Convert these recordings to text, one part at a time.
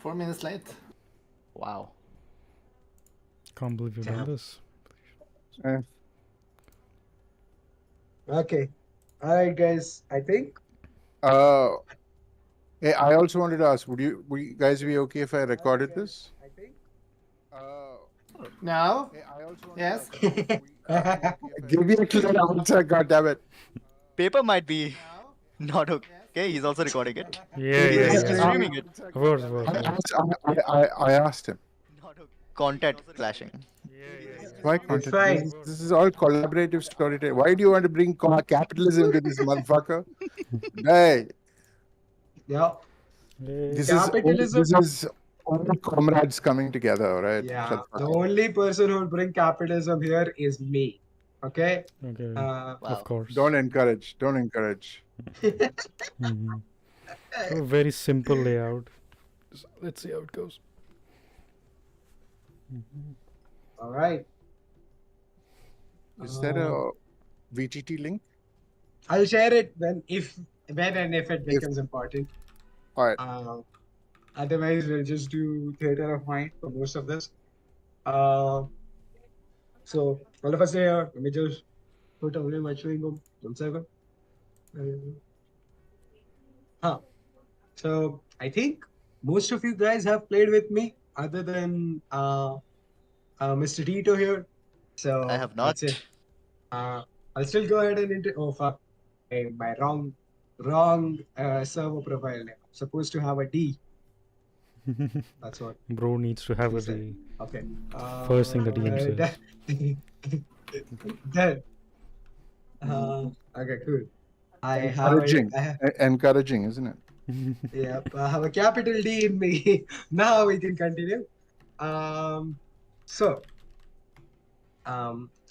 4 minutes late. Wow. Can't believe you've done this. Okay. All right, guys. I think. Hey, I also wanted to ask: would you guys be okay if I recorded this? I think. No. Hey, I also wanted Yes. to ask: give me a clear answer, goddammit. Paper might be not okay. He's also recording it. Yeah, He's yeah. streaming it. Of course, of course. I asked him. Content clashing. Why It's content? fine. This is all collaborative storytelling. Why do you want to bring capitalism to this motherfucker? Hey, Yeah. this Capitalism. is all comrades coming together, right? Yeah. The only person who will bring capitalism here is me. Okay. Okay. Wow. Of course. Don't encourage. Don't encourage. Mhm. A very simple layout. So let's see how it goes. All right. Is there a VTT link? I'll share it when and if it becomes important. All right. Otherwise, we'll just do theater of mind for most of this. So all of us here, let me just put away my chewing gum. 1 second. So I think most of you guys have played with me, other than Mr. Tito here. So I have not. that's it. I'll still go ahead and oh fuck, my wrong server profile name. I'm supposed to have a D. That's what. Bro needs to have a said. D. Okay. First thing the DM says. Then. Okay, cool. I have Encouraging, isn't it? Yeah, I have a capital D in me. Now we can continue.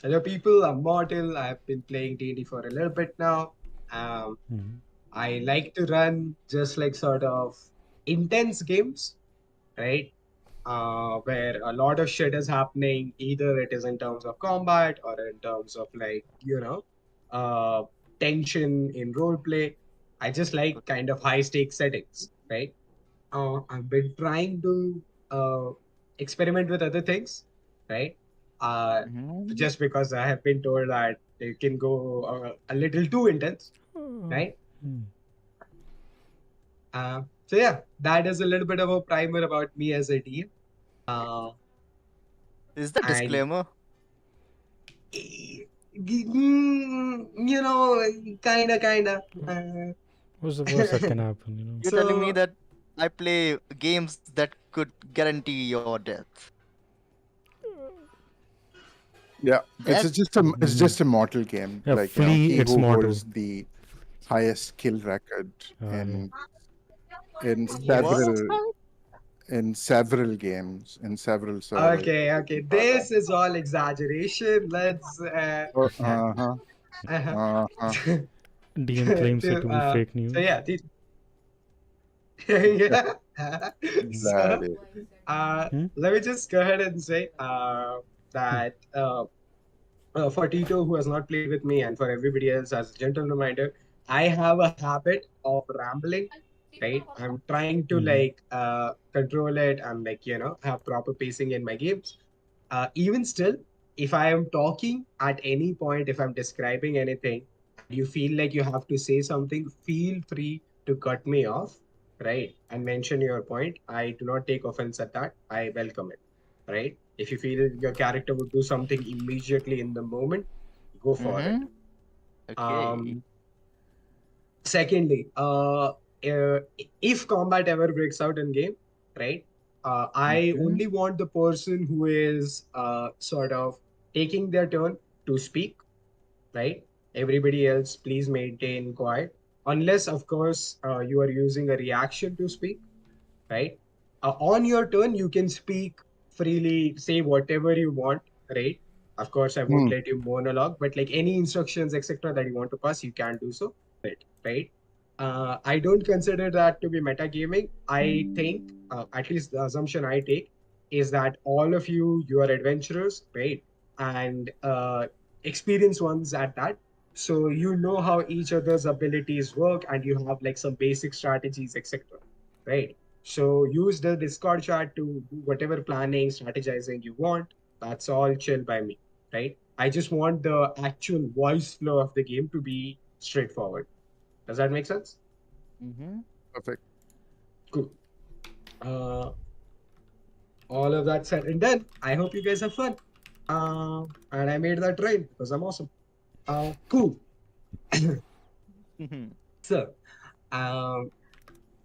Hello people, I'm Mortal. I've been playing D&D for a little bit now. I like to run just like sort of intense games, right? Where a lot of shit is happening. Either it is in terms of combat or in terms of like, tension in roleplay. I just like kind of high stakes settings, right? I've been trying to experiment with other things, right? Just because I have been told that it can go a little too intense, right? So yeah, that is a little bit of a primer about me as a DM. Is that disclaimer? Kinda. What's the worst that can happen, you know? You're telling me that I play games that could guarantee your death. Yeah, it's just a mortal game. Yeah, like Flea, he it's who mortal. holds the highest kill record in several games, in several servers. Okay. This is all exaggeration. Let's. DM claims it to be fake news. So yeah. Let me just go ahead and say that for Tito, who has not played with me, and for everybody else, as a gentle reminder, I have a habit of rambling. Right, I'm trying to control it. I'm have proper pacing in my games. Even still, if I am talking at any point, if I'm describing anything, you feel like you have to say something, feel free to cut me off, right, and mention your point. I do not take offense at that. I welcome it, right? If you feel your character would do something immediately in the moment, go for it. Okay. Secondly, if combat ever breaks out in game, right? I only want the person who is sort of taking their turn to speak, right? Everybody else, please maintain quiet. Unless, of course, you are using a reaction to speak, right? On your turn, you can speak freely, say whatever you want, right? Of course, I won't let you monologue, but like any instructions, etc., that you want to pass, you can do so, right? I don't consider that to be metagaming. I think, at least the assumption I take, is that all of you are adventurers, right? And experienced ones at that. So you know how each other's abilities work, and you have like some basic strategies, etc. Right? So use the Discord chat to do whatever planning, strategizing you want. That's all chill by me, right? I just want the actual voice flow of the game to be straightforward. Does that make sense? Mm-hmm. Perfect. Cool. Uh, all of that said and done. I hope you guys have fun. And I made that rain because I'm awesome. Cool. So, um,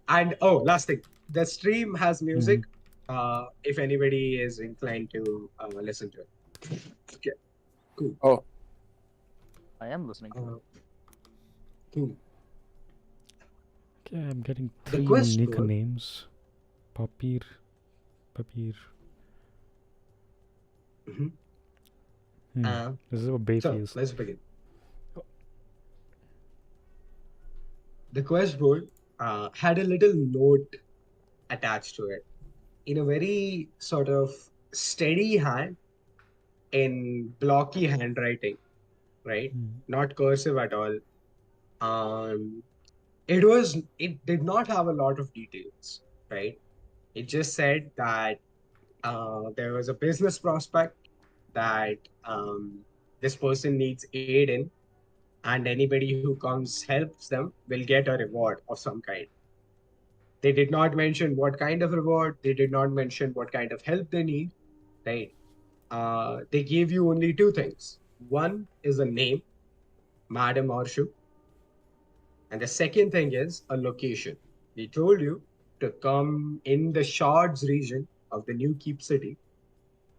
and oh, last thing, the stream has music. If anybody is inclined to listen to it. Okay, cool. Oh, I am listening to it. Cool. Okay, I'm getting The 3 quest unique goal. names. Papir. Mhm. This is what bait So is. let's begin. The quest board had a little note attached to it in a very sort of steady hand in blocky handwriting, right? Not cursive at all. Um, it did not have a lot of details, right? It just said that there was a business prospect that this person needs aid in, and anybody who comes helps them will get a reward of some kind. They did not mention what kind of reward. They did not mention what kind of help they need. Right? They gave you only two things. One is a name, Madam Arshu, and the second thing is a location. They told you to come in the Shards region of the New Keep City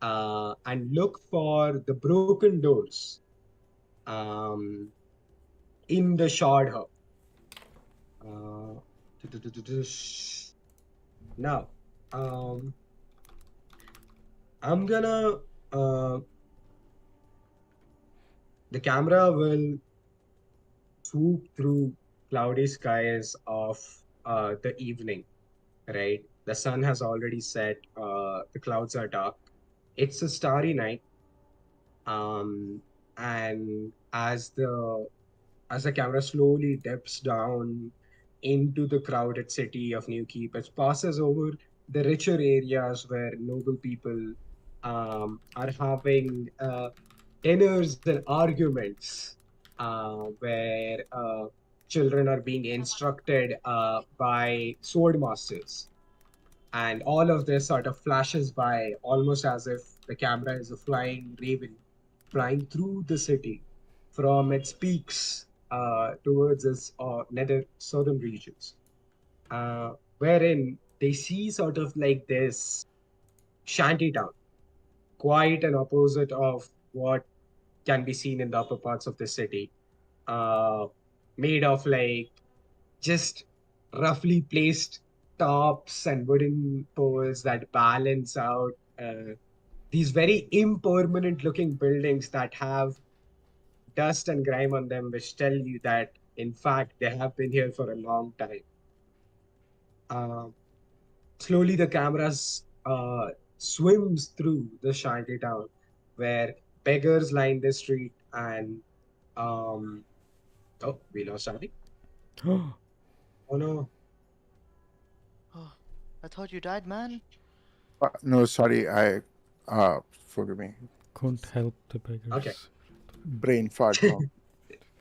and look for the broken doors um, in the Shard Hub. Uh, Now, um, I'm gonna. Uh, the camera will swoop through cloudy skies of the evening, right? The sun has already set, the clouds are dark. It's a starry night. And as the camera slowly dips down into the crowded city of New Keep, it passes over the richer areas where noble people are having dinners and arguments, where children are being instructed by sword masters. And all of this sort of flashes by almost as if the camera is a flying raven flying through the city from its peaks towards its nether southern regions, wherein they see sort of like this shanty town, quite an opposite of what can be seen in the upper parts of the city, uh, made of like just roughly placed tops and wooden poles that balance out these very impermanent looking buildings that have dust and grime on them, which tell you that in fact they have been here for a long time. Uh, Slowly, the cameras swims through the shanty town, where beggars line the street and um, oh, we lost Shanti. Oh no. Oh, I thought you died, man. no, sorry. Forgive me. Couldn't help the beggars. Okay. Brain fart. No.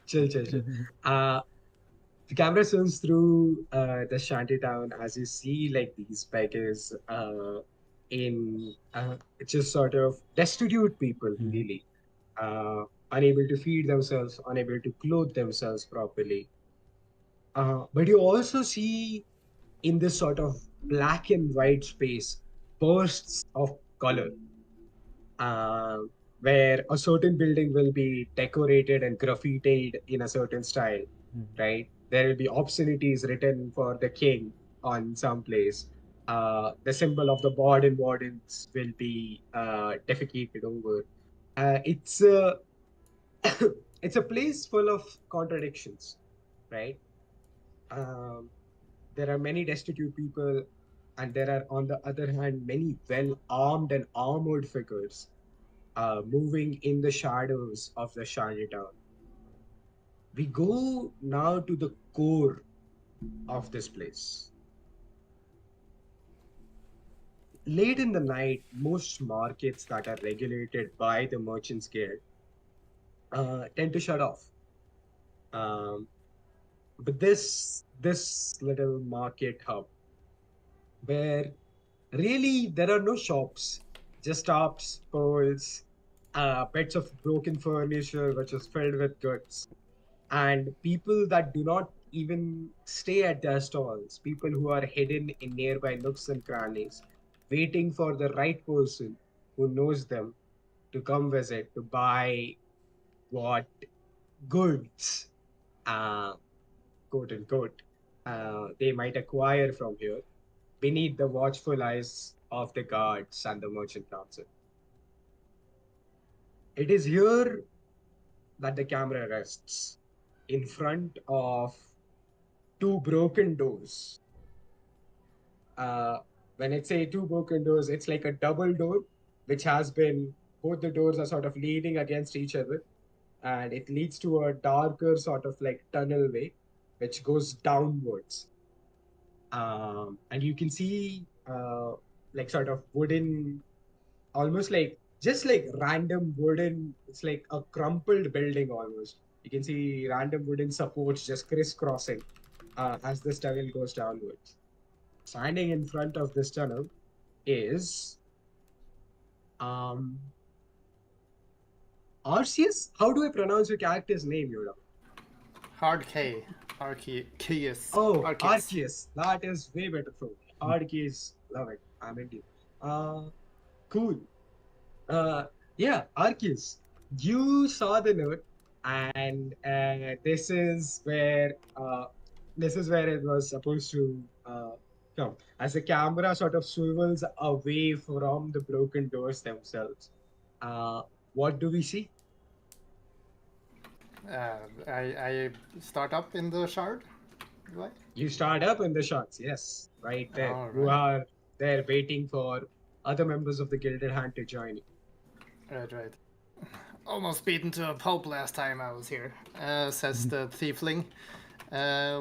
Chill. The camera zooms through the shanty town as you see like these beggars in just sort of destitute people, really, unable to feed themselves, unable to clothe themselves properly. But you also see in this sort of black and white space bursts of color, uh, where a certain building will be decorated and graffitied in a certain style, right? There will be obscenities written for the king on some place. The symbol of the Borden Wardens will be defecated over. It's a it's a place full of contradictions, right? Um, there are many destitute people, and there are, on the other hand, many well armed and armored figures moving in the shadows of the Chinatown. We go now to the core of this place. late in the night, most markets that are regulated by the Merchants Guild tend to shut off. Um, but this little market hub where really there are no shops, just shops, poles, beds of broken furniture which is filled with goods, and people that do not even stay at their stalls, people who are hidden in nearby nooks and crannies, waiting for the right person who knows them to come visit to buy what goods, uh, quote unquote, they might acquire from here beneath the watchful eyes of the guards and the merchant council. It is here that the camera rests, in front of two broken doors. Uh, when I say two broken doors, it's like a double door, which has been, both the doors are sort of leaning against each other, and it leads to a darker sort of like tunnel way, which goes downwards. And you can see like sort of wooden, almost like just like random wooden, it's like a crumpled building almost. You can see random wooden supports just crisscrossing as this tunnel goes downwards. Standing in front of this tunnel is um Arceus. How do I pronounce your character's name, Yoda? Hard K. Arceus. Oh, Arceus. Arceus. That is way better for me. Arceus. Love it. I'm into it. Cool. Uh, yeah, Arceus. You saw the note, and this is where it was supposed to come. As the camera sort of swivels away from the broken doors themselves, uh, what do we see? I start up in the shard. Do I? You start up in the shots, yes, right there. All You right. are there waiting for other members of the Gilded Hand to join you. Right. Almost beaten to a pulp last time I was here, says the tiefling,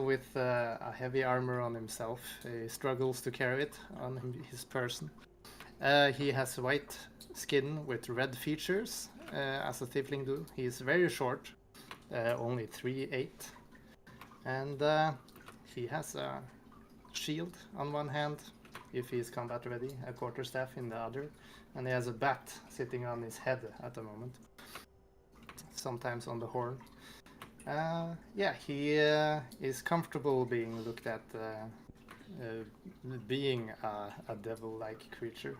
with a heavy armor on himself. He struggles to carry it on his person. He has white skin with red features, as a tiefling do. He is very short, only 3'8", and he has a shield on one hand, if he is combat ready, a quarterstaff in the other, and he has a bat sitting on his head at the moment, sometimes on the horn. Yeah, he is comfortable being looked at, being a devil-like creature.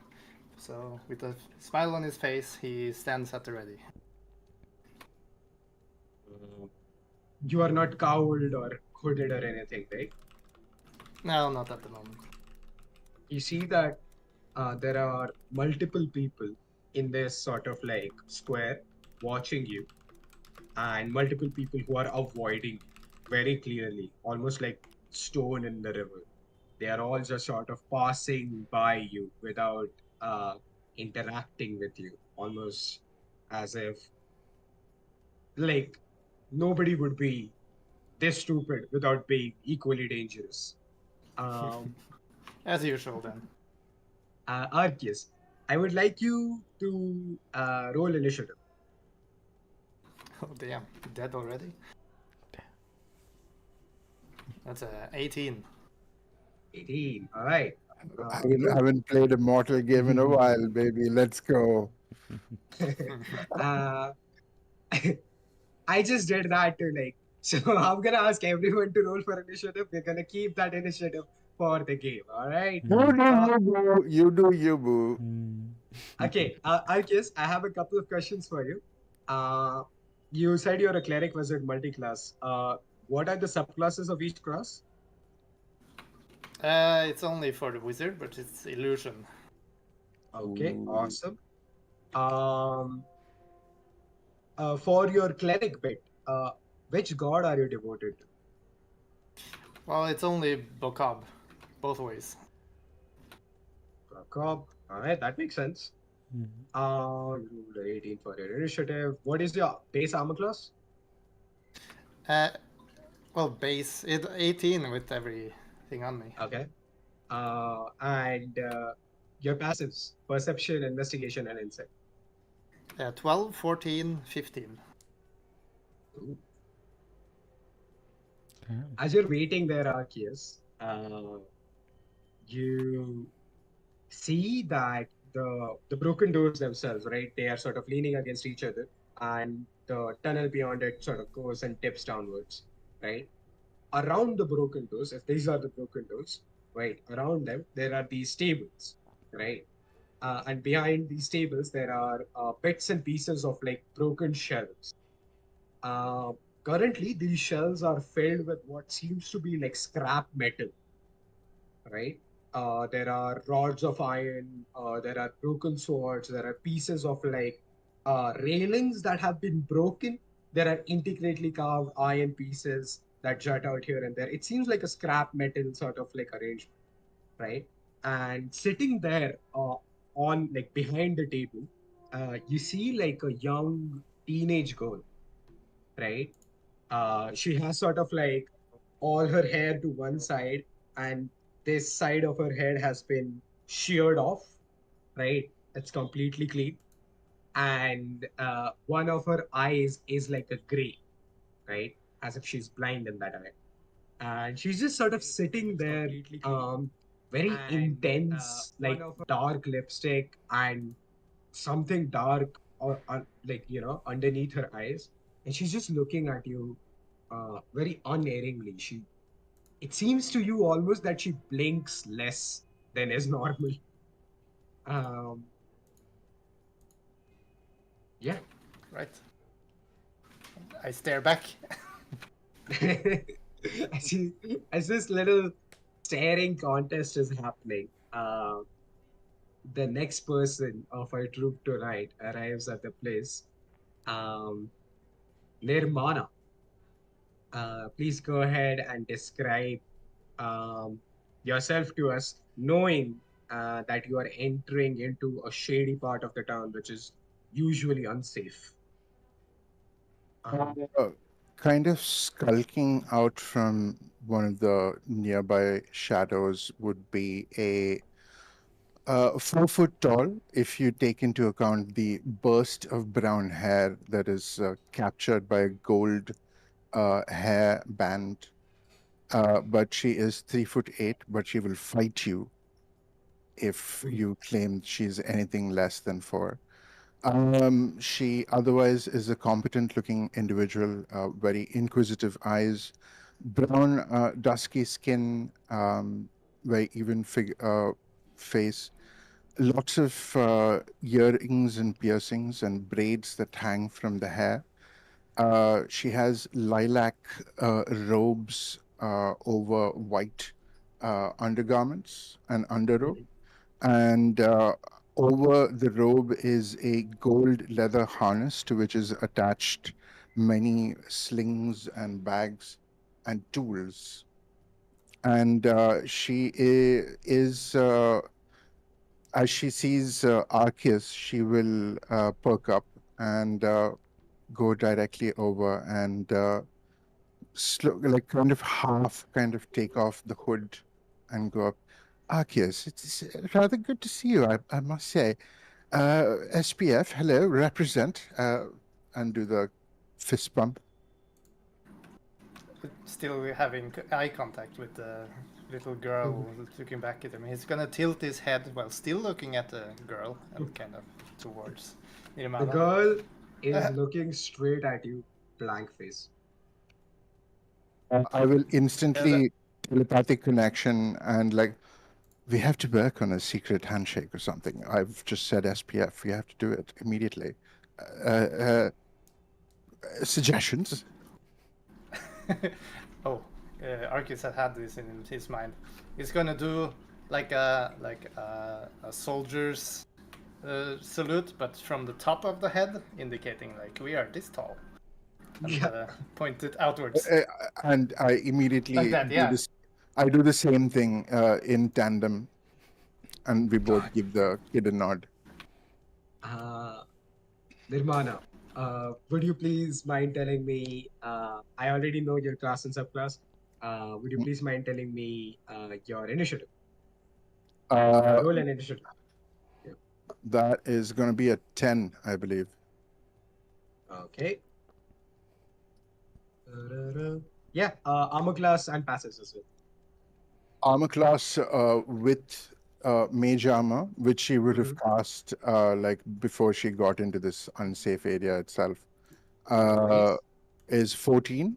So, with a smile on his face, he stands at the ready. You are not cowled or hooded or anything, right? No, not at the moment. You see that there are multiple people in this sort of like square watching you, and multiple people who are avoiding very clearly, almost like stone in the river. They are all just sort of passing by you without interacting with you, almost as if like nobody would be this stupid without being equally dangerous. Um, As usual, then. Arceus, I would like you to roll initiative. Oh, damn. Dead already? That's a 18. 18. All right. I haven't played a mortal game in a while, baby. Let's go. uh, I just did that to like. So I'm gonna ask everyone to roll for initiative. We're gonna keep that initiative for the game. All right. You do you, boo. Okay. Arceus, I have a couple of questions for you. You said you're a cleric wizard multi-class. What are the subclasses of each class? It's only for the wizard, but it's illusion. Okay, Ooh. awesome. For your cleric bit, which god are you devoted to? Well, it's only Bokab, both ways. Cobb. All right, that makes sense. You rolled an 18 for your initiative. What is your base armor class? Well, base 18 with everything on me. Okay. And your passives: perception, investigation, and insight. 12, 14, 15. Ooh. As you're waiting there, Arceus, you see that the broken doors themselves, right? They are sort of leaning against each other, and the tunnel beyond it sort of goes and tips downwards, right? Around the broken doors, if these are the broken doors, right? Around them, there are these tables, right? And behind these tables, there are bits and pieces of like broken shelves. Uh, Currently, these shelves are filled with what seems to be like scrap metal, right? There are rods of iron, there are broken swords, there are pieces of like railings that have been broken. There are intricately carved iron pieces that jut out here and there. It seems like a scrap metal sort of like arrangement, right? And sitting there on like behind the table, you see like a young teenage girl, right? She has sort of like all her hair to one side, and this side of her head has been sheared off, right? It's completely clean. And one of her eyes is like a gray, right? As if she's blind in that eye. And she's just sort of sitting there, very intense, like dark lipstick and something dark or like, underneath her eyes. And she's just looking at you very unerringly. It seems to you almost that she blinks less than is normal. Um, yeah. Right. I stare back. as, you, as this little staring contest is happening, the next person of our troop tonight arrives at the place. Um, Nirmana, please go ahead and describe um, yourself to us, knowing that you are entering into a shady part of the town, which is usually unsafe. Um, Uh, kind of skulking out from one of the nearby shadows would be a 4 foot tall, if you take into account the burst of brown hair that is captured by a gold hair band. But she is 3 foot 8, but she will fight you if you claim she's anything less than 4. She otherwise is a competent looking individual, very inquisitive eyes, brown, dusky skin, very even face, lots of earrings and piercings and braids that hang from the hair. She has lilac robes over white undergarments and underrobe. And over the robe is a gold leather harness to which is attached many slings and bags and tools. And she is as she sees Arceus, she will perk up and go directly over and like kind of half kind of take off the hood and go up. Arceus, it's rather good to see you, I must say. SPF, hello, represent, and do the fist bump. Still having eye contact with the little girl looking back at him. He's gonna tilt his head while still looking at the girl and kind of towards The Nirmala. girl is looking straight at you, blank face. I will instantly telepathic connection and like, we have to work on a secret handshake or something. I've just said SPF. We have to do it immediately. Suggestions? Oh, Arceus had this in his mind. He's gonna do like a soldier's salute, but from the top of the head, indicating like we are this tall, and point it outwards. And I immediately Like that, yeah. do this. I do the same thing in tandem, and we both give the kid a nod. Nirmana, would you please mind telling me? I already know your class and subclass. Would you please mind telling me your initiative? Roll an initiative. That is going to be a 10, I believe. Okay. Yeah, armor class and passes as well. Armor class with mage armor, which she would have Mm-hmm. cast like before she got into this unsafe area itself, No worries. is 14,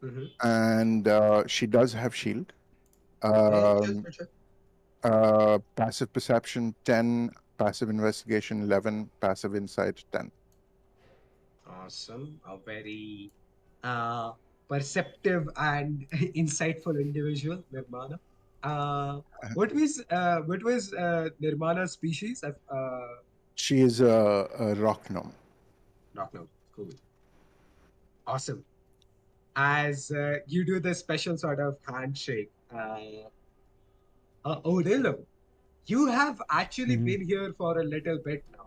Mm-hmm. and she does have shield. Yeah, sure, Um, sure, sure. passive perception 10, passive investigation 11, passive insight 10. Awesome. A very uh, perceptive and insightful individual, Nirmana. What was Nirmana's species? She is a rock gnome. Not know. Cool. Awesome. As you do the special sort of handshake, Odillo, you have actually Mhm. been here for a little bit now.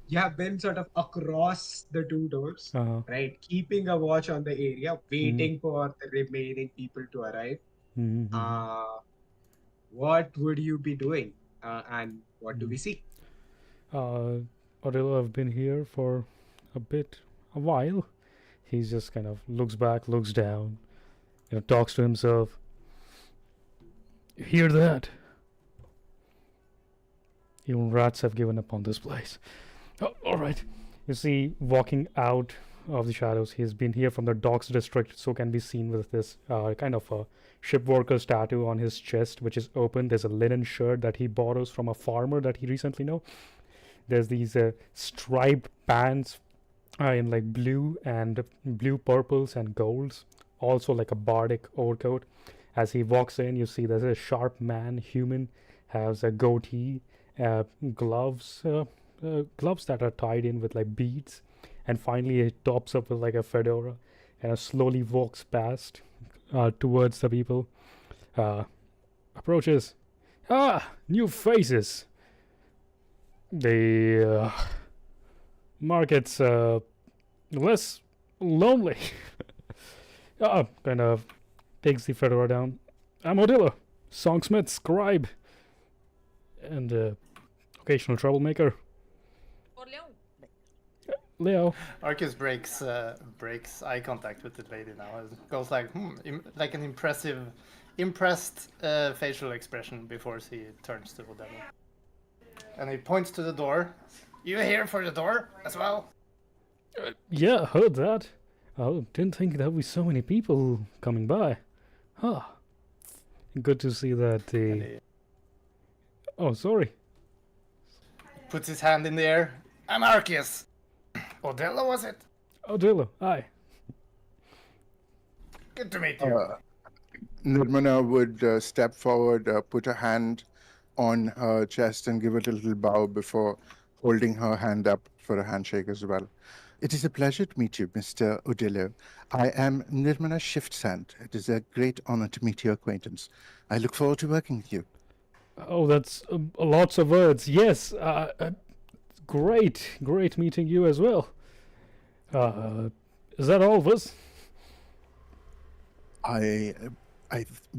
You have been sort of across the two doors, Uh, right? Keeping a watch on the area, mhm, waiting for the remaining people to arrive. mhm, mhm. Uh, what would you be doing? And what do we Mhm. see? Uh, Odilo have been here for a while. He's just kind of looks back, looks down, talks to himself. You hear that? Even rats have given up on this place. Oh, all right. You see, walking out of the shadows, he's been here from the docks district, so can be seen with this kind of a ship worker's tattoo on his chest, which is open. There's a linen shirt that he borrows from a farmer that he recently know. There's these striped pants in like blue purples and golds. Also like a bardic overcoat. As he walks in, you see there's a sharp man, human, has a goatee, uh, gloves, gloves that are tied in with like beads, and finally he tops up with like a fedora, and slowly walks past towards the people. Uh, Approaches. Ah, new faces. The market's less lonely. Kind of takes the fedora down. I'm Odilla, songsmith, scribe, and occasional troublemaker. Leo. Arcus breaks eye contact with the lady now. It goes like like an impressed facial expression before he turns to Odella. And he points to the door. You here for the door as well? Yeah, heard that. Oh, didn't think there would be so many people coming by. Huh. Good to see that the. And he Oh, sorry. puts his hand in the air. I'm Arceus. Odella, was it? Odillo, hi. Good to meet you. Nirmana would step forward, put a hand on her chest, and give it a little bow before holding her hand up for a handshake as well. It is a pleasure to meet you, Mr. Odillo. I am Nirmana Shiftsand. It is a great honor to meet your acquaintance. I look forward to working with you. Oh, that's lots of words. Yes, great meeting you as well. Is that all of us? I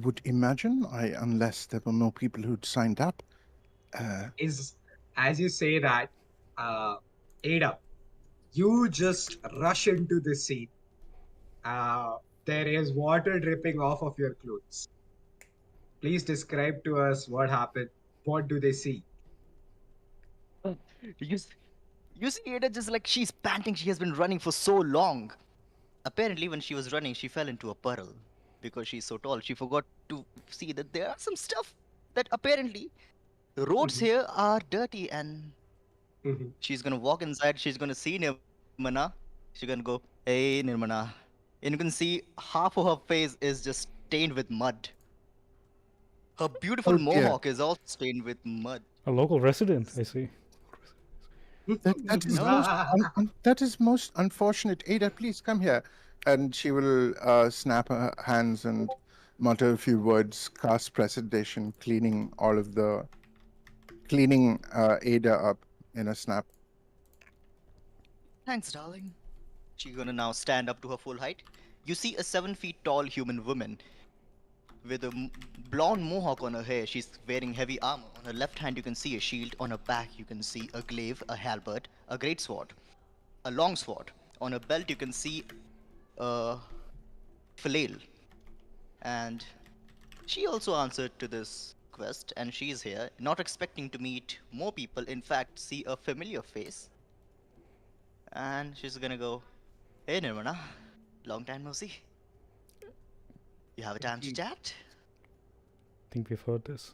would imagine, unless there were more people who'd signed up. Is as you say that, Ada, you just rush into the scene. There is water dripping off of your clothes. Please describe to us what happened. What do they see? You, s- you see Ada just like she's panting. She has been running for so long. Apparently, when she was running, she fell into a puddle because she's so tall. She forgot to see that there are some stuff that apparently the roads Mhm. here are dirty, and Mhm. she's gonna walk inside. She's gonna see Nirmana. She's gonna go, "Hey, Nirmana," and you can see half of her face is just stained with mud. Her beautiful Oh dear, mohawk is also stained with mud. A local resident, I see. that is No. that is most unfortunate. Ada, please come here. And she will snap her hands and mutter a few words, cast precipitation, cleaning Ada up in a snap. Thanks, darling. She's gonna now stand up to her full height. You see a 7 feet tall human woman with a blonde mohawk on her hair. She's wearing heavy armor. On her left hand, you can see a shield. On her back, you can see a glaive, a halberd, a great sword, a long sword. On her belt, you can see a flail. And she also answered to this quest, and she's here, not expecting to meet more people. In fact, see a familiar face. And she's gonna go, "Hey Nirvana, long time no see. You have a time to chat?" I think we've heard this.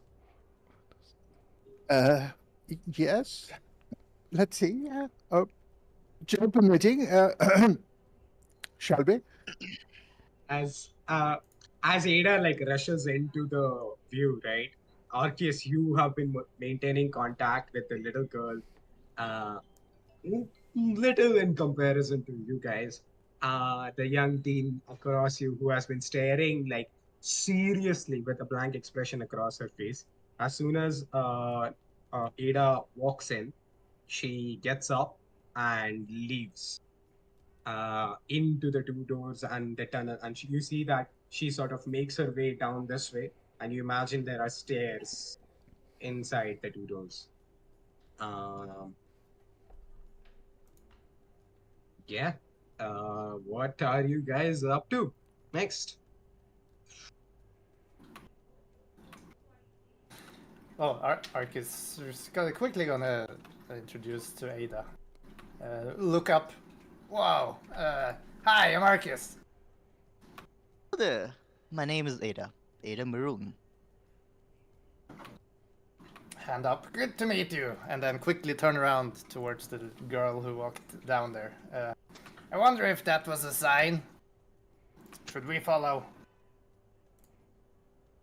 Yes. Let's see. Joe permitting, shall we? As Ada like rushes into the view, right? Arceus, you have been maintaining contact with the little girl, uh, little in comparison to you guys. The young teen across you who has been staring like seriously with a blank expression across her face. As soon as Ada walks in, she gets up and leaves into the two doors and the tunnel. And you see that she sort of makes her way down this way, and you imagine there are stairs inside the two doors. Um, yeah. What are you guys up to next? Oh, Arcus is quickly gonna introduce to Ada. Look up. Wow. Hi, I'm Arcus. Hello there. My name is Ada. Ada Maroon. Hand up. Good to meet you. And then quickly turn around towards the girl who walked down there. I wonder if that was a sign. Should we follow?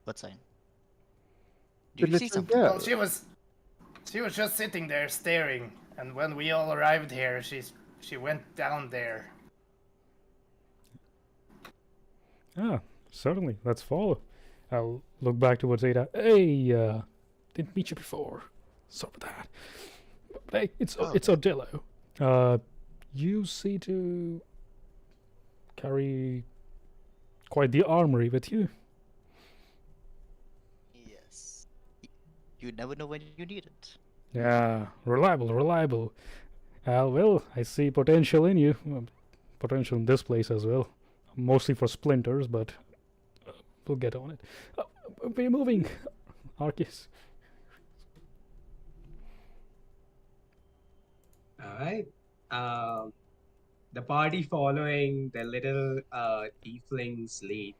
What sign? The Did you see little something? girl. Well, she was just sitting there staring, and when we all arrived here, she went down there. Ah, certainly. Let's follow. I'll look back towards Ada. Hey, didn't meet you before. Sorry for that. But hey, it's Odillo. You seem to carry quite the armory with you. Yes. You never know when you need it. Yeah, reliable. Well, I see potential in you. Potential in this place as well. Mostly for splinters, but we'll get on it. We're moving, Arceus. All right. The party following the little tiefling's lead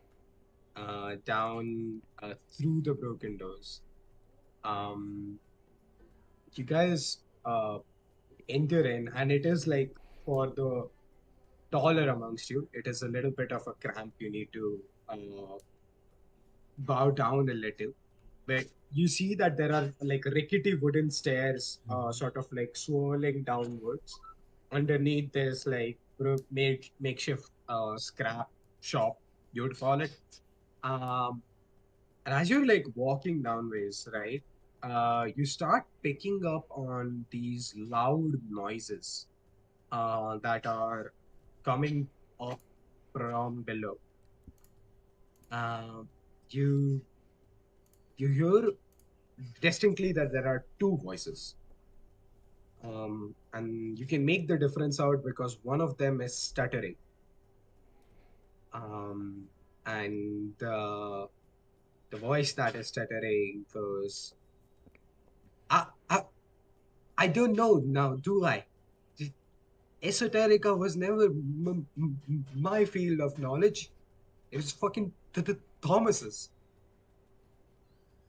down through the broken doors. You guys enter in, and it is like for the taller amongst you, it is a little bit of a cramp. You need to bow down a little. But you see that there are like rickety wooden stairs, sort of like swirling downwards. Underneath, there's like makeshift scrap shop, you would call it. And as you're like walking downways, right, you start picking up on these loud noises that are coming up from below. Uh, you you hear distinctly that there are two voices. And you can make the difference out because one of them is stuttering. And the voice that is stuttering goes, I, I, I don't know now, do I? Esoterica was never my field of knowledge. It was fucking Thomas's.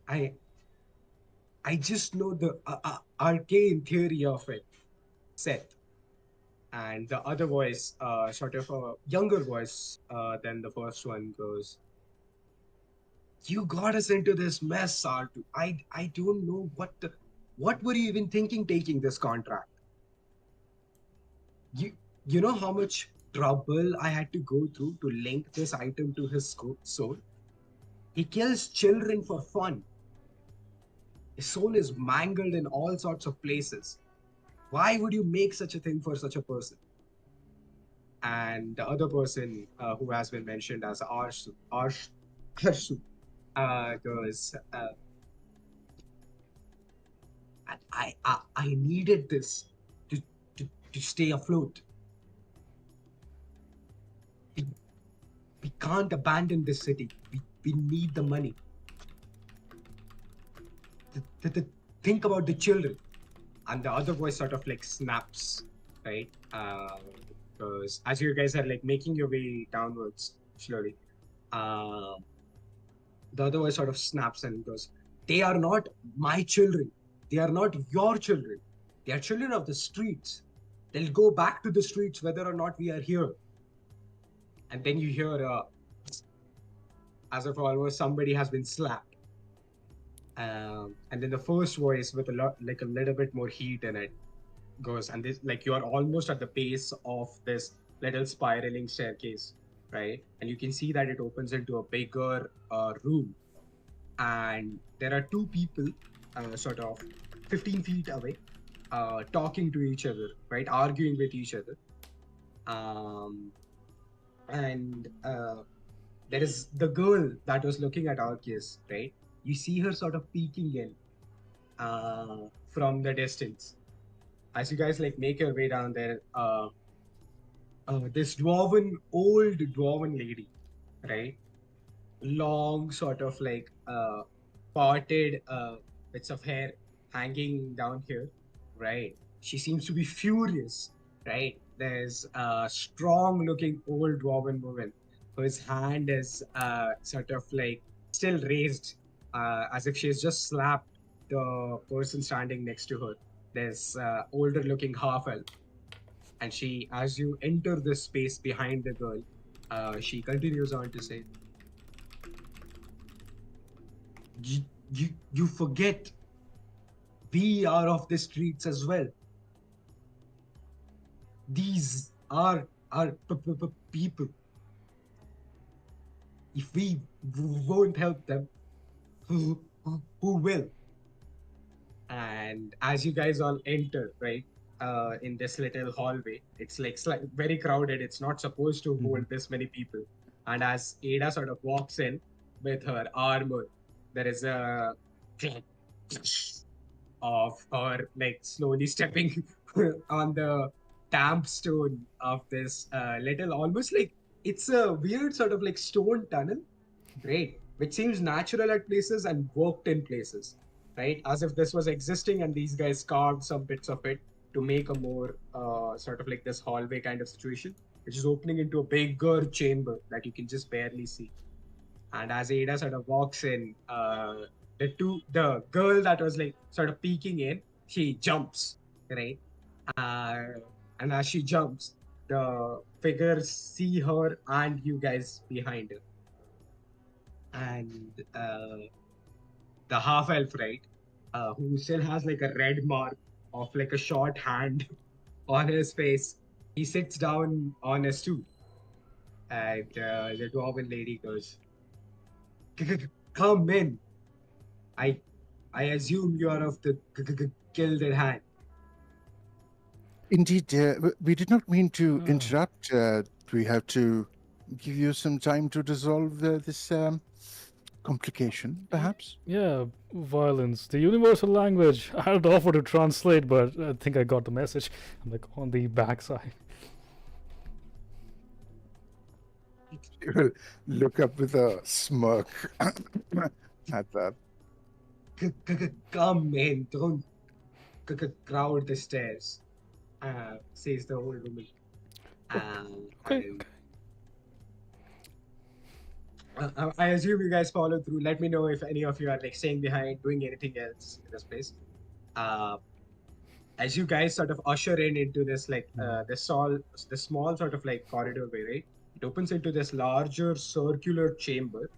I just know the arcane theory of it, Seth. And the other voice, sort of a younger voice than the first one, goes, "You got us into this mess, Artu. I don't know what were you even thinking taking this contract? You know how much trouble I had to go through to link this item to his soul? He kills children for fun. His soul is mangled in all sorts of places. Why would you make such a thing for such a person?" And the other person who has been mentioned as Arshu, Goes, I needed this to, to stay afloat. We can't abandon this city. We need the money. Think about the children. And the other voice sort of like snaps, right? Because as you guys are like making your way downwards slowly, the other voice sort of snaps and goes, "They are not my children. They are not your children. They are children of the streets. They'll go back to the streets whether or not we are here." And then you hear, as if almost somebody has been slapped. And then the first voice with a lot, like a little bit more heat in it, goes, and this, like, you are almost at the base of this little spiraling staircase, right? And you can see that it opens into a bigger room, and there are two people, sort of 15 feet away, talking to each other, right? Arguing with each other. And there is the girl that was looking at Arceus, right? You see her sort of peeking in from the distance. As you guys like make your way down there, this old dwarven lady, right? Long sort of like parted bits of hair hanging down here, right? She seems to be furious, right? There's a strong looking old dwarven woman whose hand is sort of like still raised, as if she has just slapped the person standing next to her. There's older looking half elf, and she, as you enter the space behind the girl, she continues on to say, you forget we are of the streets as well. These are our people. If we won't help them, who will? And as you guys all enter, right, in this little hallway, it's like very crowded. It's not supposed to hold this many people. And as Ada sort of walks in with her armor, there is a of her like slowly stepping on the damp stone of this little, almost like it's a weird sort of like stone tunnel, right? Which seems natural at places and worked in places, right? As if this was existing and these guys carved some bits of it to make a more sort of like this hallway kind of situation, which is opening into a bigger chamber that you can just barely see. And as Ada sort of walks in, the girl that was like sort of peeking in, she jumps, right? And as she jumps, the figures see her and you guys behind her. And the half elf, right, who still has like a red mark of like a short hand on his face, he sits down on a stool. And the dwarven lady goes, "Come in. I assume you are of the gilded hand." Indeed, we did not mean to interrupt. We have to give you some time to resolve this complication, perhaps? Yeah, violence, the universal language. I'd offer to translate, but I think I got the message. I'm like on the backside. You will look up with a smirk at that. Come in, don't crowd the stairs, says the old woman. Okay. I assume you guys follow through. Let me know if any of you are like staying behind, doing anything else in this place. As you guys sort of usher in into this like the small sort of like corridor way, right? It opens into this larger circular chamber,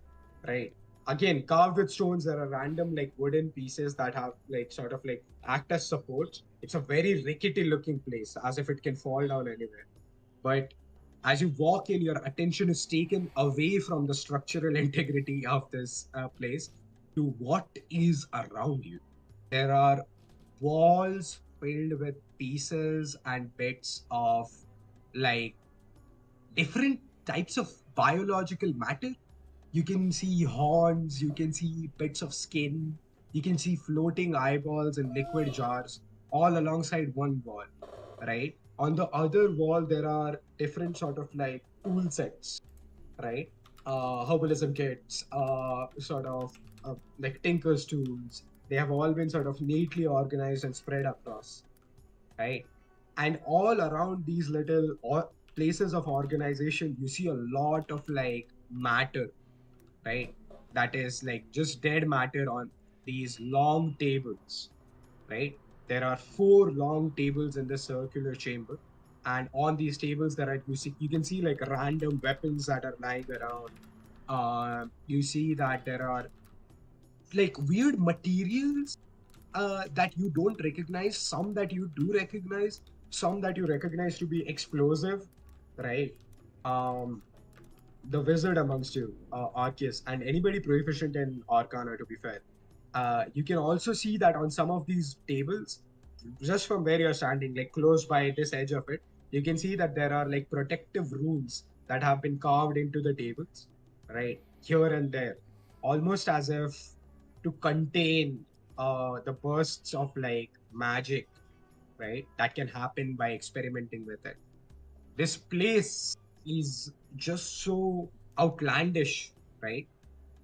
right? Again, carved with stones. There are random like wooden pieces that have like sort of like act as supports. It's a very rickety looking place, as if it can fall down anywhere. But as you walk in, your attention is taken away from the structural integrity of this place to what is around you. There are walls filled with pieces and bits of like different types of biological matter, You can see horns, you can see bits of skin, you can see floating eyeballs in liquid jars all alongside one wall, right? On the other wall, there are different sort of like tool sets, right? Herbalism kits, sort of like tinker's tools. They have all been sort of neatly organized and spread across, right? And all around these little places of organization, you see a lot of like matter, right? That is like just dead matter on these long tables, right? There are 4 long tables in the circular chamber, and on these tables there are you can see like random weapons that are lying around. You see that there are like weird materials that you don't recognize, some that you do recognize, some that you recognize to be explosive, right? Um, the wizard amongst you, Arceus, and anybody proficient in Arcana, to be fair, you can also see that on some of these tables, just from where you're standing, like close by this edge of it, you can see that there are like protective runes that have been carved into the tables, right? Here and there, almost as if to contain the bursts of like magic, right? That can happen by experimenting with it. This place is just so outlandish, right?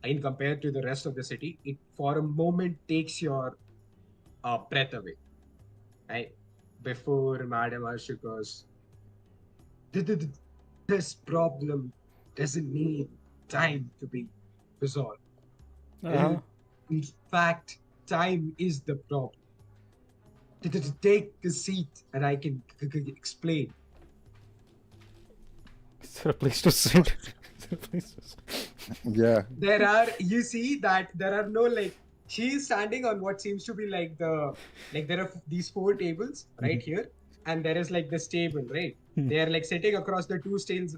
In compared to the rest of the city, it for a moment takes your breath away, right? Before Madam Arshu goes, this problem doesn't need time to be resolved. Uh-huh. In fact, time is the problem. Take a seat and I can explain. Is there a place to sit? Is there a place to sit? Yeah. There are, you see that there are no like, she is standing on what seems to be like there are these 4 tables right here, and there is like this table, right? They are like sitting across the 2 stools.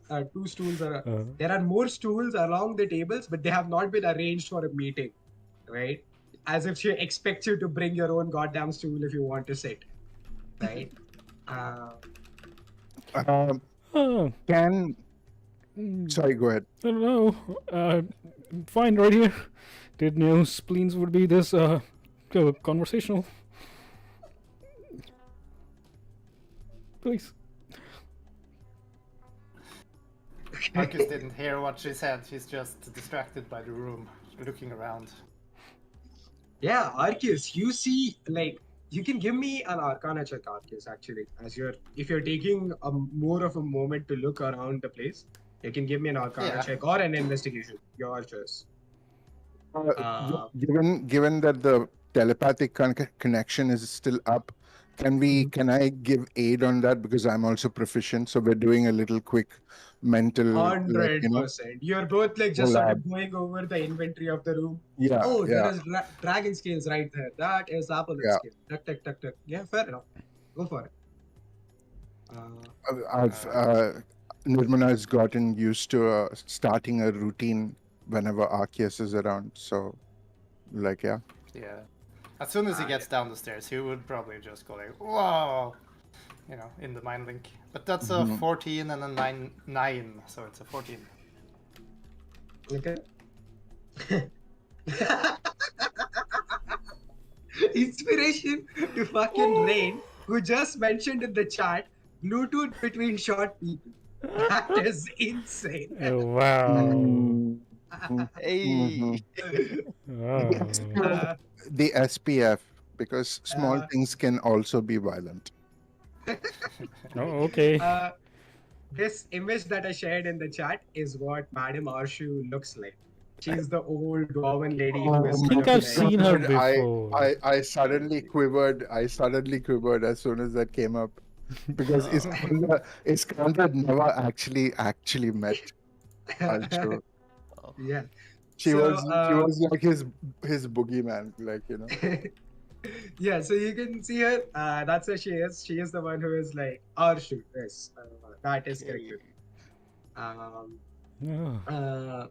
There are more stools along the tables, but they have not been arranged for a meeting, right? As if she expects you to bring your own goddamn stool if you want to sit, right? Oh, Can mm, sorry, go ahead. I don't know. Fine, right here. Didn't know spleens would be this conversational. Please. Marcus didn't hear what she said. He's just distracted by the room, looking around. Yeah, Arceus, you see, like, you can give me an Arcana check, Arceus, actually, if you're taking more of a moment to look around the place, you can give me an Arcana Yeah. check or an investigation, your choice. Given that the telepathic connection is still up, can I give aid on that, because I'm also proficient, so we're doing a little quick mental, like, 100%. You're both like just sort collab. of going over the inventory of the room. Yeah, Oh, yeah, there is dragon scales right there. That is apple yeah. scale. Tuck, tuck, tuck, tuck. Yeah, fair enough. Go for it. Nirmana has gotten used to starting a routine whenever Arceus is around, so like, yeah. Yeah. As soon as he gets down the stairs, he would probably just go like, "Whoa," in the mind link. But that's a 14 and a 9, so it's a 14. Okay. Inspiration to fucking Rain, who just mentioned in the chat, Bluetooth between short people. That is insane. Oh, wow. Hey. Oh. The SPF, because small things can also be violent. Oh, okay. This image that I shared in the chat is what Madam Arshu looks like. She's the old Gowan lady who is. I think I've seen her before. I suddenly quivered. I suddenly quivered as soon as that came up, because Iskandar never actually met Arshu. Yeah. She So, was like his boogeyman, like, Yeah, so you can see her. That's where she is. She is the one who is like Arshu. Yes, that is correct. Yeah.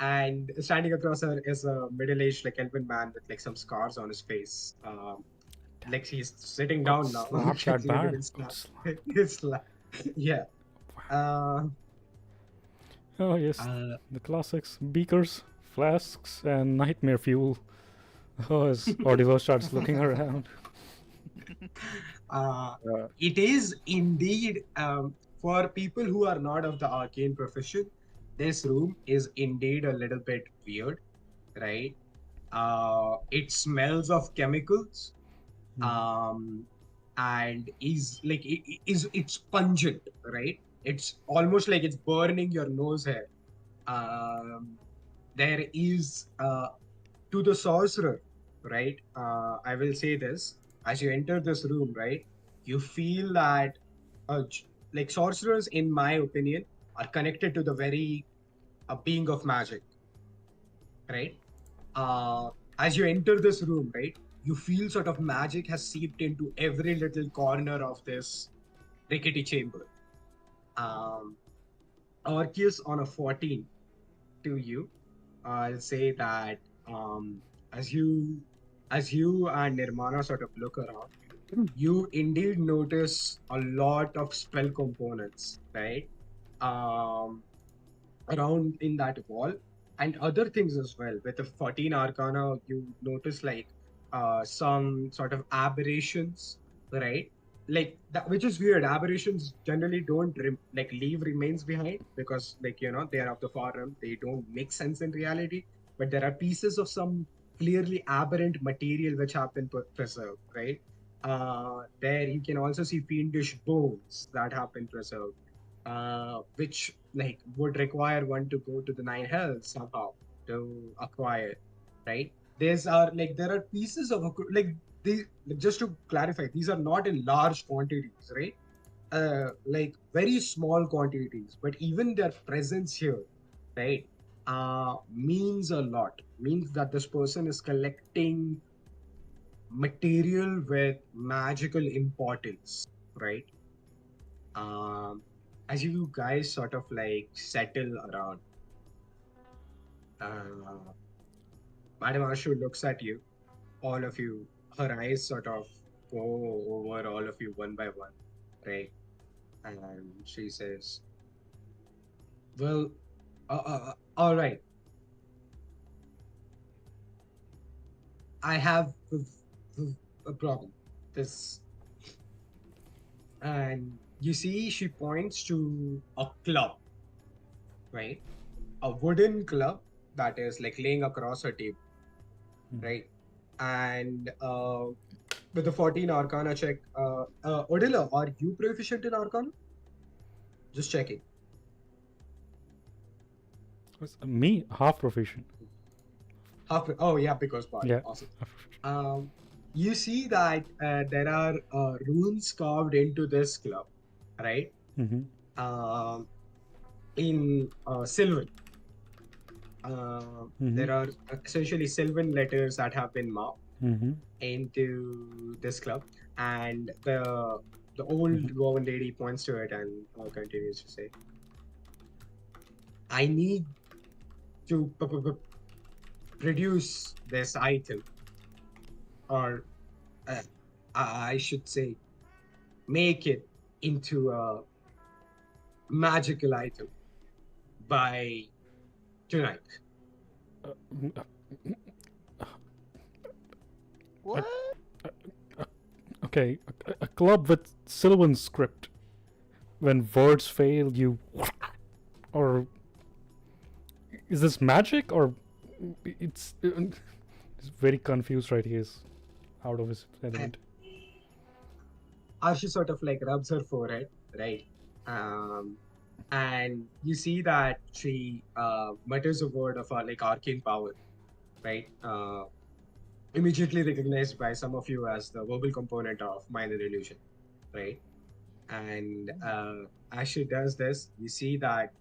And standing across her is a middle-aged, like elven man with like some scars on his face. Like he's sitting down now. Slap that He's literally bad. slapped. He's slapped. Yeah. Oh yes, the classics: beakers, flasks, and nightmare fuel. Oh, as Ordilo starts looking around. Uh, Uh, it is indeed, for people who are not of the arcane profession, this room is indeed a little bit weird, right? It smells of chemicals, um, and is like it's pungent, right? It's almost like it's burning your nose hair. Um, there is to the sorcerer, right? I will say this: as you enter this room, right, you feel that, like sorcerers, in my opinion, are connected to the very being of magic, right? Uh, as you enter this room, right, you feel sort of magic has seeped into every little corner of this rickety chamber. Um, Orcus on a 14 to you. I'll say that, um, as you as you and Nirmana sort of look around, you indeed notice a lot of spell components, right? Um, Around in that wall, and other things as well. With the 14 Arcana, you notice like some sort of aberrations, right? Like that, which is weird. Aberrations generally don't like leave remains behind, because, like, they are of the far realm. They don't make sense in reality. But there are pieces of some clearly aberrant material which have been preserved, right? There you can also see fiendish bones that have been preserved, which like would require one to go to the nine hells somehow to acquire, right? There are pieces of like these. Just to clarify, these are not in large quantities, right? Like very small quantities, but even their presence here, right, means a lot. Means that this person is collecting material with magical importance, right? um, as you guys sort of like settle around, uh, Madam Ashu looks at you, all of you. Her eyes sort of go over all of you one by one, right? And she says, "Well, all right. I have a problem. This." And you see, she points to a club, right? A wooden club that is like laying across her table, right? And with the 14 Arcana check, Odila, are you proficient in Arcana? Just checking. Me, half proficient. Oh yeah, because bard. Yeah. Awesome. Half proficient. You see that there are runes carved into this club, right? Um, in Sylvan. There are essentially Sylvan letters that have been marked into this club, and the old woman lady points to it and continues to say, "I need to produce this item, or uh, I should say, make it into a magical item by tonight." What? Okay, a club with Sylvan script. When words fail, you. Or. Is this magic or. It's. He's very confused, right? He is out of his element. Arshi sort of like rubs her forehead, right? And you see that she mutters a word of like arcane power, right? Immediately recognized by some of you as the verbal component of minor illusion, right? And as she does this, you see that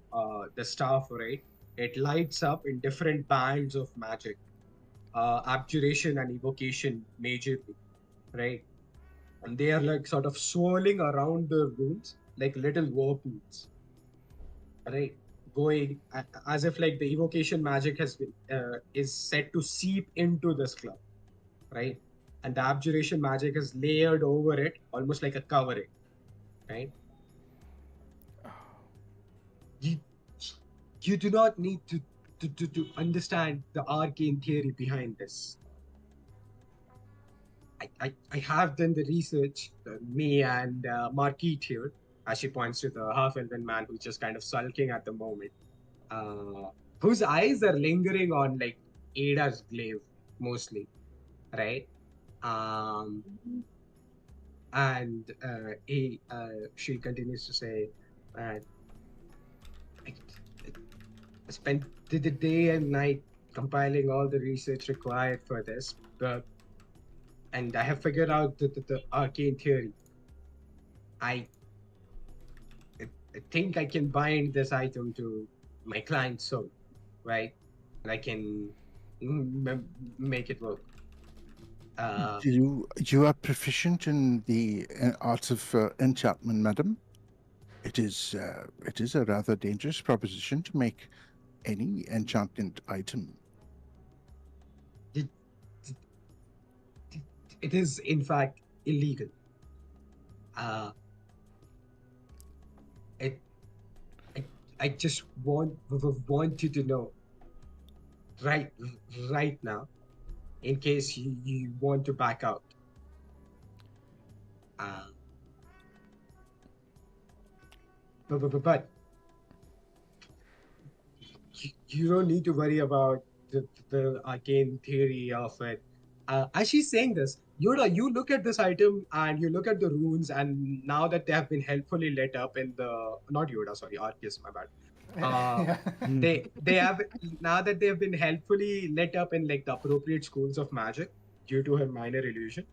the staff, right, it lights up in different bands of magic, abjuration and evocation majorly, right? And they are like sort of swirling around the rooms like little whirlpools, right? Going as if like the evocation magic has been is set to seep into this club, right? And the abjuration magic is layered over it, almost like a covering, right? You, you do not need to understand the arcane theory behind this. I have done the research, me and Marquis here, as she points to the half-elven man who's just kind of sulking at the moment, whose eyes are lingering on like Ada's glaive mostly, right? Um, and she continues to say, I, I spent the day and night compiling all the research required for this, and I have figured out the arcane theory. I I think I can bind this item to my client's soul, right? And I can make it work. You are proficient in the arts of enchantment, madam. It is a rather dangerous proposition to make any enchanted item. It is, in fact, illegal. I just want you to know right now, in case you want to back out. But you don't need to worry about the arcane theory of it. As she's saying this, Yoda, you look at this item and you look at the runes, and now that they have been helpfully lit up in the not Yoda, sorry, Arceus, my bad. They have, now that they have been helpfully lit up in like the appropriate schools of magic due to her minor illusion.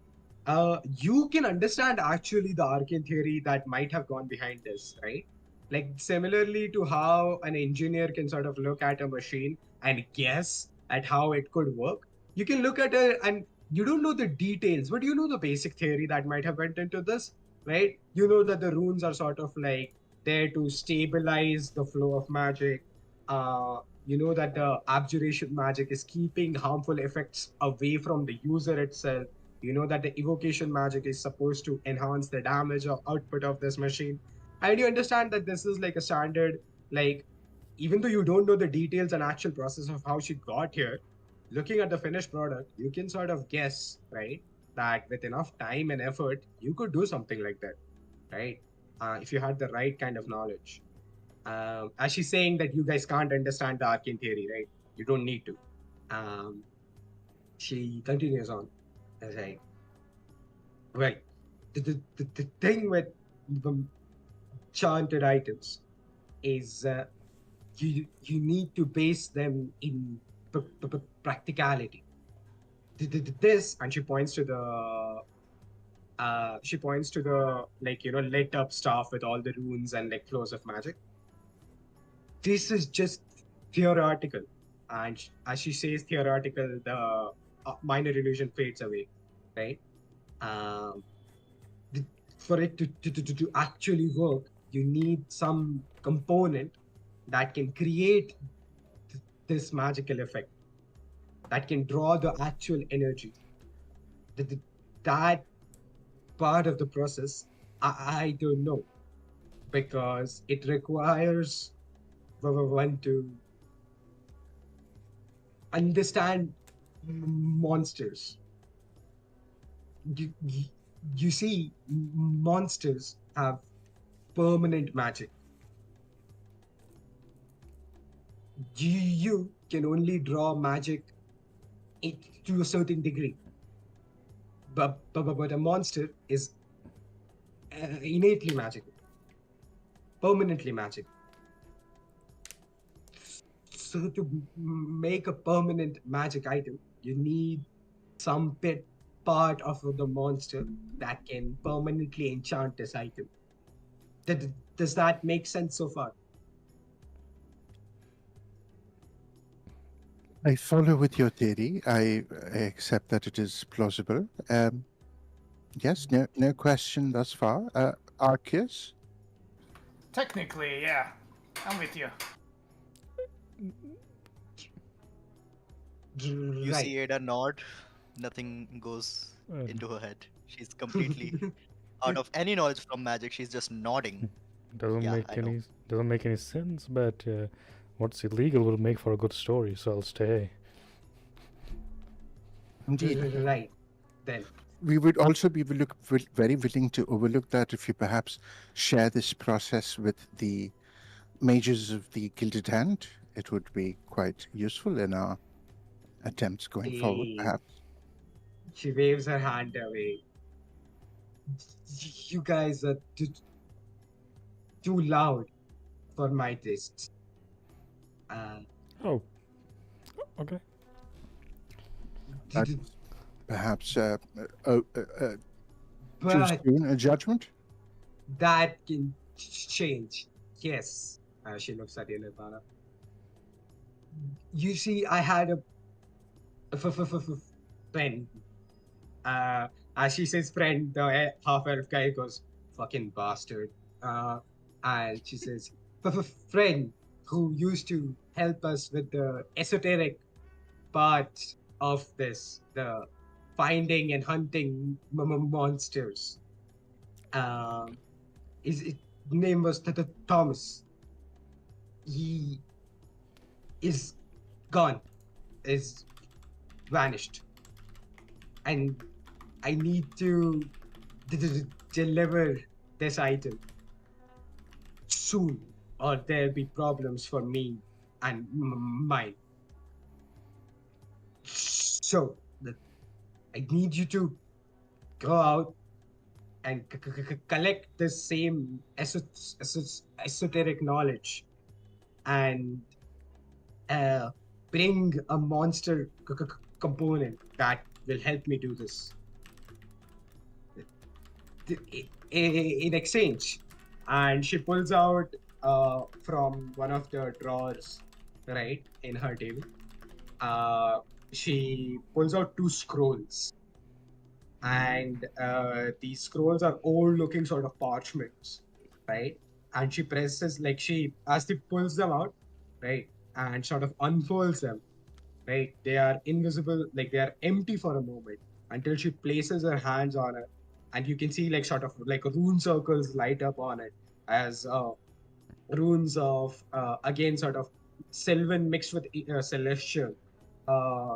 You can understand actually the arcane theory that might have gone behind this, right? Like similarly to how an engineer can sort of look at a machine and guess at how it could work. You can look at it and you don't know the details, but you know the basic theory that might have went into this, right? You know that the runes are sort of like there to stabilize the flow of magic. You know that the abjuration magic is keeping harmful effects away from the user itself. You know that the evocation magic is supposed to enhance the damage or output of this machine. And you understand that this is like a standard, like, even though you don't know the details and actual process of how she got here, looking at the finished product, you can sort of guess, right, that with enough time and effort, you could do something like that, right? If you had the right kind of knowledge. As she's saying that you guys can't understand the arcane theory, right? You don't need to. She continues on. As I, right. The thing with the enchanted items is you need to base them in practicality. This, and she points to the like, you know, lit up stuff with all the runes and like flows of magic. This is just theoretical, and as she says theoretical, the minor illusion fades away, right? For it to actually work, you need some component that can create this magical effect, that can draw the actual energy. That part of the process, I don't know, because it requires one to understand monsters. You see, monsters have permanent magic. You can only draw magic to a certain degree, but a monster is innately magical, permanently magical. So to make a permanent magic item, you need some part of the monster that can permanently enchant this item. Does that make sense so far? I follow with your theory. I accept that it is plausible. Yes, no question thus far. Arceus? Technically, yeah. I'm with you. You Right. see Ada nod, nothing goes into her head. She's completely out of any knowledge from magic. She's just nodding. Doesn't Yeah, make I know. any sense, but What's illegal will make for a good story, so I'll stay. Indeed. Right. Then. We would also be very willing to overlook that if you perhaps share this process with the mages of the Gilded Hand. It would be quite useful in our attempts going forward, perhaps. She waves her hand away. You guys are too loud for my tastes. Oh, okay. But perhaps too But soon a judgment? that can change. Yes. She looks at you, Nirvana. You see, I had a friend. As she says friend, the half-elf guy goes, fucking bastard. And she says, friend who used to help us with the esoteric part of this, the finding and hunting monsters. His name was Thomas. He is gone, is vanished. And I need to deliver this item soon, or there'll be problems for me and mine. So, I need you to go out and collect the same esoteric knowledge and bring a monster component that will help me do this. In exchange, and she pulls out from one of the drawers, right, in her table. She pulls out 2 scrolls, and these scrolls are old-looking sort of parchments, right? And she presses, like, as she pulls them out, right, and sort of unfolds them, right? They are invisible, like they are empty for a moment until she places her hands on it, and you can see like sort of like rune circles light up on it as runes of again sort of Sylvan mixed with celestial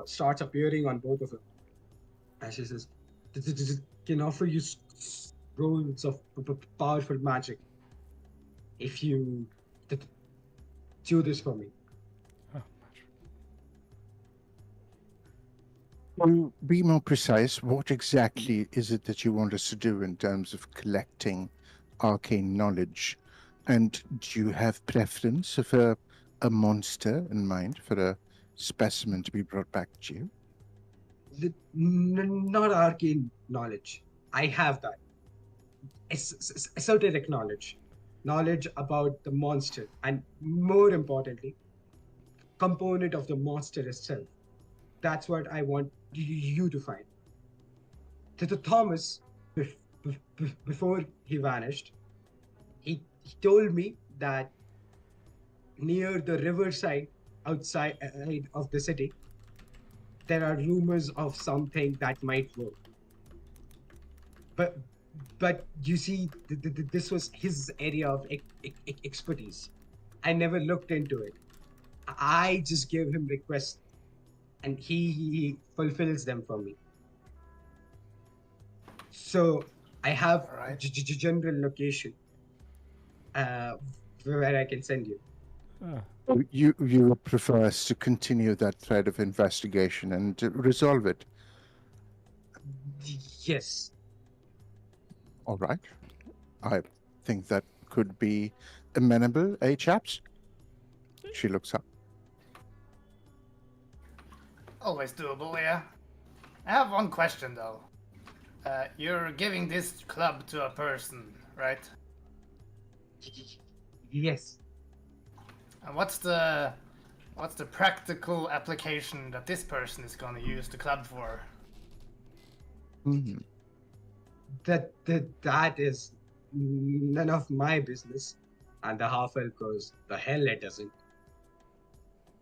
starts appearing on both of them. And she says, "Can offer you scrolls of powerful magic if you do this for me." To be more precise, what exactly is it that you want us to do in terms of collecting arcane knowledge? And do you have preference of a monster in mind for a specimen to be brought back to you? Not arcane knowledge. I have that. Esoteric knowledge about the monster, and more importantly, component of the monster itself. That's what I want you to find. To Thomas, before he vanished, he told me that near the riverside outside of the city, there are rumors of something that might work. But you see, this was his area of expertise. I never looked into it. I just give him requests, and he fulfills them for me. So I have All right. general location where I can send you. You would prefer us to continue that thread of investigation and to resolve it? Yes. All right. I think that could be amenable, eh, chaps? She looks up. Always doable, yeah. I have one question though. You're giving this club to a person, right? Yes. And what's the practical application that this person is going to use the club for? Mhm. That is none of my business. And the half elf goes, the hell it doesn't.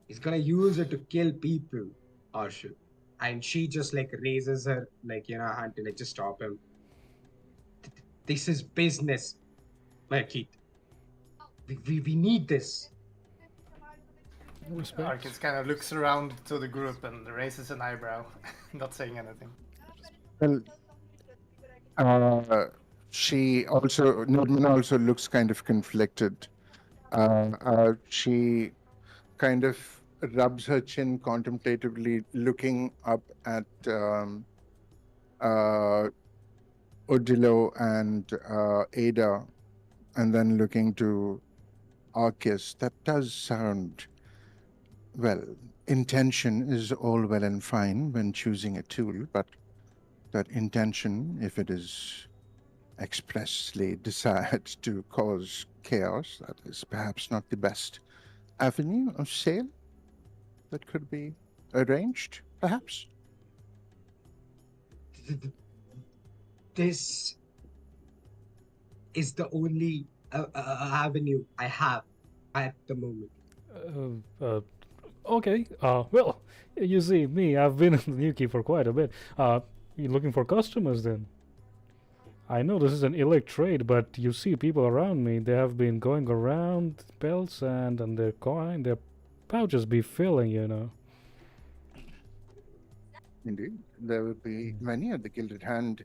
He's gonna use it to kill people, Arshu. And she just like raises her hand to like just stop him. This is business, Keith. We need this. Respect. Arcus kind of looks around to the group and raises an eyebrow, not saying anything. Well, Nordman also looks kind of conflicted. She kind of rubs her chin contemplatively, looking up at Odilo and Ada, and then looking to Arcus. That does sound, well, intention is all well and fine when choosing a tool, but that intention, if it is expressly desired to cause chaos, that is perhaps not the best avenue of sale that could be arranged, perhaps. This is the only avenue I have at the moment. Okay. Well, you see, me, I've been in the Nuki for quite a bit. You looking for customers then? I know this is an illicit trade, but you see people around me, they have been going around belts and their coin, their pouches be filling, you know. Indeed, there would be many at the Gilded Hand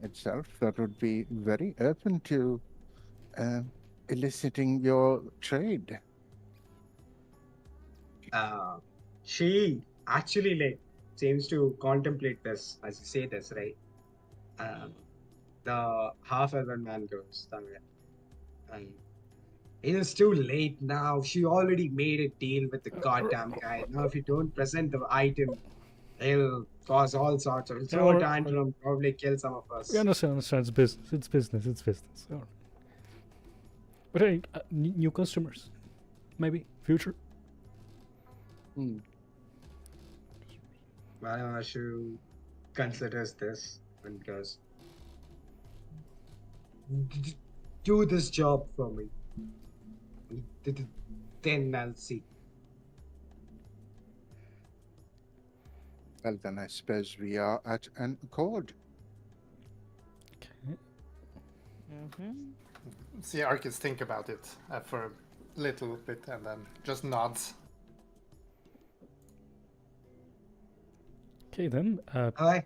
itself that would be very open to eliciting your trade. She actually seems to contemplate this as you say this, right? The half-elven man goes, it is too late now. She already made a deal with the goddamn guy. Now, if you don't present the item, he'll cause all sorts of. He'll throw a tantrum, probably kill some of us. We understand. It's business. It's business. All right. But hey, new customers, maybe future. She considers this and goes, do this job for me. Then I'll see. Well, then I suppose we are at an accord. Okay. See Arcus think about it for a little bit and then just nods. Okay then. Hi.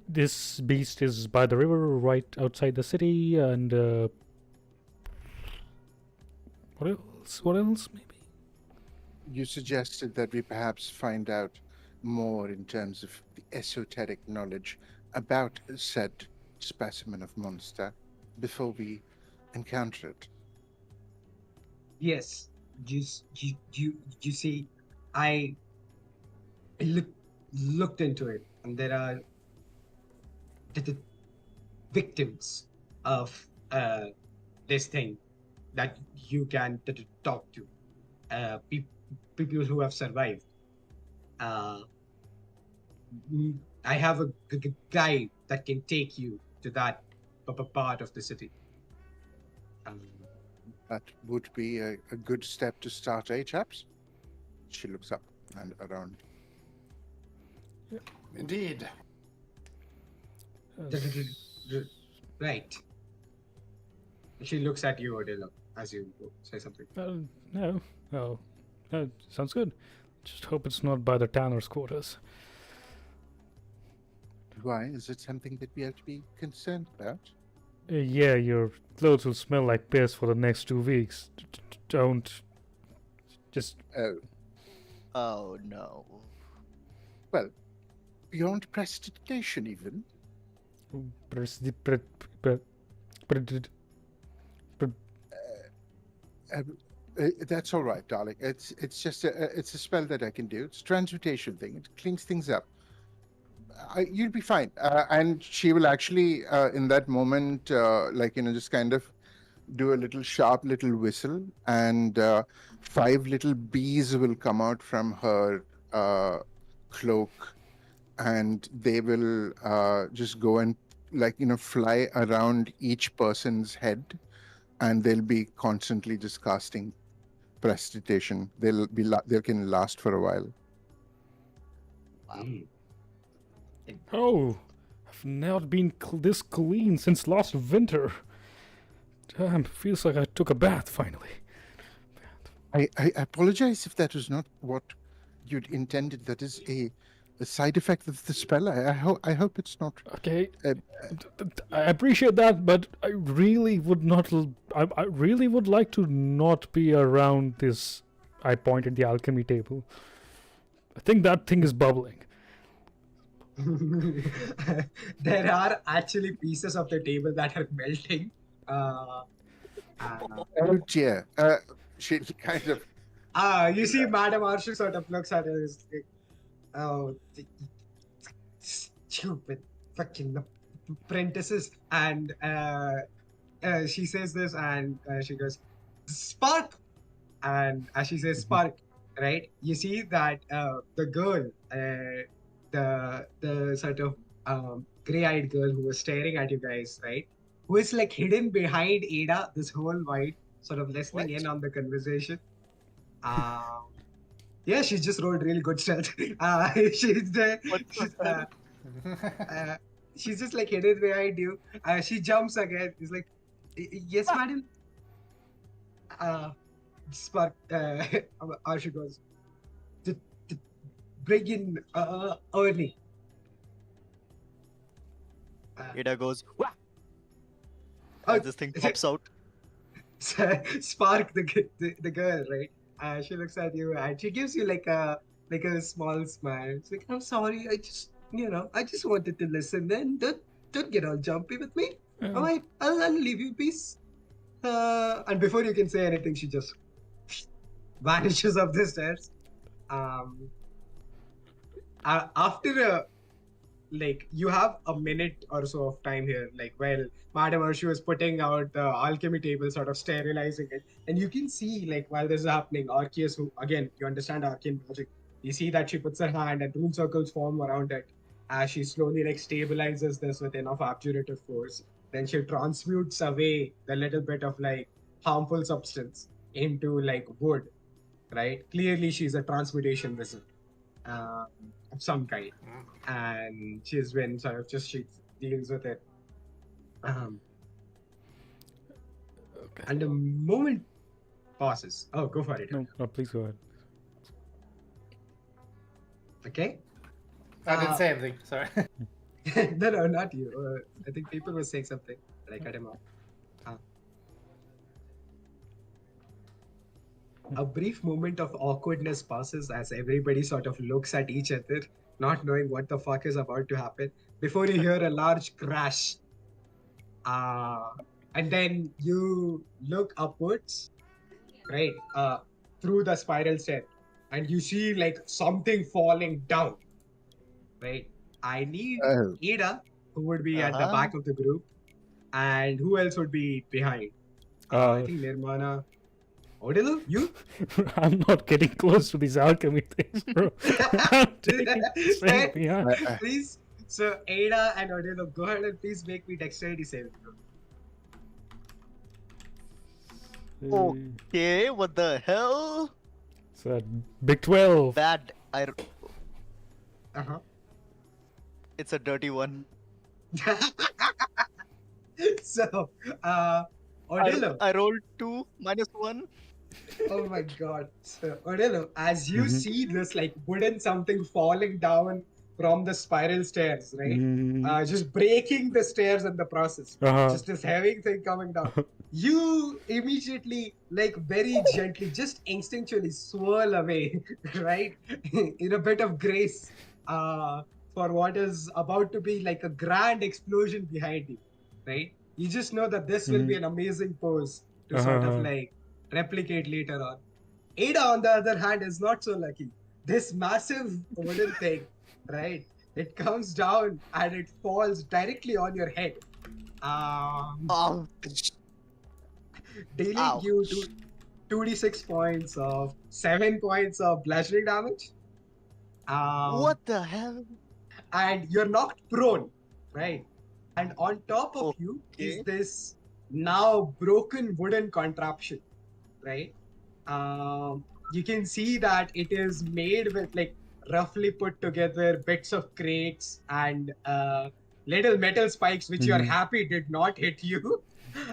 This beast is by the river, right outside the city, and what else? Maybe. You suggested that we perhaps find out more in terms of the esoteric knowledge about said specimen of monster before we encounter it. Yes. You see, I looked into it, and there are the victims of this thing that you can talk to. People who have survived. I have a guide that can take you to that part of the city. That would be a good step to start, eh, chaps? She looks up and around. Indeed. Right. She looks at you, Odilo, as you say something. No. Sounds good. Just hope it's not by the tanner's quarters. Why? Is it something that we have to be concerned about? Yeah, your clothes will smell like piss for the next 2 weeks. Don't. Just. Oh no. Well, beyond prestidigitation, even. That's all right, darling. It's just it's a spell that I can do. It's a transmutation thing. It cleans things up. You'll be fine. And she will actually, in that moment, just kind of do a little sharp little whistle, and 5 little bees will come out from her cloak, and they will just go and fly around each person's head, and they'll be constantly just casting prestidigitation. They can last for a while. Wow. Oh, I've not been this clean since last winter. Damn, feels like I took a bath finally. I apologize if that was not what you'd intended. That is a side effect of the spell. I hope it's not. Okay, Uh, I appreciate that, but I really would not. I really would like to not be around this. I point at the alchemy table. I think that thing is bubbling. There are actually pieces of the table that are melting. oh dear. She kind of. You see, Madam Arshil sort of looks at her. Oh, stupid fucking apprentices. And she says this, and she goes, Spark. And as she says Spark, right? You see that the girl, the sort of gray-eyed girl who was staring at you guys, right? Who is like hidden behind Ada this whole while, sort of listening in on the conversation. Yeah, she just rolled really good stealth. She's just like hidden behind you. She jumps again. She's like, yes, madam. Spark. She goes, bring in early. Ada goes, wah! Oh, As this thing pops out. Spark, the girl, right? She looks at you and she gives you like a small smile. It's like, I'm sorry, I just wanted to listen. Then don't get all jumpy with me. Yeah. All right, I'll leave you in peace. And before you can say anything, she just vanishes up the stairs. After you have a minute or so of time here, while Madam Urshu was putting out the alchemy table, sort of sterilizing it, and you can see, while this is happening, Arceus, who, again, you understand arcane magic, you see that she puts her hand and rune circles form around it as she slowly, stabilizes this with enough abjurative force. Then she transmutes away the little bit of, harmful substance into, wood, right? Clearly, she's a transmutation wizard. Of some kind, and she's been sort of she deals with it. Okay. And the moment passes. Oh, go for it. No, please go ahead. Okay. I didn't say anything. Sorry. No, not you. I think people were saying something, but I cut him off. A brief moment of awkwardness passes as everybody sort of looks at each other, not knowing what the fuck is about to happen, before you hear a large crash. And then you look upwards, right, through the spiral stair, and you see something falling down, right? I need Ada, who would be at the back of the group, and who else would be behind? I think Nirmana. Odilo, you? I'm not getting close to these alchemy things, bro. I'm taking straight behind. Please, so Ada and Odilo, go ahead and please make me dexterity saving throw. Okay, what the hell? It's a big 12. Bad. Uh-huh. It's a dirty one. So, Odilo. I rolled 2 minus 1. Oh my god. So, Odilo, as you see this wooden something falling down from the spiral stairs, right? Just breaking the stairs in the process. Just this heavy thing coming down. You immediately, very gently, just instinctually swirl away, right? In a bit of grace for what is about to be a grand explosion behind you, right? You just know that this will be an amazing pose to sort of replicate later on. Ada, on the other hand, is not so lucky. This massive wooden thing, right? It comes down and it falls directly on your head. Dealing you 2d6 points of 7 points of bludgeoning damage. What the hell? And you're knocked prone, right? And on top of you is this now broken wooden contraption, right? You can see that it is made with roughly put together bits of crates and little metal spikes, which you are happy did not hit you,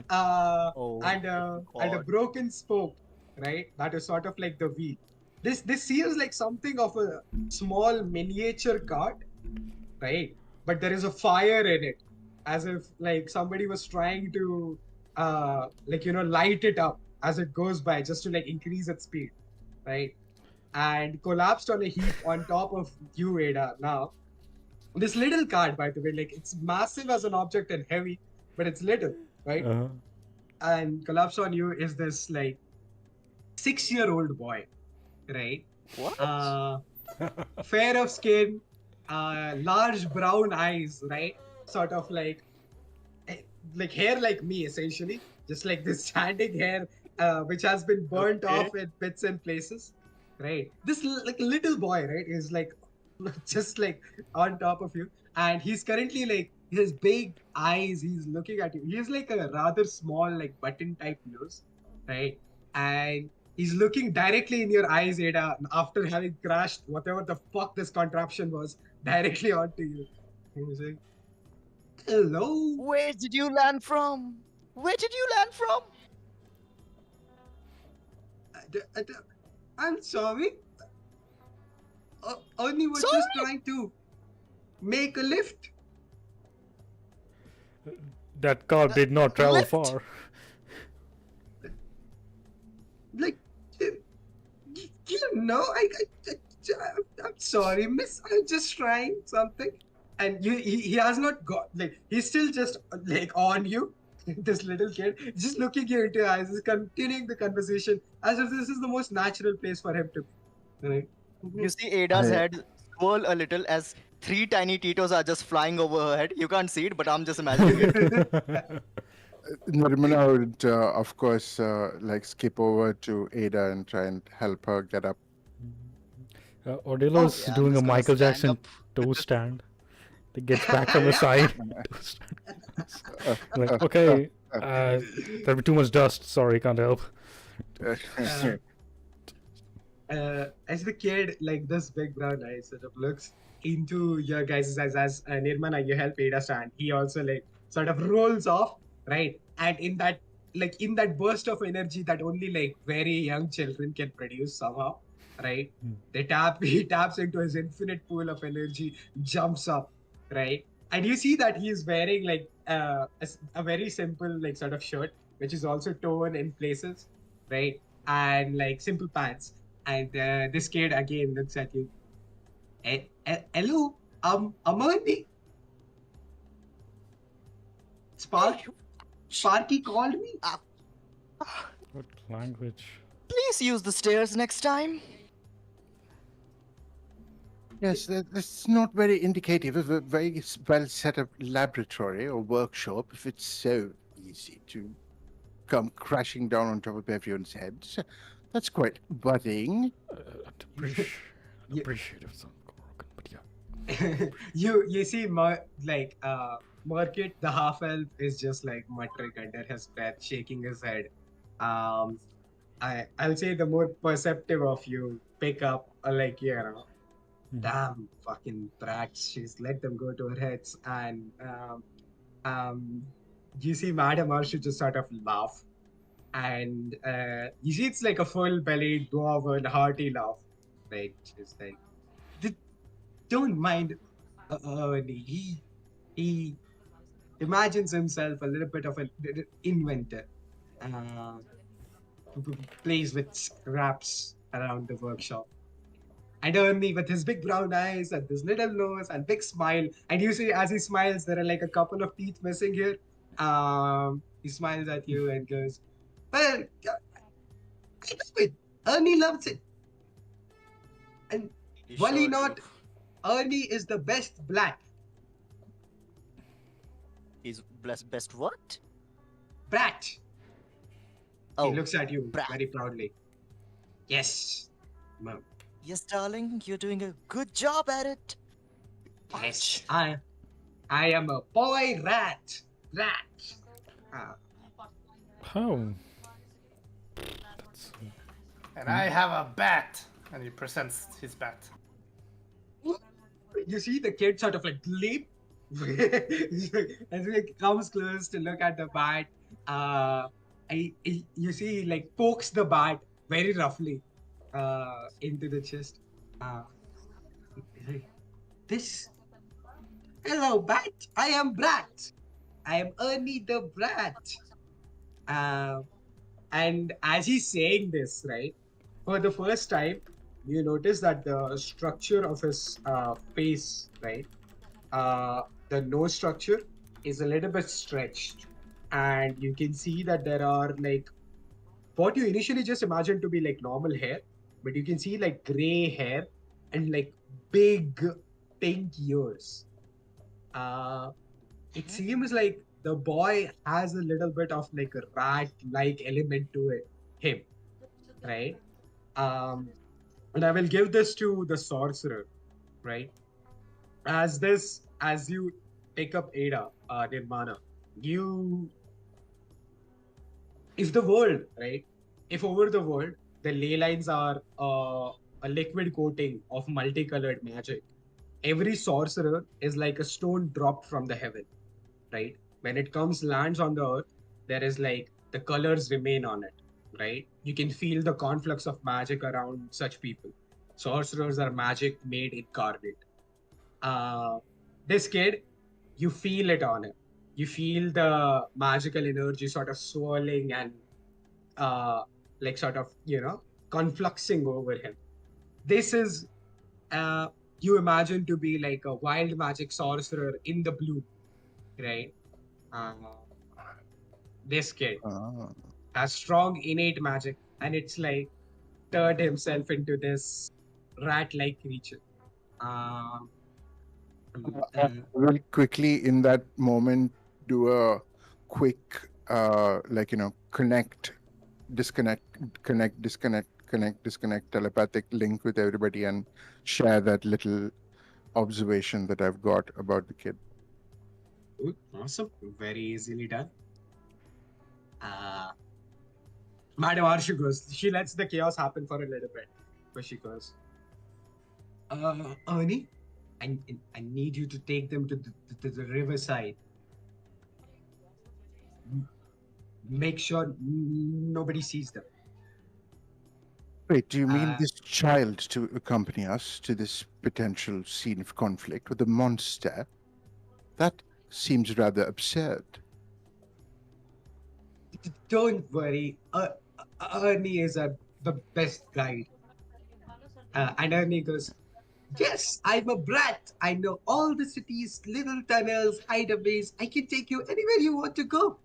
and a broken spoke right? That is sort of like the wheel. This seems like something of a small miniature cart, right? But there is a fire in it, as if like somebody was trying to light it up as it goes by, just to like increase its speed, right? And collapsed on a heap on top of you, Ada. Now, this little cart, by the way, like it's massive as an object and heavy, but it's little, right? Uh-huh. And collapsed on you is this like 6-year-old boy, right? What? Fair of skin, large brown eyes, right? Sort of like hair like me, essentially, just like this standing hair, which has been burnt off in bits and places, right? This like little boy, right, is like just like on top of you, and he's currently like his big eyes. He's looking at you. He's like a rather small, like button type nose, right? And he's looking directly in your eyes, Ada, after having crashed whatever the fuck this contraption was directly onto you. He was like, "Hello." Where did you land from? Where did you land from? I'm sorry. Only was Sorry? just trying to make a lift. That car did not travel lift? far. Like, I'm sorry, miss. I'm just trying something. And he has not got, like, he's still just, like, on you. This little kid, just looking you into your eyes, is continuing the conversation as if this is the most natural place for him to be. Right? You see Ada's I- head swirl a little as 3 tiny Titos are just flying over her head. You can't see it, but I'm just imagining it. Nirmala would, of course, like skip over to Ada and try and help her get up. Ordelo's yeah, I'm doing a just gonna Michael stand Jackson up. toe stand. He gets back from the side. Like, okay, there'll be too much dust. Sorry, can't help. As the kid, like this big brown eye sort of looks into your guys' eyes as Nirmana, you help Ada stand. He also like sort of rolls off, right? And in that burst of energy that only like very young children can produce somehow, right? He taps into his infinite pool of energy, jumps up, right? And you see that he is wearing like a very simple like sort of shirt, which is also torn in places, right? And like simple pants. And this kid again looks at you. Hello, Amani. Sparky called me. What language? Please use the stairs next time. Yes, that's not very indicative of a very well set up laboratory or workshop if it's so easy to come crashing down on top of everyone's heads. That's quite budding. Yeah. Appreciate if some broken, but yeah. you see Murkit, the half elf, is just like muttering under his breath, shaking his head. I'll say the more perceptive of you pick up damn fucking brats. She's let them go to her heads, and you see Madam Arshu just sort of laugh, and you see it's like a full-bellied dwarven hearty laugh, like she's like, don't mind he imagines himself a little bit of an inventor, who plays with scraps around the workshop. And Ernie, with his big brown eyes and this little nose and big smile, and you see as he smiles, there are like a couple of teeth missing here. He smiles at you and goes, "Well, I love it. Ernie loves it. And You Wally sure not, do. Ernie is the best black He's best what? brat." Oh, He looks at you brat. very proudly. Yes, Mom. Yes, darling, you're doing a good job at it. Yes, I am a boy rat. How? That's And I have a bat. And he presents his bat. You see the kid sort of like leap as he comes close to look at the bat. You see he like pokes the bat very roughly into the chest. This. Hello, Bat. I am Brat. I am Ernie the Brat. Uh, and as he's saying this, right, for the first time, you notice that the structure of his face, right, the nose structure is a little bit stretched. And you can see that there are like what you initially just imagined to be like normal hair, but you can see like gray hair and like big pink ears. It seems like the boy has a little bit of like a rat-like element to him, right? Um, and I will give this to the sorcerer, right? As you pick up Ada, Nirmana, you, if the world, right? If over the world, the ley lines are a liquid coating of multicolored magic, every sorcerer is like a stone dropped from the heaven, right? When it comes lands on the earth, there is like the colors remain on it, right? You can feel the conflux of magic around such people. Sorcerers are magic made incarnate. Uh, this kid, you feel it on him. You feel the magical energy sort of swirling and uh, like sort of, confluxing over him. This is, uh, you imagine to be like a wild magic sorcerer in the blue, right? Uh, this kid Ah. has strong innate magic, and it's like turned himself into this rat-like creature. Um, Really quickly in that moment, do a quick, connect, disconnect, connect, disconnect, connect, disconnect, telepathic link with everybody and share that little observation that I've got about the kid. Awesome, very easily done. Madam Arshu goes. She lets the chaos happen for a little bit, but she goes, Ernie, I need you to take them to the riverside. Make sure nobody sees them. Wait, do you mean Uh, this child to accompany us to this potential scene of conflict with a monster? That seems rather absurd. Don't worry. Ernie is the best guide. And Ernie goes, yes, I'm a brat. I know all the city's little tunnels, hideaways. I can take you anywhere you want to go.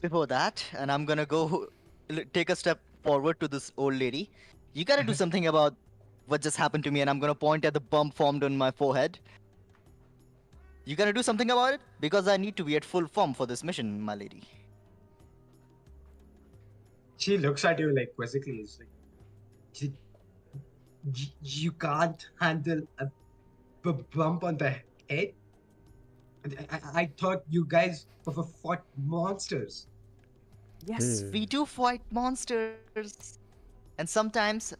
Before that, and I'm gonna go take a step forward to this old lady. You gotta do something about what just happened to me, and I'm gonna point at the bump formed on my forehead. You gotta do something about it because I need to be at full form for this mission, my lady. She looks at you like quizzically. It's like, you can't handle a bump on the head? I thought you guys fought monsters. Yes, we do fight monsters. And sometimes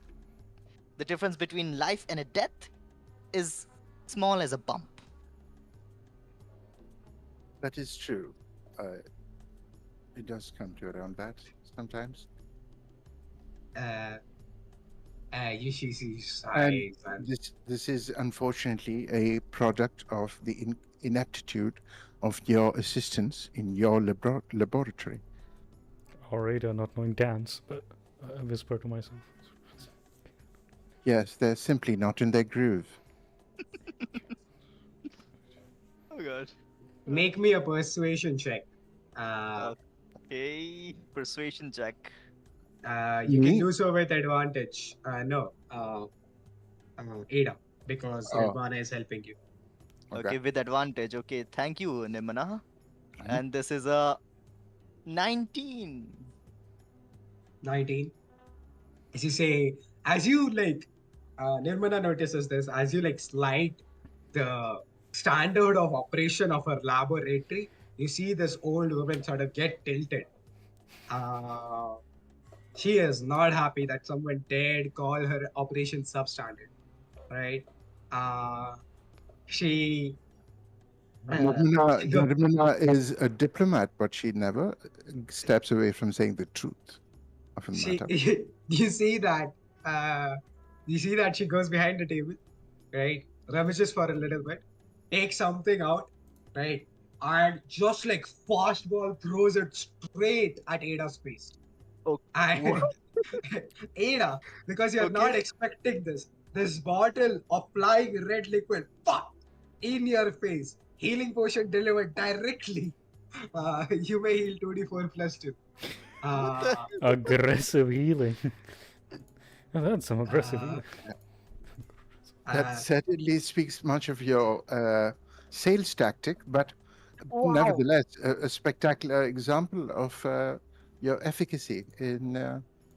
the difference between life and a death is small as a bump. That is true. It does come to around that sometimes. You see And sighs and this is unfortunately a product of the ineptitude of your assistants in your laboratory. Alright, not knowing dance, but I whisper to myself. Yes, they're simply not in their groove. Oh god. make me a persuasion check. Okay, persuasion check. You can Me? do so with advantage. No, Ada, because Oh. Nirvana is helping you. Okay, with advantage. Okay, thank you, Nimana. Fine. And this is a 19. 19. As you say, as you like, Nirmana notices this, as you like slide the standard of operation of her laboratory, you see this old woman sort of get tilted. She is not happy that someone dared call her operation substandard, right? She Nirmana is a diplomat, but she never steps away from saying the truth. Doesn't She, matter. you see that, she goes behind the table, right? Rummages for a little bit, takes something out, right? And just like fastball throws it straight at Ada's face. Oh, what? And Ada, because you're not Okay. expecting this bottle of flying red liquid, fuck, in your face. Healing potion delivered directly. You may heal 2d4 plus 2. What the? Uh, Aggressive healing. That's some aggressive uh, healing. That uh, certainly speaks much of your sales tactic, but Wow. nevertheless, a spectacular example of your efficacy in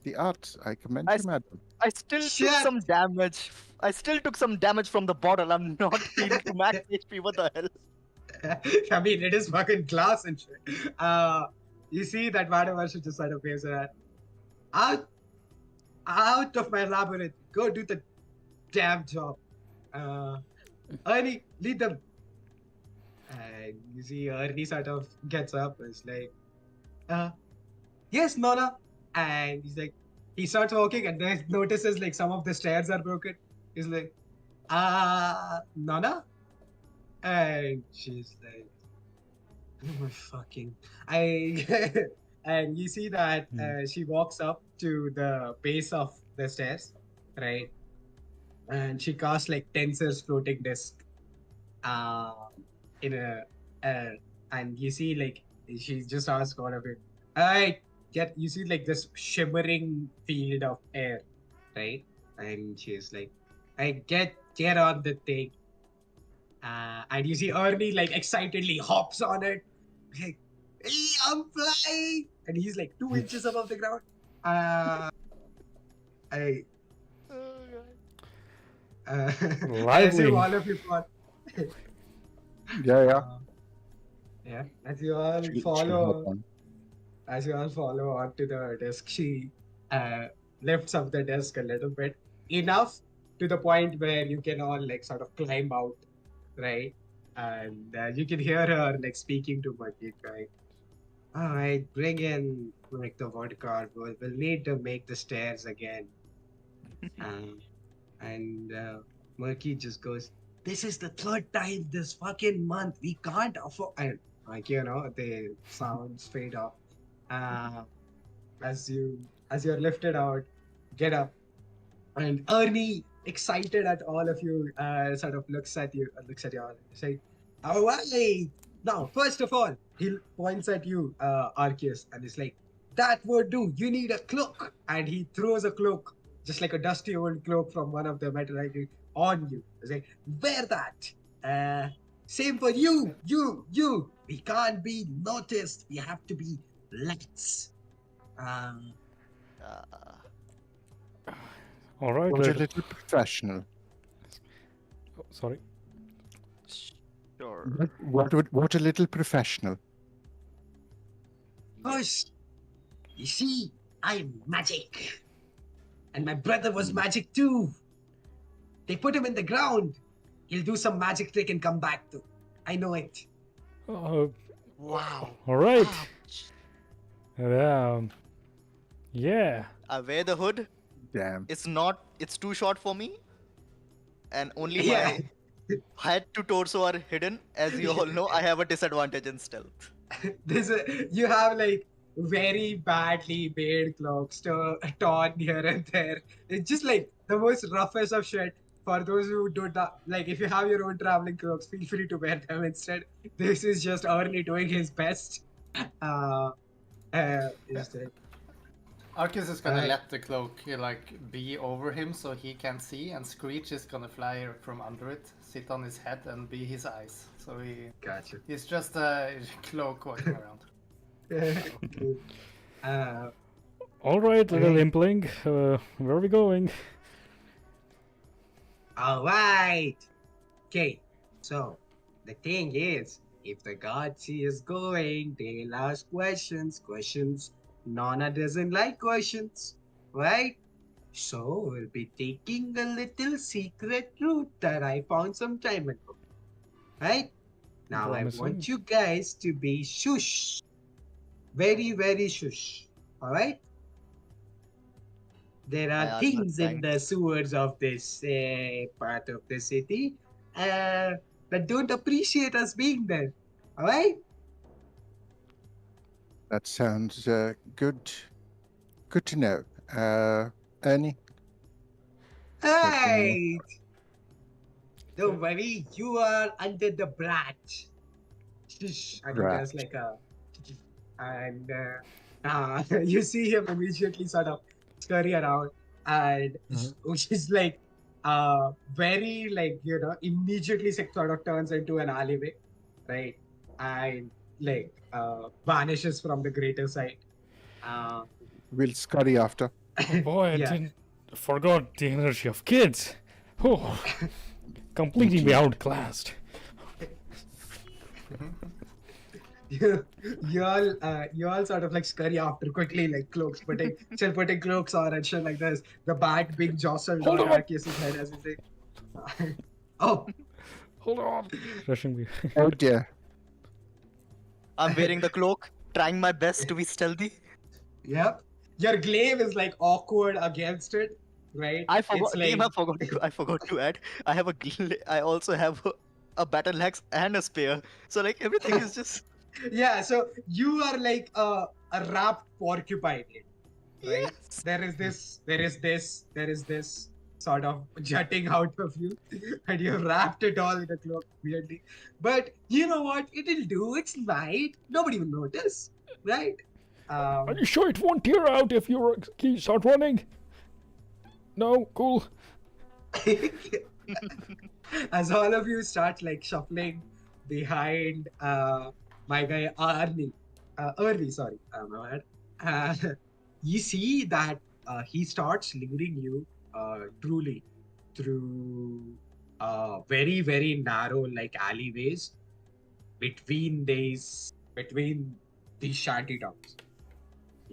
the arts. I commend I you, s- madam. I still took shit! some damage. I still took some damage from the bottle. I'm not healed to max HP. What the hell? I mean, it is fucking glass and shit. You see that Vadavarshi just sort of waves at out, out of my labyrinth. Go do the damn job. Ernie, lead them. And you see Ernie sort of gets up. It's like, yes, Nona. And he's like, he starts walking and then notices like some of the stairs are broken. He's like, Nona? And she's like, oh my fucking. I. And you see that she walks up to the base of the stairs, right? And she casts like Tensor's floating disc. In a and you see like she just asks all of it. I get you see like this shimmering field of air, right? And she's like, I get on the thing. And you see Ernie like excitedly hops on it. Like, hey, I'm flying! And he's like 2 inches above the ground. I Oh, God. I assume Lively. all of you thought. Yeah. Yeah, as you all She'll hop follow, on. onto the desk, she lifts up the desk a little bit, enough to the point where you can all like sort of climb out, right? And you can hear her like speaking to Margit, right? All right, bring in like the vodka. We'll need to make the stairs again. And Murky just goes, this is the third time this fucking month. We can't afford. And like the sounds fade off. Uh, as you're lifted out, get up, and Ernie, excited at all of you, sort of looks at you all, and say, "All right, now first of all," he points at you, Arceus, and he's like, "That would do. You need a cloak," and he throws a cloak, just like a dusty old cloak from one of the metal on you. He's like, "Wear that." Same for you. We can't be noticed. We have to be lights. Um, All right. What a Let, little professional. oh, sorry. Sure. What a little professional. Push. You see, I'm magic. And my brother was magic too. They put him in the ground. He'll do some magic trick and come back too. I know it. Wow. All right. Ouch. Yeah. I wear the hood. Damn. It's too short for me. And only Yeah. my head to torso are hidden. As you all know, I have a disadvantage in stealth. You have like very badly made cloaks torn here and there. It's just like the most roughest of shit. For those who do not like, if you have your own traveling cloaks, feel free to wear them instead. This is just Early doing his best. Is it? Arcus is gonna Alright. let the cloak like be over him so he can see, and Screech is gonna fly from under it, sit on his head, and be his eyes. So Gotcha. he's just a cloak walking around. All right, little Okay. impling. Where are we going? All right. Okay. So the thing is, if the god see us going, they'll ask questions. Nona doesn't like questions, right? So we'll be taking a little secret route that I found some time ago. Right? Now I Promising. want you guys to be shush. Very, very shush. All right? There My are armor things in the tanks. sewers of this part of the city that don't appreciate us being there. All right? That sounds good. Good to know. Ernie, anything more? Right. Don't worry, you are under the branch. Shush. And he Right. does like a. And you see him immediately sort of scurry around, and which is like very like immediately sort of turns into an alleyway, right? And like vanishes from the greater sight. Uh, We'll scurry after. Oh boy, I Yeah. didn't forgot the energy of kids. Oh, completely be outclassed. you all sort of like scurry after quickly, like cloaks putting cloaks on and shit like this. The bat being jostled Hold on on. Arceus's head as we say. Oh, Hold on. Rushing me. Oh dear. I'm wearing the cloak, trying my best to be stealthy. yep. Your glaive is like awkward against it, right? I forgot. It's like I forgot to add. I also have a battle axe and a spear. So like everything is just. yeah. So you are like a wrapped porcupine, right? Yes. There is this sort of jutting out of you, and you wrapped it all in a cloak weirdly. But you know what? It'll do. It's light. Nobody will notice, right? Are you sure it won't tear out if you start running? No, cool. As all of you start like shuffling behind my guy Ernie, sorry, my bad. You see that he starts leading you truly through very very narrow like alleyways between these shanty towns,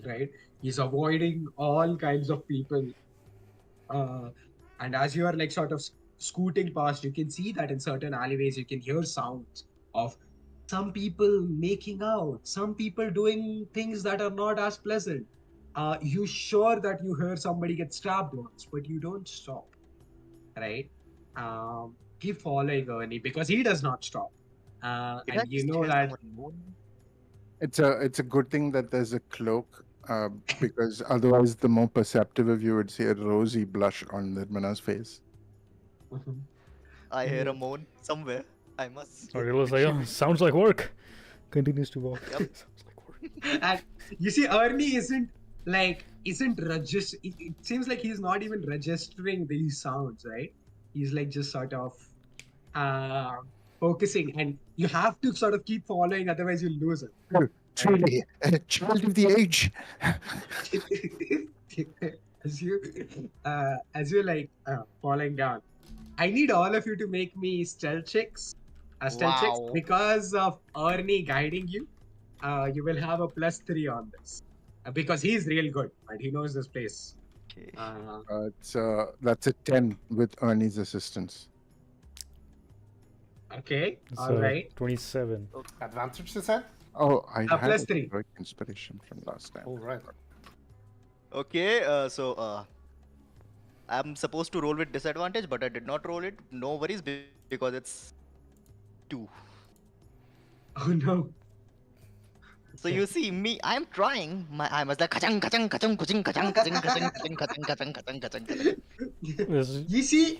right? He's avoiding all kinds of people, and as you are like sort of scooting past, you can see that in certain alleyways you can hear sounds of some people making out, some people doing things that are not as pleasant. You sure that you hear somebody get stabbed once, but you don't stop, right? Keep following Ernie because he does not stop. Did I And you just know hear that someone moan? It's a good thing that there's a cloak, because otherwise the more perceptive of you would see a rosy blush on Nirmana's face. I hear a moan somewhere. I must. Sorry, it was like, oh, sounds like work. Continues to walk. Yep. Sounds like work. and you see Ernie isn't register. It seems like he's not even registering these sounds, right? He's like just sort of focusing, and you have to sort of keep following, otherwise you'll lose it. Truly, a child of the age. As you like falling down, I need all of you to make me stealth checks. Wow. Because of Ernie guiding you. You will have a +3 on this because he's real good and he knows this place. Okay. That's a 10 with Ernie's assistance. Okay, It's, all right. 27. Advantage, you said? Oh, I had plus a 3. heroic inspiration from last time. All right. Okay. I'm supposed to roll with disadvantage, but I did not roll it. No worries, because it's 2. Oh no. So you see me, I'm trying. I was like kachang kachang kachang kachang kachang kachang kachang kachang kachang kachang kachang kachang. This is- You see,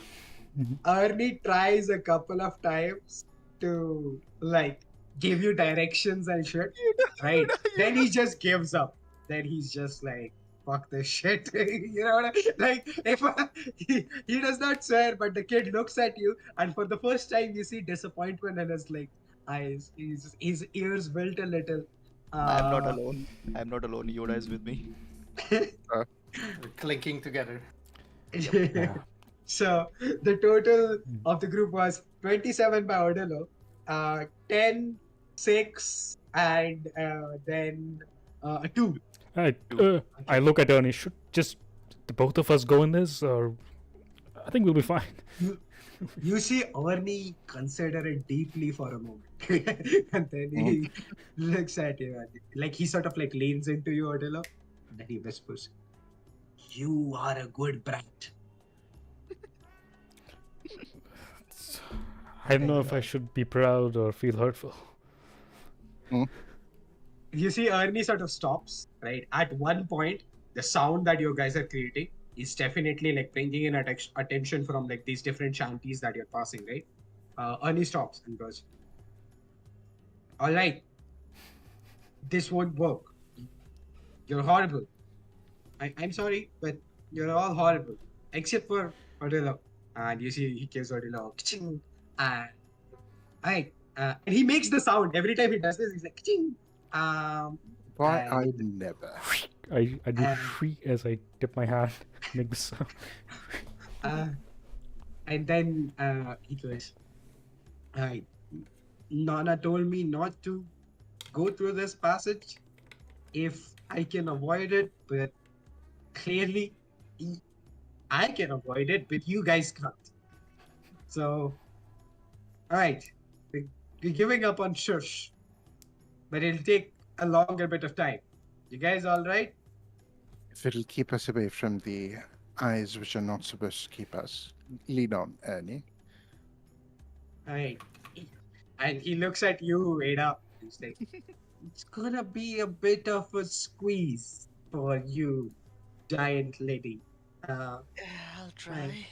Ernie tries a couple of times to like give you directions and shit, right? Then he just gives up. Then he's just like, fuck this shit. You know what I mean? Like, if he does not swear, but the kid looks at you, and for the first time, you see disappointment in his like eyes. His ears wilt a little. I'm not alone. I'm not alone. Yoda is with me. We're clinking together. Yeah. So the total of the group was 27 by Odillo, 10, 6, and then 2. I look at Ernie. Should just the both of us go in this, or I think we'll be fine. You see Ernie consider it deeply for a moment. And then he looks at you. Like he sort of like leans into you, Odillo, and then he whispers, You are a good brat. I don't know if I should be proud or feel hurtful. You see, Ernie sort of stops, right? At one point, the sound that you guys are creating is definitely like bringing in attention from like these different shanties that you're passing, right? Ernie stops and goes, "All right, this won't work. You're horrible. I'm sorry, but you're all horrible, except for Odilo." And you see, he gives Odilo, "Ka-ching," and and he makes the sound every time he does this. He's like, "Ka-ching." Why And- I never. I do Uh, shriek as I tip my hand, make the sound. And then he goes, Nana told me not to go through this passage if I can avoid it, but clearly I can avoid it, but you guys can't. So, alright, we're giving up on Shush, but it'll take a longer bit of time. You guys alright? If it'll keep us away from the eyes which are not supposed to keep us, lead on, Ernie. Alright. And he looks at you, Ada. He's like, it's gonna be a bit of a squeeze for you, giant lady. I'll try.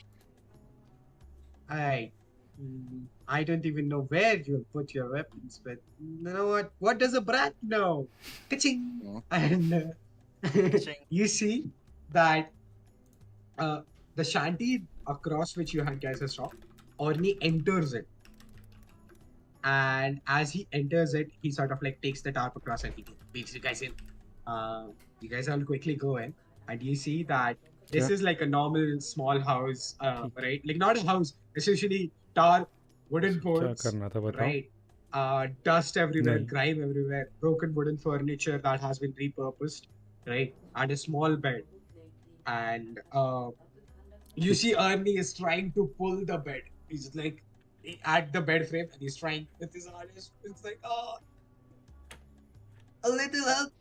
I don't even know where you'll put your weapons, but you know what? What does a brat know? Ka-ching! Yeah. And Ka-ching. you see that the shanty across which you had guys have stopped, Orny enters it. And as he enters it, he sort of like takes the tarp across and he takes you guys in. You guys all quickly go in, and you see that this Yeah. is like a normal small house, right? Like not a house, essentially tarp, wooden क्या boards, करना था बताओ? right? Dust everywhere, नहीं. grime everywhere, broken wooden furniture that has been repurposed, right? And a small bed. And you see Ernie is trying to pull the bed. He's like at the bed frame and he's trying with his arms. It's like, oh, a little help.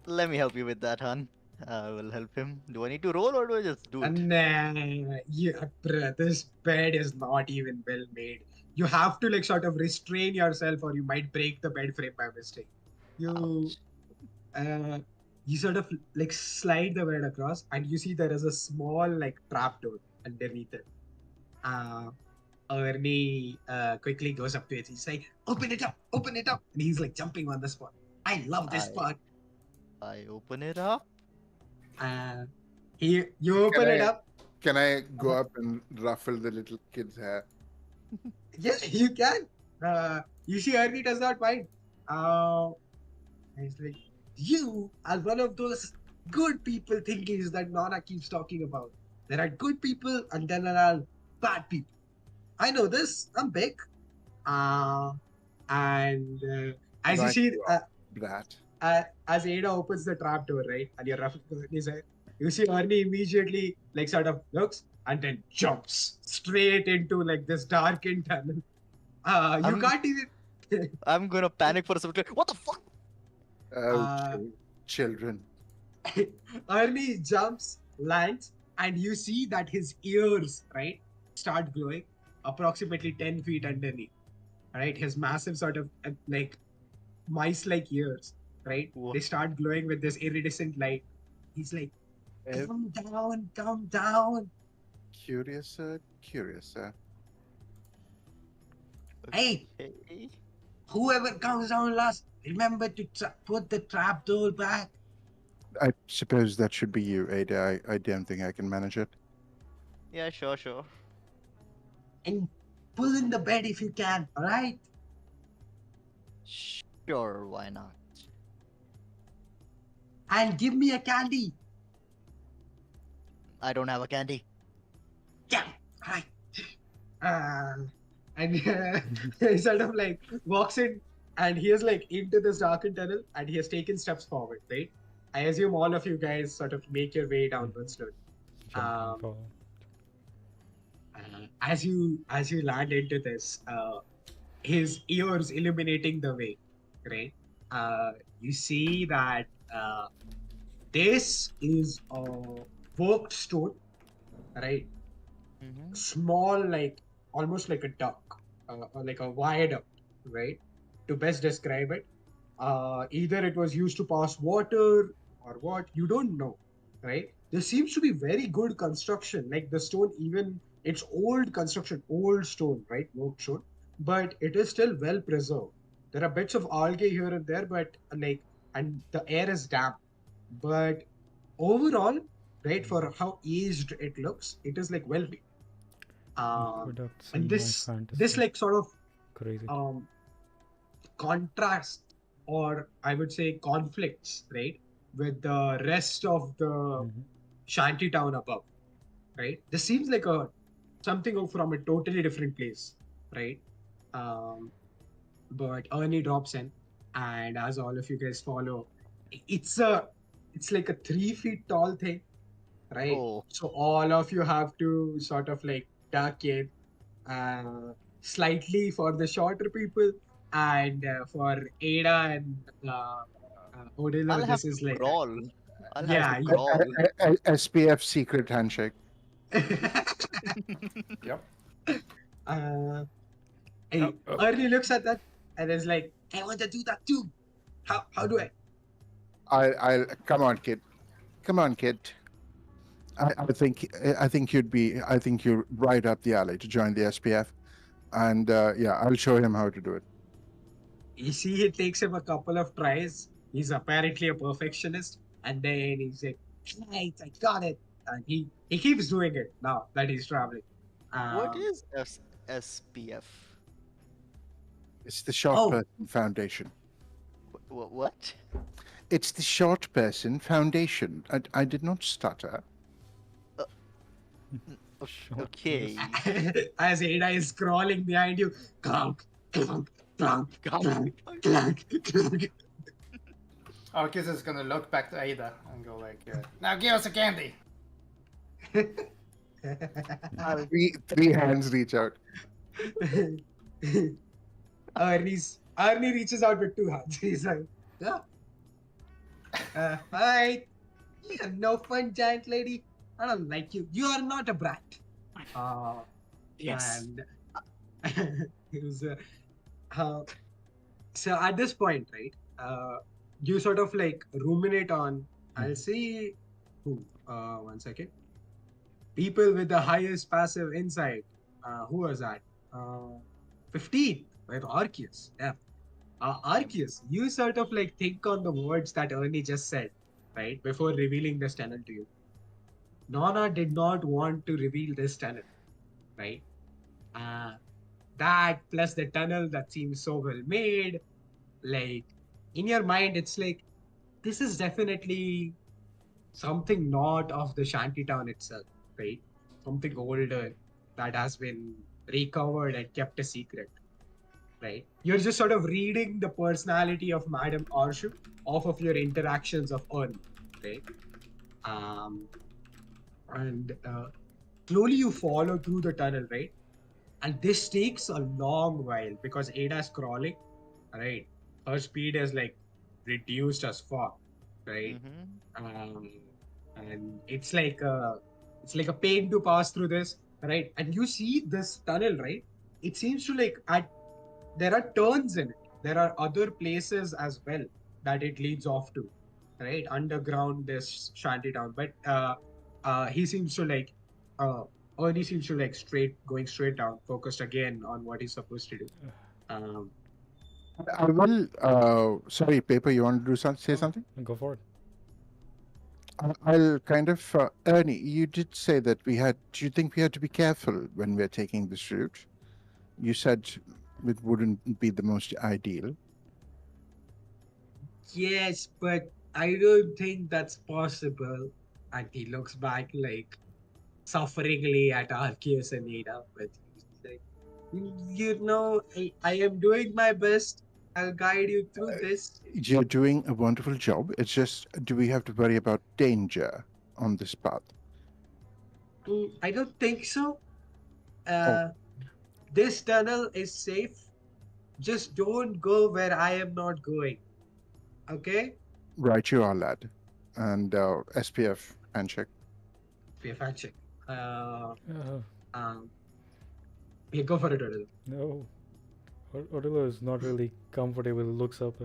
Let me help you with that, hun. I will help him. Do I need to roll or do I just do it? Nah, bruh, this bed is not even well made. You have to like sort of restrain yourself or you might break the bed frame by mistake. You you sort of like slide the bed across and you see there is a small like trapdoor underneath it. Ernie quickly goes up to it. He's like, open it up. And he's like jumping on the spot. I love this I- part. I open it up. You open it up. Can I go up and ruffle the little kid's hair? Yeah, you can. You see, Ernie does not mind. He's like, you are one of those good people thingies that Nana keeps talking about. There are good people and then there are bad people. I know this. I'm big. And as you Right see, you are, brat. as Ada opens the trap door, right, and you're ruffling Ernie's hair, you see Ernie immediately like sort of looks and then jumps straight into like this darkened tunnel. You can't even. I'm gonna panic for a second. What the fuck? Okay, children. Ernie jumps, lands, and you see that his ears, right, start glowing approximately 10 feet underneath. Right, his massive sort of like mice-like ears, right? Whoa. They start glowing with this iridescent light. He's like, Eh, come down. Curiouser. Hey, Okay. whoever comes down last, remember to put the trap door back. I suppose that should be you, Ada. I don't think I can manage it. Yeah, sure. And pull in the bed if you can, alright? Sure, why not? And give me a candy. I don't have a candy. Yeah, alright. And he sort of like walks in and he is like into this darkened tunnel and he has taken steps forward, right? I assume all of you guys sort of make your way downwards slowly. Jumping for- As you land into this, his ears illuminating the way, right? You see that this is a worked stone, right? Mm-hmm. Small, like almost like a duck, or like a viaduct, right? To best describe it, either it was used to pass water or what, you don't know, right? There seems to be very good construction, like the stone, even it's old construction, old stone, right? Worked stone, but it is still well preserved. There are bits of algae here and there, but like, and the air is damp, but overall, right, for how aged it looks, it is like well made. Aqueducts And in my this fantasy. like sort of Crazy. um contrast, or I would say conflicts, right, with the rest of the Mhm. shanty town above, right? This seems like a something from a totally different place, right? Um, but Ernie drops in, and as all of you guys follow, it's a it's like a 3 feet tall thing, right? Oh, So all of you have to sort of like duck in, uh, slightly for the shorter people, and for Ada and Odilo, I'll have this to is like crawl. I'll have to yeah, yeah. crawl. SPF secret handshake. Yep. uh, Oh, hey, Ernie looks at that and is like, I want to do that too. How do I? I'll come on, kid. Come on, kid. I think I think you're right up the alley to join the SPF, and yeah, I'll show him how to do it. You see, it takes him a couple of tries. He's apparently a perfectionist, and then he's like, right, I got it. And he keeps doing it now that he's traveling. What Um, is SPF? It's the Short oh, Person Foundation. What? It's the Short Person Foundation. I did not stutter. short Okay. as Ada is crawling behind you, clunk, clunk, clunk, clunk, clunk, clunk. Arcus is gonna look back to Ada and go like, "Now give us a candy." Three hands reach out. Arnie reaches out with 2 hands. He's like, yeah. Hi. You're no fun, giant lady. I don't like you. You are not a brat. Yes. And it was, so at this point, right, you sort of like ruminate on, I'll see who, 1 second. People with the highest passive insight. Who was that? 15, right? Arceus. Yeah. Arceus, you sort of like think on the words that Ernie just said, right? Before revealing this tunnel to you. Nona did not want to reveal this tunnel, right? That plus the tunnel that seems so well made, like in your mind, it's like this is definitely something not of the shantytown itself, right? Something older that has been recovered and kept a secret, right? You're just sort of reading the personality of Madame Arshu off of your interactions of Ernie, right? Um, and slowly you follow through the tunnel, right? And this takes a long while because Ada's crawling, right? Her speed is like reduced as fuck, right? Mm-hmm. And it's like a pain to pass through this, right? And you see this tunnel, right? It seems to like there are turns in it. There are other places as well that it leads off to, right? Underground, this shanty town. But he seems to like, uh, Ernie seems to like going straight down, focused again on what he's supposed to do. Um, I will. Sorry, Paper. You want to say something? Go for it. I'll kind of. Ernie, you did say that we had. Do you think we had to be careful when we're taking this route? You said it wouldn't be the most ideal. yes, but I don't think that's possible. And he looks back like sufferingly at Arceus and Ada, but he's like, you know, I am doing my best. I'll guide you through this. You're doing a wonderful job. It's just, do we have to worry about danger on this path? I don't think so. Oh. This tunnel is safe. Just don't go where I am not going. Okay? Right, you are, lad. And SPF handshake. fact check. Uh, Um, yeah, go for it, Odell. no. Odilo is not really comfortable. Looks up.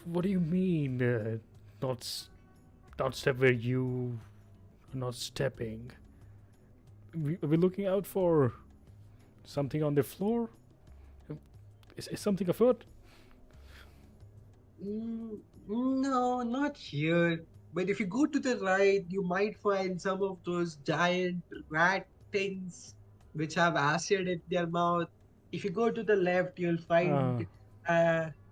What do you mean? Not step where you are not stepping. Are we looking out for something on the floor? Is something afoot? No, not here. But if you go to the right, you might find some of those giant rat things which have acid in their mouth. If you go to the left, you'll find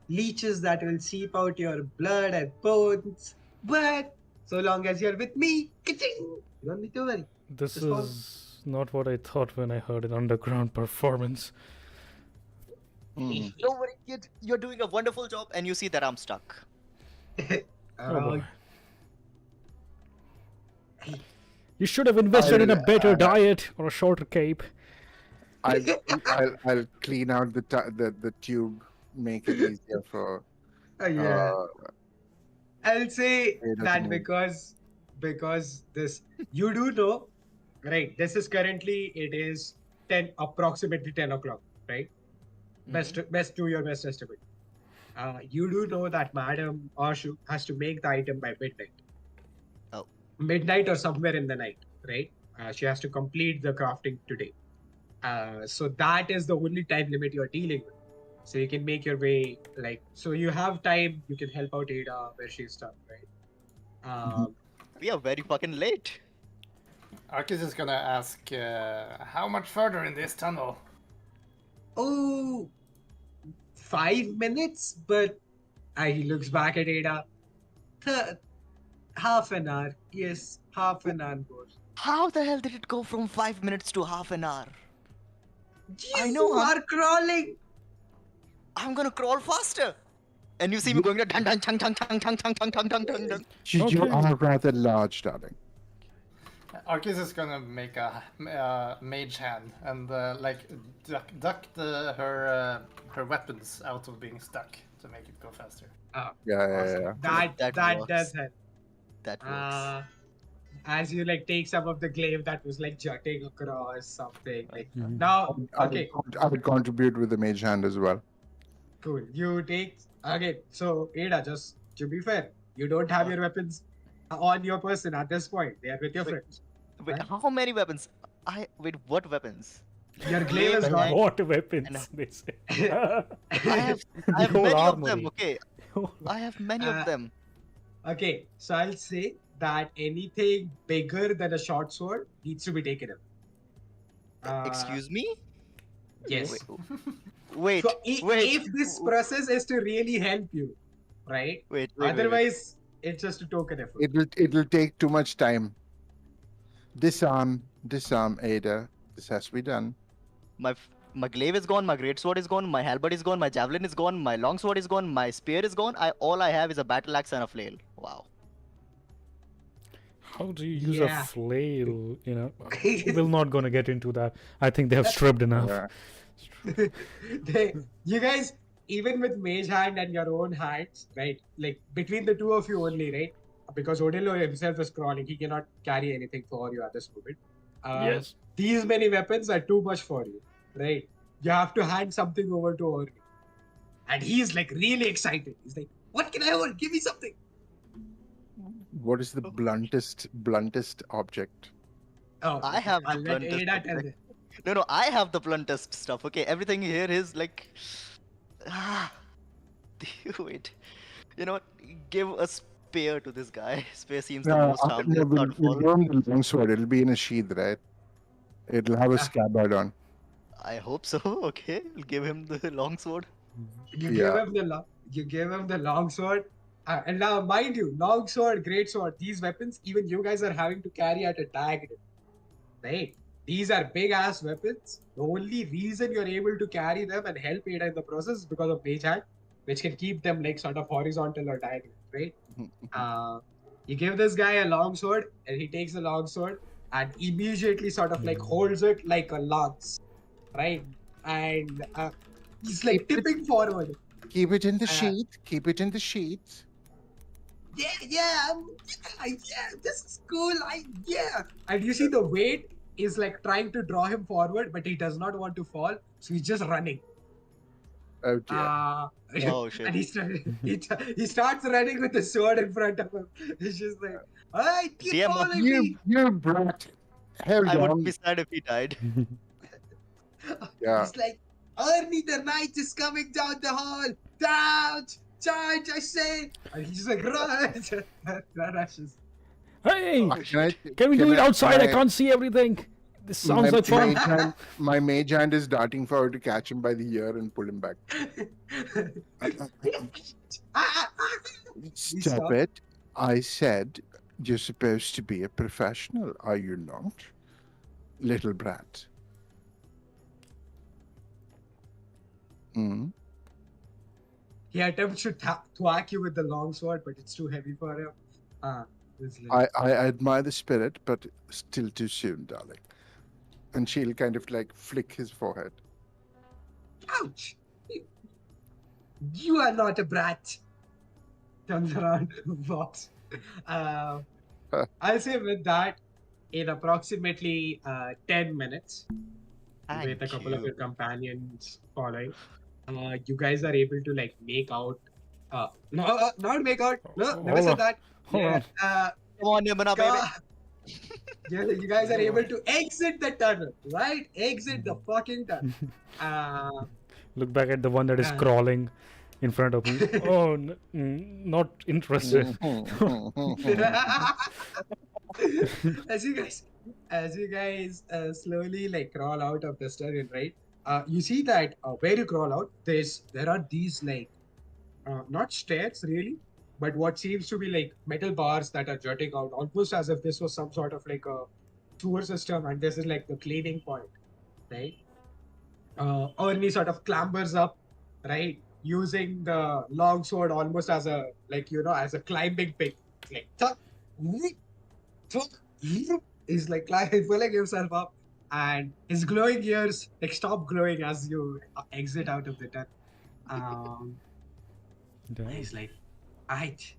leeches that will seep out your blood and bones. But so long as you're with me, ka-ching, you don't need to worry. This Just follow. is not what I thought when I heard an underground performance. Hmm. Don't worry, kid. You're doing a wonderful job, and you see that I'm stuck. Oh boy. Hey, You should have invested in a better uh, diet or a shorter cape. I'll clean out the tube, make it easier for yeah. I'll say Ada to that move. because this you do know, right? This is currently it is approximately 10 o'clock, right? Best do your best estimate. You do know that Madam Ashu has to make the item by midnight. Oh. Midnight or somewhere in the night, right? She has to complete the crafting today. So that is the only time limit you're dealing with. So you can make your way, so you have time. You can help out Ada where she's stuck, right? We are very fucking late. Arcus is gonna ask, how much further in this tunnel? Oh, 5 minutes, but he looks back at Ada. Half an hour. Yes, half an hour more. How the hell did it go from 5 minutes to half an hour? You I know, are crawling. I'm gonna crawl faster. And you see me going to dun dun chung chung chung chung chung chung chung chung chung chung. You Okay. are rather large, darling. Arcus is gonna make a mage hand and duck her weapons out of being stuck to make it go faster. Yeah. That works. does help. That works. As you take some of the glaive that was jutting across something. Mhm. Now, okay, I would contribute with the mage hand as well. cool. You take so Ada, just to be fair, you don't have your weapons on your person at this point. They are with your Wait. friends. Wait, Right? how many weapons? What weapons? Your glaive is And gone. What weapons? They say. I have The whole many of armory. them. Okay, I have many of them. Okay, so I'll say that anything bigger than a short sword needs to be taken up. Excuse me? Yes. Wait, So wait. if this process is to really help you, right? Wait. Otherwise, it's just a token effort. It'll take too much time. Disarm, Ada. This has to be done. My glaive is gone. My greatsword is gone. My halberd is gone. My javelin is gone. My longsword is gone. My spear is gone. All I have is a battle axe and a flail. Wow. How do you use Yeah. a flail? We're not gonna get into that. I think they have stripped enough. Yeah. You guys, even with mage hand and your own hands, right? Between the two of you only, right? Because Odillo himself is crawling, he cannot carry anything for you at this moment. Yes. These many weapons are too much for you, right? You have to hand something over to Orni. And he's really excited. He's like, "What can I hold? Give me something." What is the bluntest object? Oh, I have I'll the let bluntest Ada tell object. them. No, I have the bluntest stuff. Okay, everything here is wait. You know what? Give a spear to this guy. Spear seems the most harmless. We'll thoughtful. go on the longsword. It'll be in a sheath, right? It'll have a scabbard on. I hope so. Okay, we'll give him the longsword. You Yeah. gave him the long sword. And now, mind you, long sword, great sword, these weapons, even you guys are having to carry at a diagonal. Right? These are big ass weapons. The only reason you're able to carry them and help Ada in the process is because of mage hand, which can keep them sort of horizontal or diagonal, right? You give this guy a long sword, and he takes the long sword and immediately sort of holds it like a lance, right? And he's tipping forward. Keep it in the sheath. Keep it in the sheath. this is cool. And you see the weight is like trying to draw him forward, but he does not want to fall, so he's just running. Oh dear. Oh shit. And he starts running with the sword in front of him. He's just like, "Hey, keep DM, following You me!" you brat. Hold I would on. be sad if he died. Yeah. He's like, "Ernie, the knight is coming down the hall. Down, charge! I say!" And he's just like, "Run!" rushes. Hey, Oh Can I shit. can we do it I- outside? I my- can't see everything. This sounds like fun. my mage hand is darting forward to catch him by the ear and pull him back. Stop stop. it. I said you're supposed to be a professional, are you not? Little brat. Hmm. He attempts to thwack you with the long sword, but it's too heavy for him. It's like, I admire the spirit, but still too soon, darling. And she'll kind of like flick his forehead. ouch! You are not a brat. Turns around, walks. I'll say with that, in approximately 10 minutes, with a Thank couple of you. your companions following, you guys are able to like make out. No, not make out. No, never Hold said on. that. Hold on. Come on, Yamuna, baby. You guys are able to exit the tunnel, right? Exit the fucking tunnel. Look back at the one that is Uh. crawling in front of me. Oh, not interested. as you guys slowly like crawl out of the tunnel, right? You see that where you crawl out, there are these like not stairs really, but what seems to be like metal bars that are jutting out, almost as if this was some sort of like a sewer system, and this is like the cleaning point, right? Ernie sort of clambers up, right, using the long sword almost as a like as a climbing pig. It's like tuck, whoop, tuck, whoop. He's like pulling himself up, and his glowing ears like stop glowing as you exit out of the tunnel. Damn. He's like, "Aight."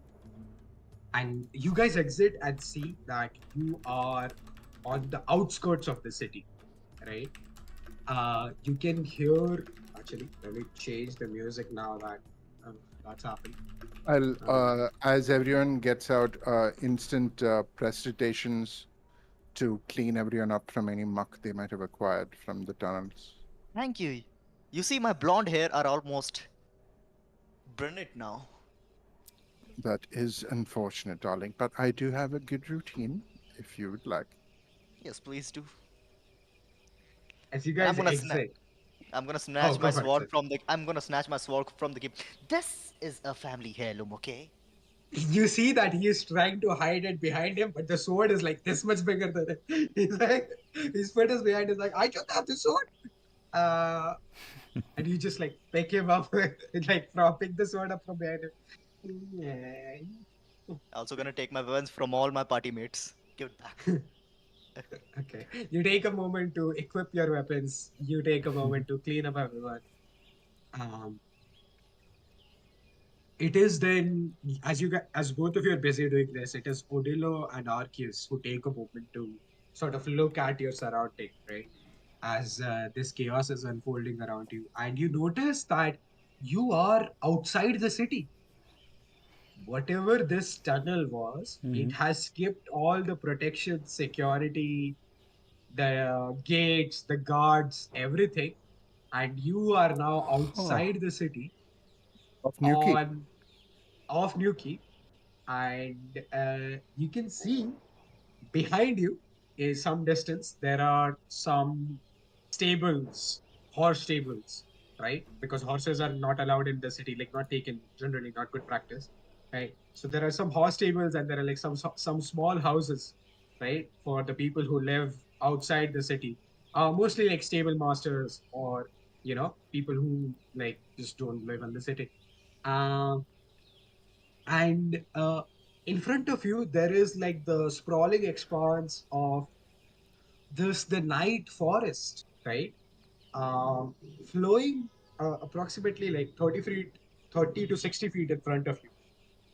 And you guys exit and see that you are on the outskirts of the city, right? You can hear. Actually, let me change the music now that that's happened. I'll, as everyone gets out, instant precipitations to clean everyone up from any muck they might have acquired from the tunnels. Thank you. You see, my blonde hair are almost brunette now. That is unfortunate, darling, but I do have a good routine if you would like. Yes, please do. As you I'm guys gonna exit, I'm gonna snatch go my for it, sword sir. from the. I'm gonna snatch my sword from the keep. This is a family heirloom, okay? You see that he is trying to hide it behind him, but the sword is like this much bigger than it. He's like, his foot is behind. He's like, "I don't have the sword." And you just like pick him up, like propping the sword up from behind him. Yeah. Also gonna take my weapons from all my party mates. Give it back. Okay. You take a moment to equip your weapons. You take a moment to clean up everyone. It is then, as both of you are busy doing this, it is Odilo and Arceus who take a moment to sort of look at your surrounding, right? As this chaos is unfolding around you, and you notice that you are outside the city. Whatever this tunnel was, it has skipped all the protection, security, the gates, the guards, everything, and you are now outside the city Of Nuki. on off Nuki, and you can see behind you is some distance. There are some stables, horse stables, right? Because horses are not allowed in the city, like not taken generally, not good practice, right? So there are some horse stables, and there are like some small houses, right, for the people who live outside the city. Mostly like stable masters or people who like just don't live in the city. Um, and in front of you there is like the sprawling expanse of the night forest, right? um, Flowing approximately like 30 to 60 feet in front of you,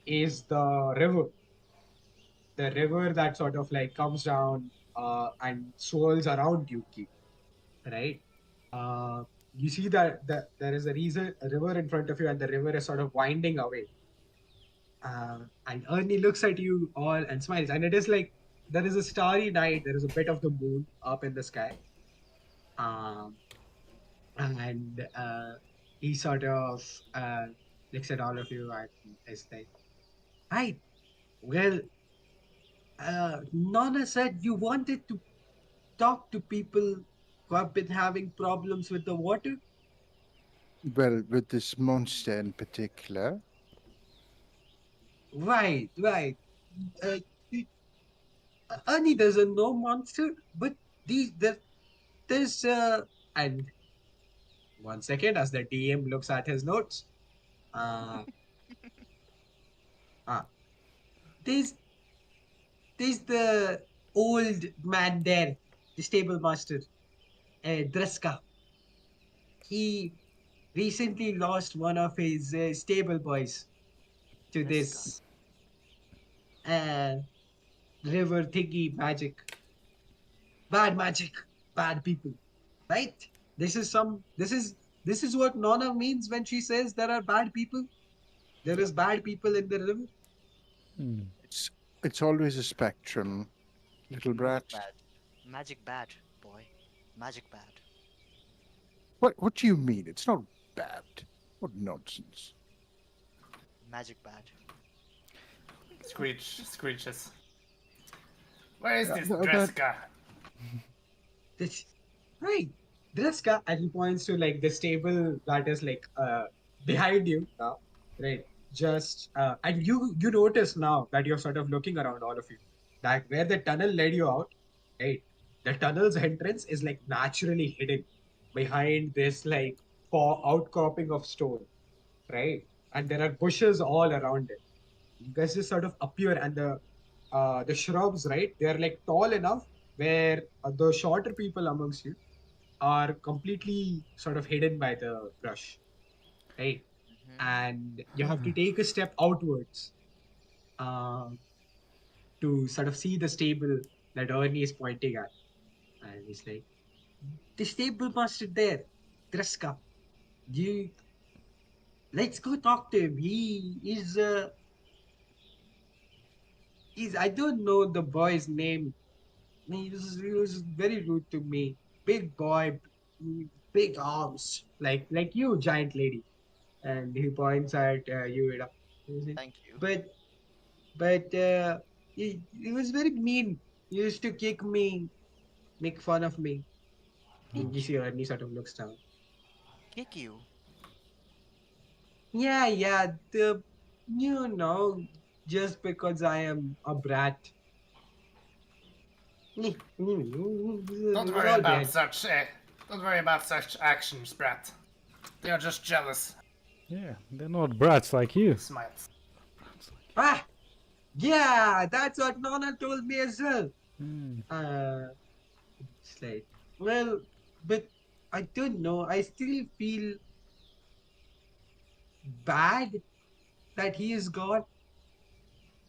is the river. The river that sort of like comes down and swirls around Yuki, right? Uh, you see that there is a river in front of you, and the river is sort of winding away. And Ernie looks at you all and smiles, and it is like there is a starry night. There is a bit of the moon up in the sky, um, and he sort of looks at all of you and is like, "Hi, well, Nana said you wanted to talk to people who have been having problems with the water." Well, with this monster in particular, Right, right. Uh, Ernie doesn't know monster, but there's and 1 second as the DM looks at his notes. Uh, ah, there's there's the old man there, the stable master, Dreska. He recently lost one of his stable boys to Reska. this uh, river thingy magic. Bad magic, bad people. Right? This is what Nona means when she says there are bad people. There is bad people in the river. Hmm. it's always a spectrum, little brat. Bad. Magic bad, boy. Magic bad. What do you mean? It's not bad. What nonsense. Magic bad. Screeches. Where is Yeah, this that- Dreska? This, right. Dreska, and he points to like the stable that is like behind you now. Right. Just and you notice now that you're sort of looking around all of you. That where the tunnel led you out, right? The tunnel's entrance is like naturally hidden behind this like outcropping of stone, right? And there are bushes all around it. You guys just sort of appear, and the shrubs, right? They are like tall enough where the shorter people amongst you are completely sort of hidden by the brush, right? And you have to take a step outwards uh, to sort of see the stable that Ernie is pointing at. And he's like, the stable master there, Dreska. You let's go talk to him. He's I don't know the boy's name. He was very rude to me. Big boy, big arms, like you, giant lady. And he points at you, Ida. He's like, Thank you. but he was very mean. He used to kick me, make fun of me. And you see, Ernie sort of looks down. Kick you. Yeah, you know, just because I am a brat. It Don't was worry all about bad. such. Don't worry about such actions, brat. They are just jealous. Yeah, they're not brats like you. Smiles. Ah, yeah, that's what Nona told me as well. Hmm. It's like, well, but I don't know. I still feel bad that he is gone.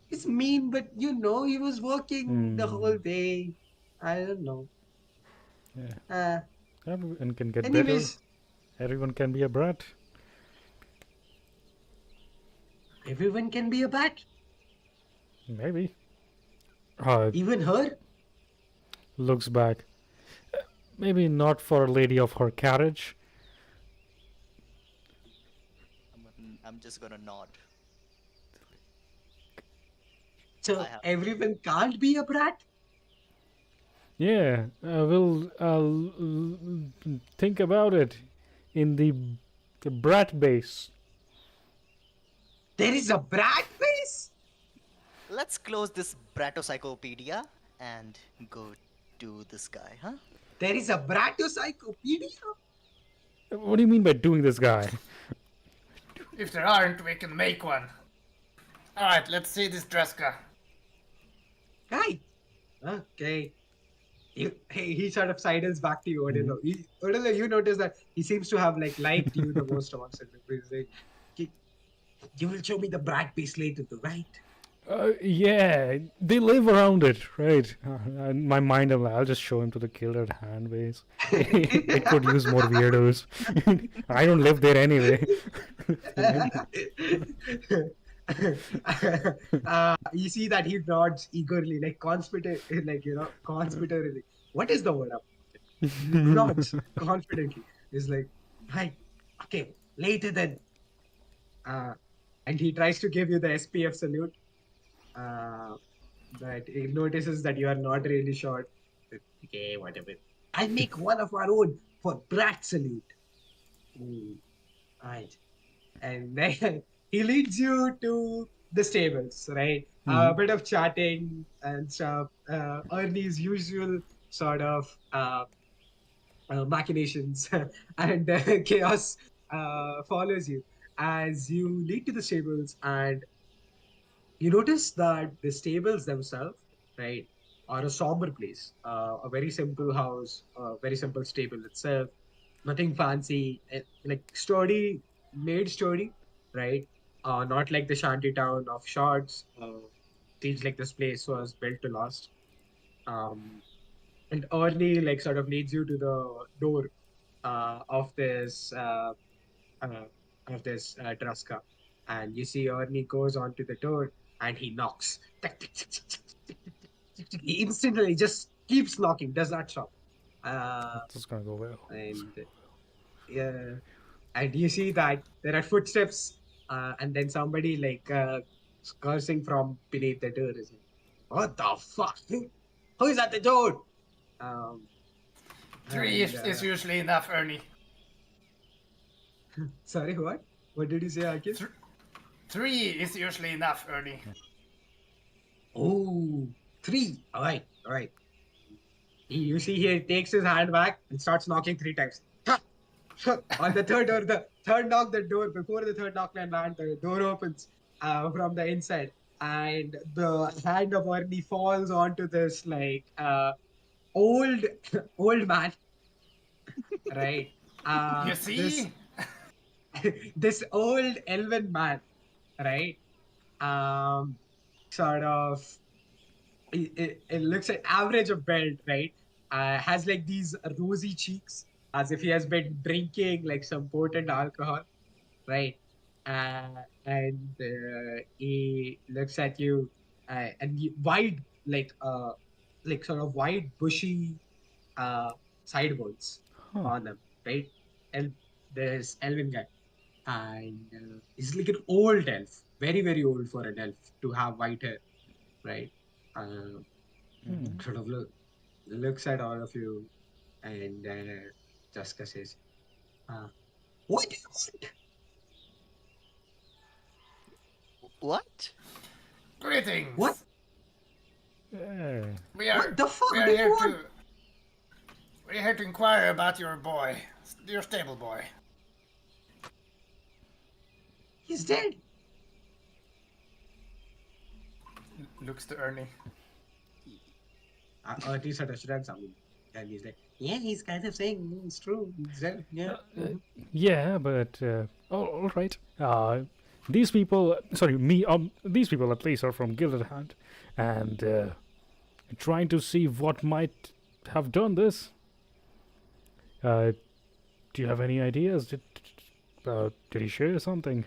It's mean, but he was working the whole day. I don't know. Yeah, everyone can get better. Anyways, Everyone can be a brat. everyone can be a bat, Maybe. even her. Looks back. Maybe not for a lady of her carriage. I'm just gonna nod. So I have- everyone can't be a brat. Yeah, we'll think about it in the brat base. There is a brat face. Let's close this Bratocyclopedia and go to this guy, huh? There is a bratocyclopedia. What do you mean by doing this guy? If there aren't, we can make one. Alright, let's see this Dreska. Right. Okay. He sort of sidles back to you, Odilo. Odilo, you notice that he seems to have liked you the most amongst it. He's like, You will show me the brag piece later, though, right? Yeah, they live around it, right? In my mind, I'll just show him to the Gilded Hand base. It could use more weirdos. I don't live there anyway. You see that he nods eagerly, like conspiratorially. What is the word? Nods confidently. He's like, right, okay, later then. And he tries to give you the SPF salute. But he notices that you are not really short. Okay, whatever. I'll make one of our own for Brat salute. Right. And then he leads you to the stables, right? A bit of chatting and stuff. Ernie's usual sort of machinations and chaos follows you as you lead to the stables, and you notice that the stables themselves, right, are a somber place, a very simple house, a very simple stable itself, nothing fancy, like sturdy, made sturdy, right? Not like the shanty town of Shards. Seems like this place was built to last. Um, and Ernie like sort of leads you to the door of uh, this Traska, and you see Ernie goes onto the door and he knocks. He instantly just keeps knocking, does not stop. This is gonna go well. And yeah, and you see that there are footsteps, and then somebody like cursing from beneath the door. Is like, what the fuck? Who is at the door? Um, Three and, is usually enough, Ernie. Sorry, what? What did you say, Akif? 3 is usually enough, Ernie. Oh, 3. All right, all right. You see, he takes his hand back and starts knocking 3 times. On the third door, the third knock, the door before the third knock and land, the door opens from the inside, and the hand of Ernie falls onto this like old old man, right? You see? This old elven man, right? Sort of, it looks like average of build, right? Has like these rosy cheeks, as if he has been drinking like some potent alcohol, right? And he looks at you, and wide, like sort of wide, bushy sideburns on them, right? And this elven guy, and he's like an old elf, very very old for an elf to have white hair, right? Sort of looks at all of you, and Jessica says, "What do you want?" What? Greetings. What? Yeah. We are. What the fuck we are do you here want? to. We're here to inquire about your boy, your stable boy. He's dead. Looks to Ernie. He sort of shrugs at me, and he's like, "Yeah, he's kind of saying it's true. He's dead. Yeah." Yeah, but all right. These people, sorry, these people at least are from Gilded Hand, and trying to see what might have done this. Do you have any ideas? Did he share something?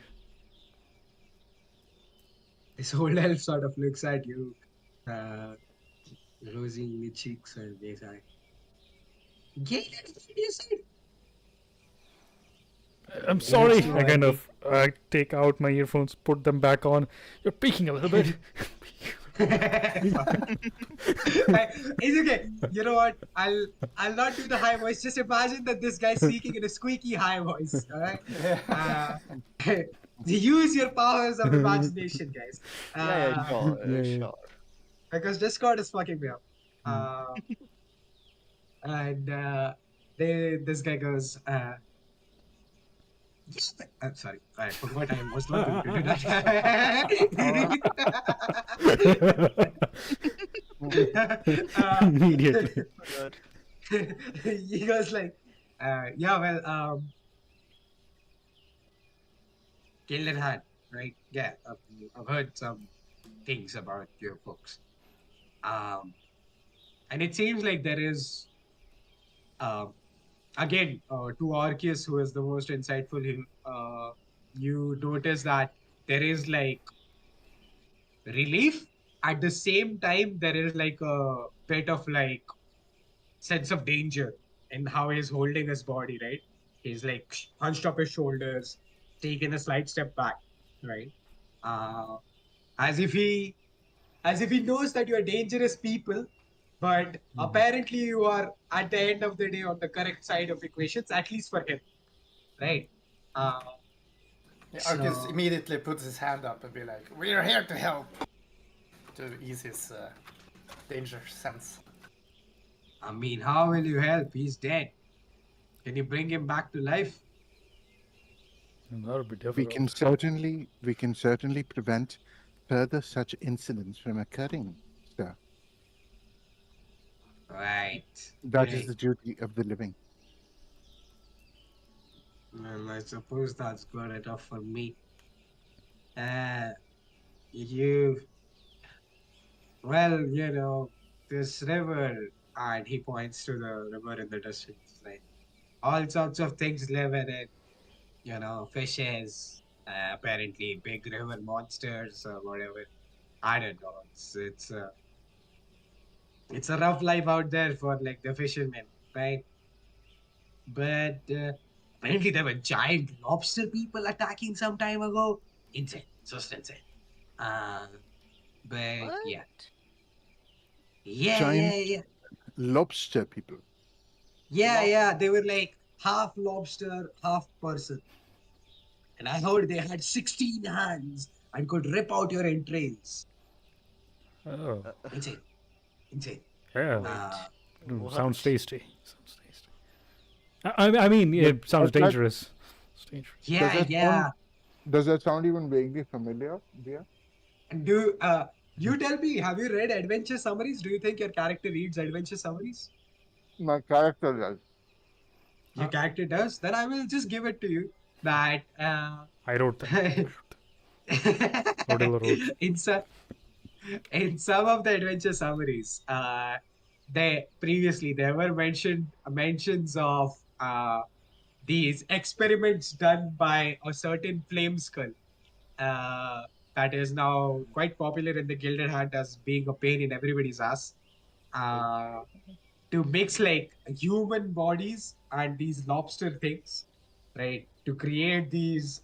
This old elf sort of looks at you, rosy cheeks, and he's like, "Galen, what you said?" I'm sorry. no I kind idea. of take out my earphones, put them back on. You're peeking a little bit. It's okay. You know what? I'll not do the high voice. Just imagine that this guy's speaking in a squeaky high voice. All right. Use your powers of imagination, guys. Yeah, sure, yeah. sure. Because Discord is fucking me up. And this guy goes, I'm sorry, I forgot I was not going to do that. Immediately. He goes like, yeah, well, Gilded Hand, right? Yeah, I've heard some things about your folks. Um, and it seems like there is, um, again, to Arceus, who is the most insightful, you notice that there is like relief. At the same time, there is like a bit of like sense of danger in how he's holding his body, right? He's like hunched up his shoulders, taking a slight step back, right? Uh, as if he as if he knows that you are dangerous people, but apparently you are at the end of the day on the correct side of equations, at least for him, right? Uh, Yeah, Arcus so immediately puts his hand up and be like, "We're here to help," to ease his danger sense. I mean, how will you help? He's dead. Can you bring him back to life? And that would be We can difficult. certainly prevent further such incidents from occurring, sir. Right. That is Right. the duty of the living. Well, I suppose that's good enough for me. Uh, you, well, this river, and he points to the river in the distance, like all sorts of things live in it, fishes, apparently big river monsters or whatever. I don't know. It's a rough life out there for like the fishermen, right? But apparently there were giant lobster people attacking some time ago. Insane, just insane. Uh, but What? yeah, yeah, yeah, Giant yeah, lobster people. yeah, Lob- yeah. They were like half lobster, half person, and I heard they had 16 hands and could rip out your entrails. Oh, Insane, insane. yeah. Wait. Uh, Sounds What? tasty. Sounds tasty. I mean, Does, it sounds does that dangerous. It's dangerous. does yeah, that yeah. sound does that sound even vaguely familiar, dear? Do you tell me? Have you read adventure summaries? Do you think your character reads adventure summaries? My character does. Your character does. Then I will just give it to you. That I wrote them. Odella wrote. in some in some of the adventure summaries, they previously there were mentions of these experiments done by a certain flame skull uh, that is now quite popular in the Gilded Hand as being a pain in everybody's ass. Uh, to mix like human bodies and these lobster things, right? To create these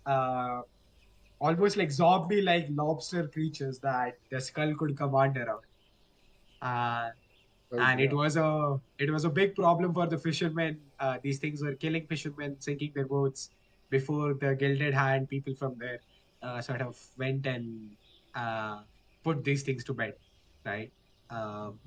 almost like zombie-like lobster creatures that the skull could command around. Uh, Oh and dear. it was a big problem for the fishermen. These things were killing fishermen, sinking their boats before the Gilded Hand people from there sort of went and uh, put these things to bed, right? Um,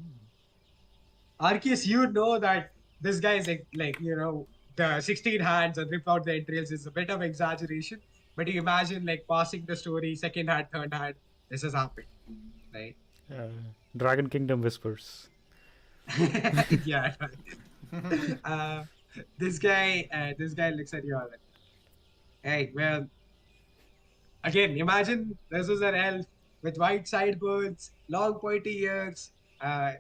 Arceus, you know that this guy is the 16 hands and rip out the entrails is a bit of exaggeration, but you imagine like passing the story, second hand, third hand, this has happened, right? Uh, Dragon Kingdom whispers. Yeah. uh, this guy looks at you all like, hey, well, again, imagine this is an elf with white sideburns, long pointy ears,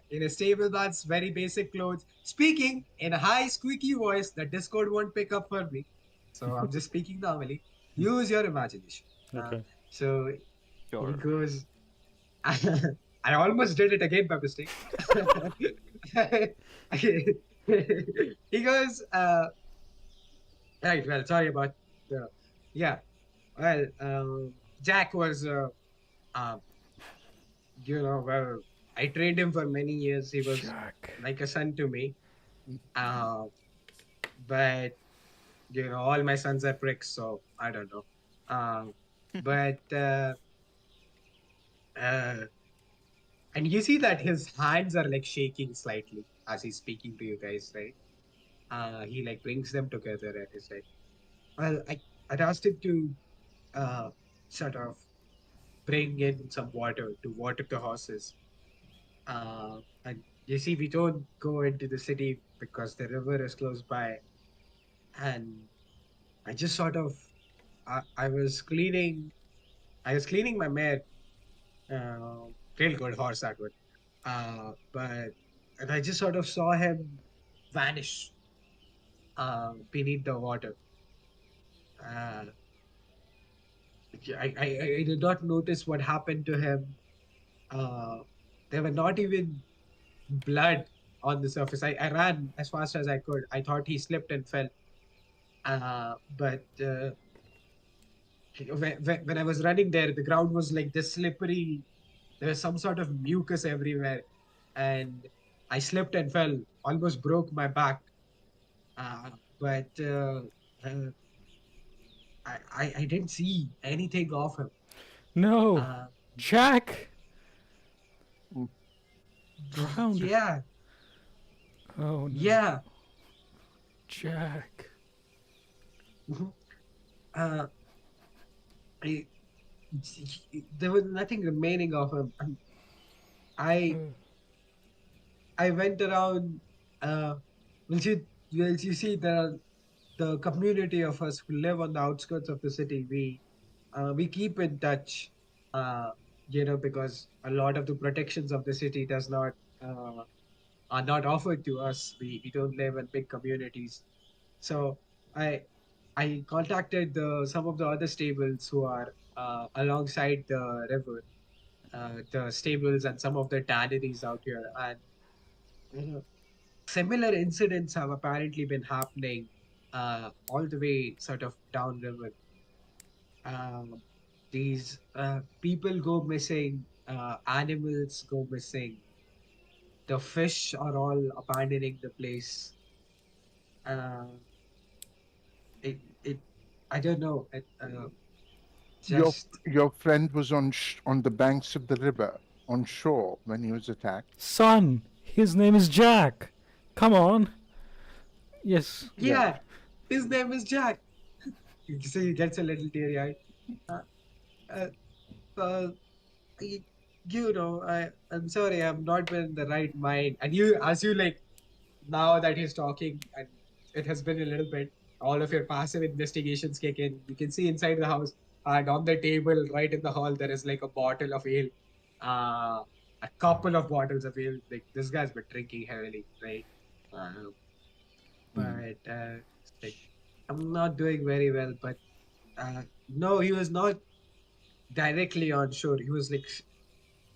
in a stable that's very basic clothes, speaking in a high squeaky voice that Discord won't pick up for me. So I'm just speaking normally. Use your imagination. Okay. So he Sure. goes, I almost did it again by mistake. He goes, right, well, sorry about the, yeah, well, Jack was um, well, I trained him for many years. He was Jack. like a son to me. Uh, but all my sons are pricks, so I don't know. Um, but uh, and you see that his hands are like shaking slightly as he's speaking to you guys, right? He like brings them together and he's like, well, I'd asked him to uh, sort of bring in some water to water the horses. And you see, we don't go into the city because the river is close by. And I just sort of, I was cleaning I was cleaning my mare. Real good horse that one. And I just sort of saw him vanish beneath the water. Uh, I did not notice what happened to him. Uh, there were not even blood on the surface. I ran as fast as I could. I thought he slipped and fell. But when I was running there, the ground was like this slippery. There was some sort of mucus everywhere. And I slipped and fell, almost broke my back. But uh, I didn't see anything of him. No, Uh, Jack Mm. drowned. yeah, Oh no, yeah. Jack. Mhm. Uh, I, there was nothing remaining of him. I Uh, I went around. Well, you see the community of us who live on the outskirts of the city. We keep in touch. Uh, because a lot of the protections of the city does not are not offered to us. We don't live in big communities. So I I contacted some of the other stables who are alongside the river, the stables and some of the tanneries out here, and you know, similar incidents have apparently been happening all the way sort of downriver. Um, these people go missing, animals go missing, the fish are all abandoning the place. Uh, it I don't know. Your Just your friend was on the banks of the river on shore when he was attacked. son, his name is Jack. Come on. Yes. yeah, his name is Jack. You see, he gets a little teary-eyed. Uh, uh, uh, y- I'm sorry, I'm not been in the right mind. And as you like, now that he's talking, and it has been a little bit, all of your passive investigations kick in. You can see inside the house, and on the table, right in the hall, there is like a bottle of ale, uh, a couple of bottles of ale. Like this guy's been drinking heavily, right? Uh, but it's like I'm not doing very well. But no, he was not directly on shore. He was like,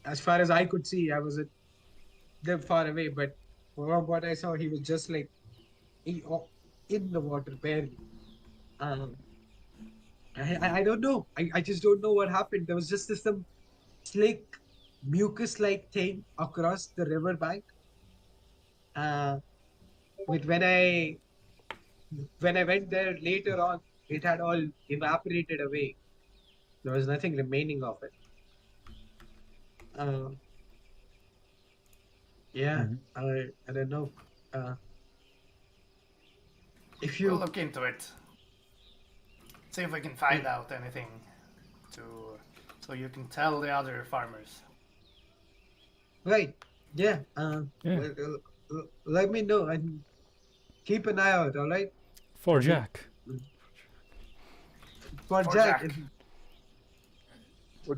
as far as I could see, I was a little far away. But from what I saw, he was just like in the water barely. Um, I don't know. I just don't know what happened. There was just this some slick mucus-like thing across the river bank. Uh, but when I went there later on, it had all evaporated away. There was nothing remaining of it. Uh, yeah, Mhm. I don't know. Uh, if We'll you look into it. See if we can find out anything to so you can tell the other farmers. right, yeah, Yeah. let me know and keep an eye out. All right, For and Jack. for For Jack, Jack. Well,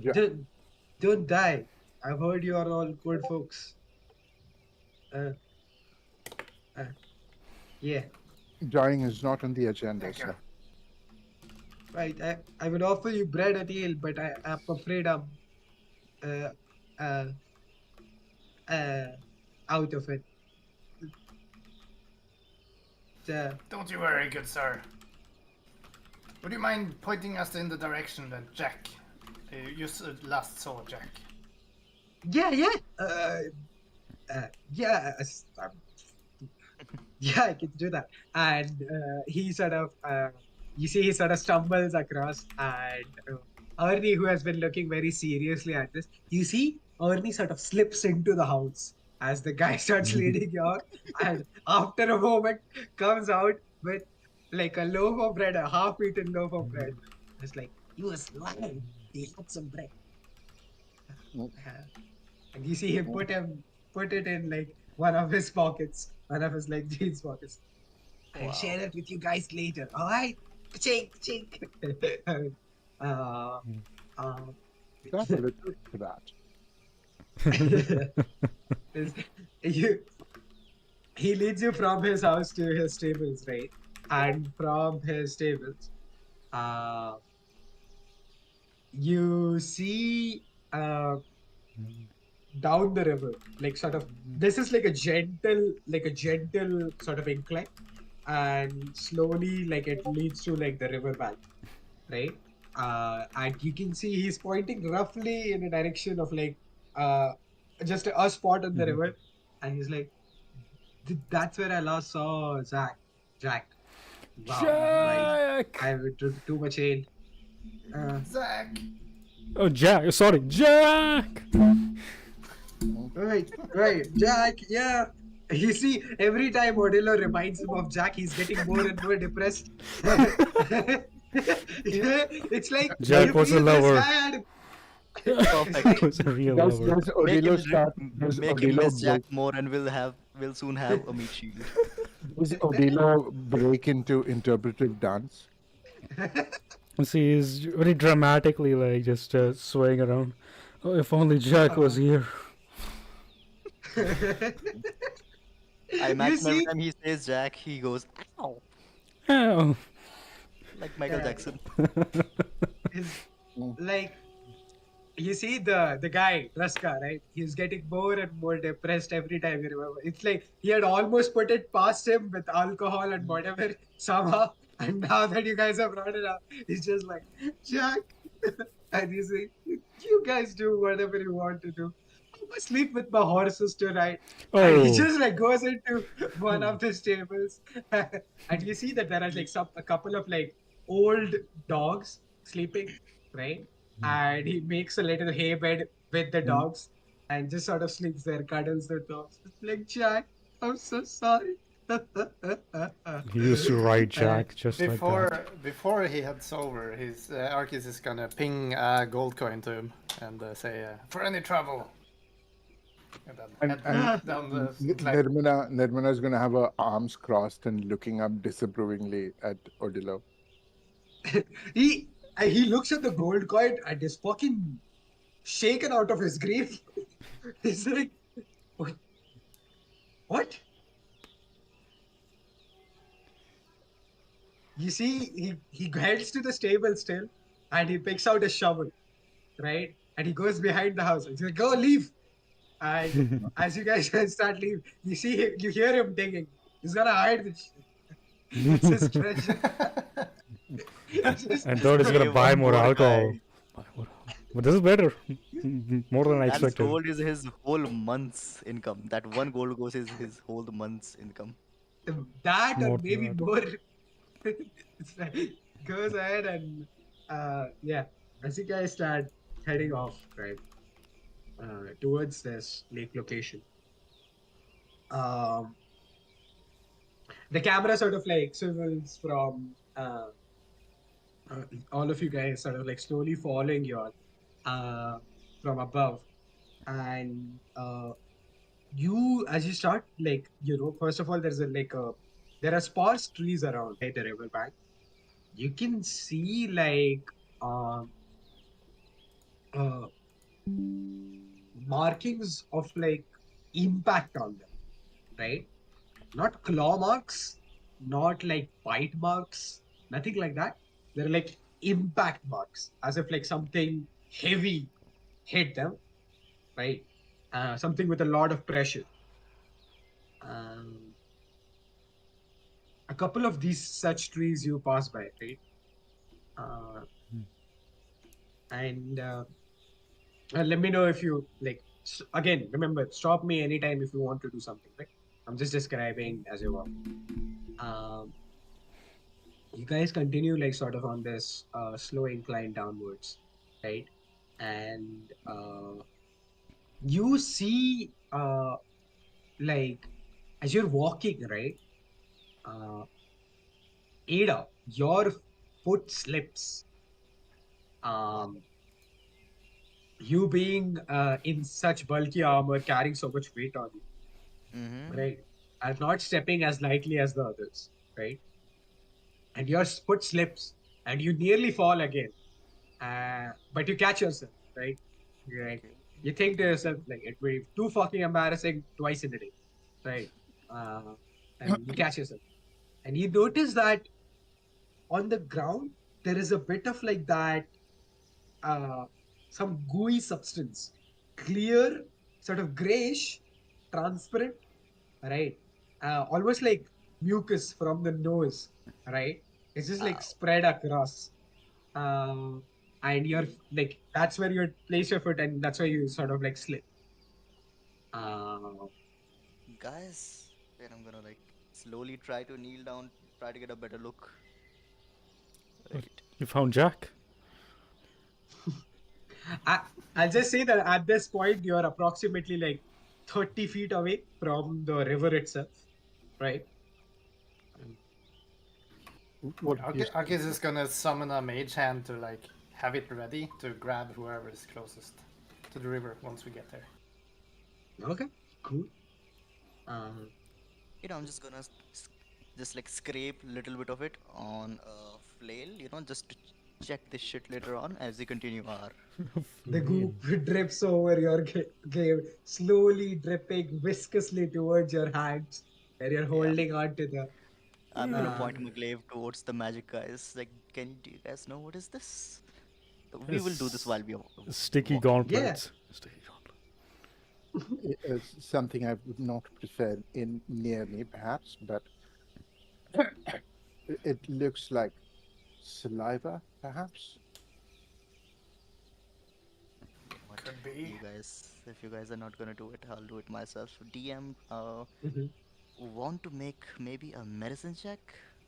don't die. I've heard you are all good folks. Uh, uh, yeah, dying is not on the agenda, Thank you. sir. right. I would offer you bread and ale, but I'm afraid I'm uh, uh, uh, out of it. Uh, Don't you worry, good sir. Would you mind pointing us in the direction that Jack you last saw Jack? yeah, yeah, yeah. Yeah, I can do that. And he sort of, you see, he sort of stumbles across, and Ernie, who has been looking very seriously at this, you see, Ernie sort of slips into the house as the guy starts leading you out, and after a moment comes out with like a loaf of bread, a half-eaten loaf of bread. It's like, he was lying. He had some bread. Mm. And you see him put it in like one of his pockets, one of his like jeans pockets. I'll Wow. share it with you guys later. All right? Chink, chink. uh, uh, That's a little for that. you, he leads you from his house to his stables, right? And from his stables, uh, you see down the river, like sort of. This is like a gentle sort of incline, and slowly, like it leads to like the river bank, right? And you can see he's pointing roughly in the direction of like just a spot on the river, and he's like, "That's where I last saw Jack. Wow, Jack! I took too much aid. Zach! Oh, Jack. Sorry, Jack! Right, Jack. Yeah." You see, every time Odilo reminds him of Jack, he's getting more and more depressed. It's like Jack you was a feel this lover. guy Perfect. Was a real Does lover. Make him, Odilo start? Does make him Odilo miss Jack break, more, and we'll soon have a meat shield. does Odilo break into interpretive dance? You see, he's very dramatically like just swaying around. Oh, if only Jack was here. I imagine every see? time he says Jack, he goes, ow, Oh. like Michael Yeah. Jackson. Is like you see the guy Raska, right? He's getting more and more depressed every time you remember. It's like he had almost put it past him with alcohol and whatever somehow, and now that you guys have brought it up, he's just like Jack, and you see, you guys do whatever you want to do. I'm gonna sleep with my horses tonight. And he Oh. just like goes into one of the stables, and you see that there are like a couple of like old dogs sleeping, right? And he makes a little hay bed with the dogs and just sort of sleeps there, cuddles the dogs. It's like, Jack, I'm so sorry. He used to ride Jack just like that. Before he heads over, his Arceus is gonna ping a gold coin to him and say, "For any trouble." And then head down the climb. Nirmana is going to have her arms crossed and looking up disapprovingly at Odilo. he looks at the gold coin and is fucking shaken out of his grief. He's like, what? You see, he heads to the stable still, and he picks out a shovel, right? And he goes behind the house. He's like, "Go, leave!" And as you guys start leaving, you hear him digging. He's gonna hide this shit. It's his treasure. And third is gonna Hey, buy one more more alcohol. guy. But this is better. More than I That expected. gold is his whole month's income. That one gold goes is his whole month's income. That or More than maybe that. more. It's like, goes ahead and yeah, as you guys start heading off, right, towards this lake location, the camera sort of like swivels from all of you guys sort of like slowly following you all from above, and you as you start like first of all there's there are sparse trees around the river bank. You can see like markings of like impact on them, right? Not claw marks, not like bite marks, nothing like that. They're like impact marks, as if like something heavy hit them, right? Something with a lot of pressure. A couple of these such trees you pass by, right? And let me know if you like. Again, remember, stop me anytime if you want to do something, right? I'm just describing as you walk. You guys continue like sort of on this slow incline downwards, right? And you see like as you're walking, right? Ada, your foot slips. You being in such bulky armor, carrying so much weight on you, right? And not stepping as lightly as the others, right? And your foot slips and you nearly fall again. But you catch yourself right? Right. Okay. You think to yourself, like, it will be too fucking embarrassing twice in a day, right? And you catch yourself. And you notice that on the ground, there is a bit of like that, uh, some gooey substance, clear, sort of grayish, transparent, right? Almost like mucus from the nose, right? It's just like Wow. spread across. And you're like, that's where you place your foot, and that's where you sort of like slip. Uh, Guys, then I'm gonna like slowly try to kneel down, try to get a better look. Okay. Right. You found Jack? I, I'll just say that at this point, you're approximately like 30 feet away from the river itself, right? What do you Arcus is gonna summon a mage hand to like have it ready to grab whoever is closest to the river once we get there. Okay, cool. Um, I'm just gonna just like scrape a little bit of it on a flail, just to check this shit later on as we continue our. the goop drips over your game, slowly dripping viscously towards your hands, where you're Yeah, holding on to the. I'm gonna Uh, point my glaive towards the magic guys. Like, do you guys know what is this? We will do this It's while we are sticky walking. yeah, gauntlets. Sticky gauntlets. something I would not prefer in near me, perhaps, but it looks like saliva, perhaps. What? Could be. If you guys are not gonna do it, I'll do it myself. DM, mhm. want to make maybe a medicine check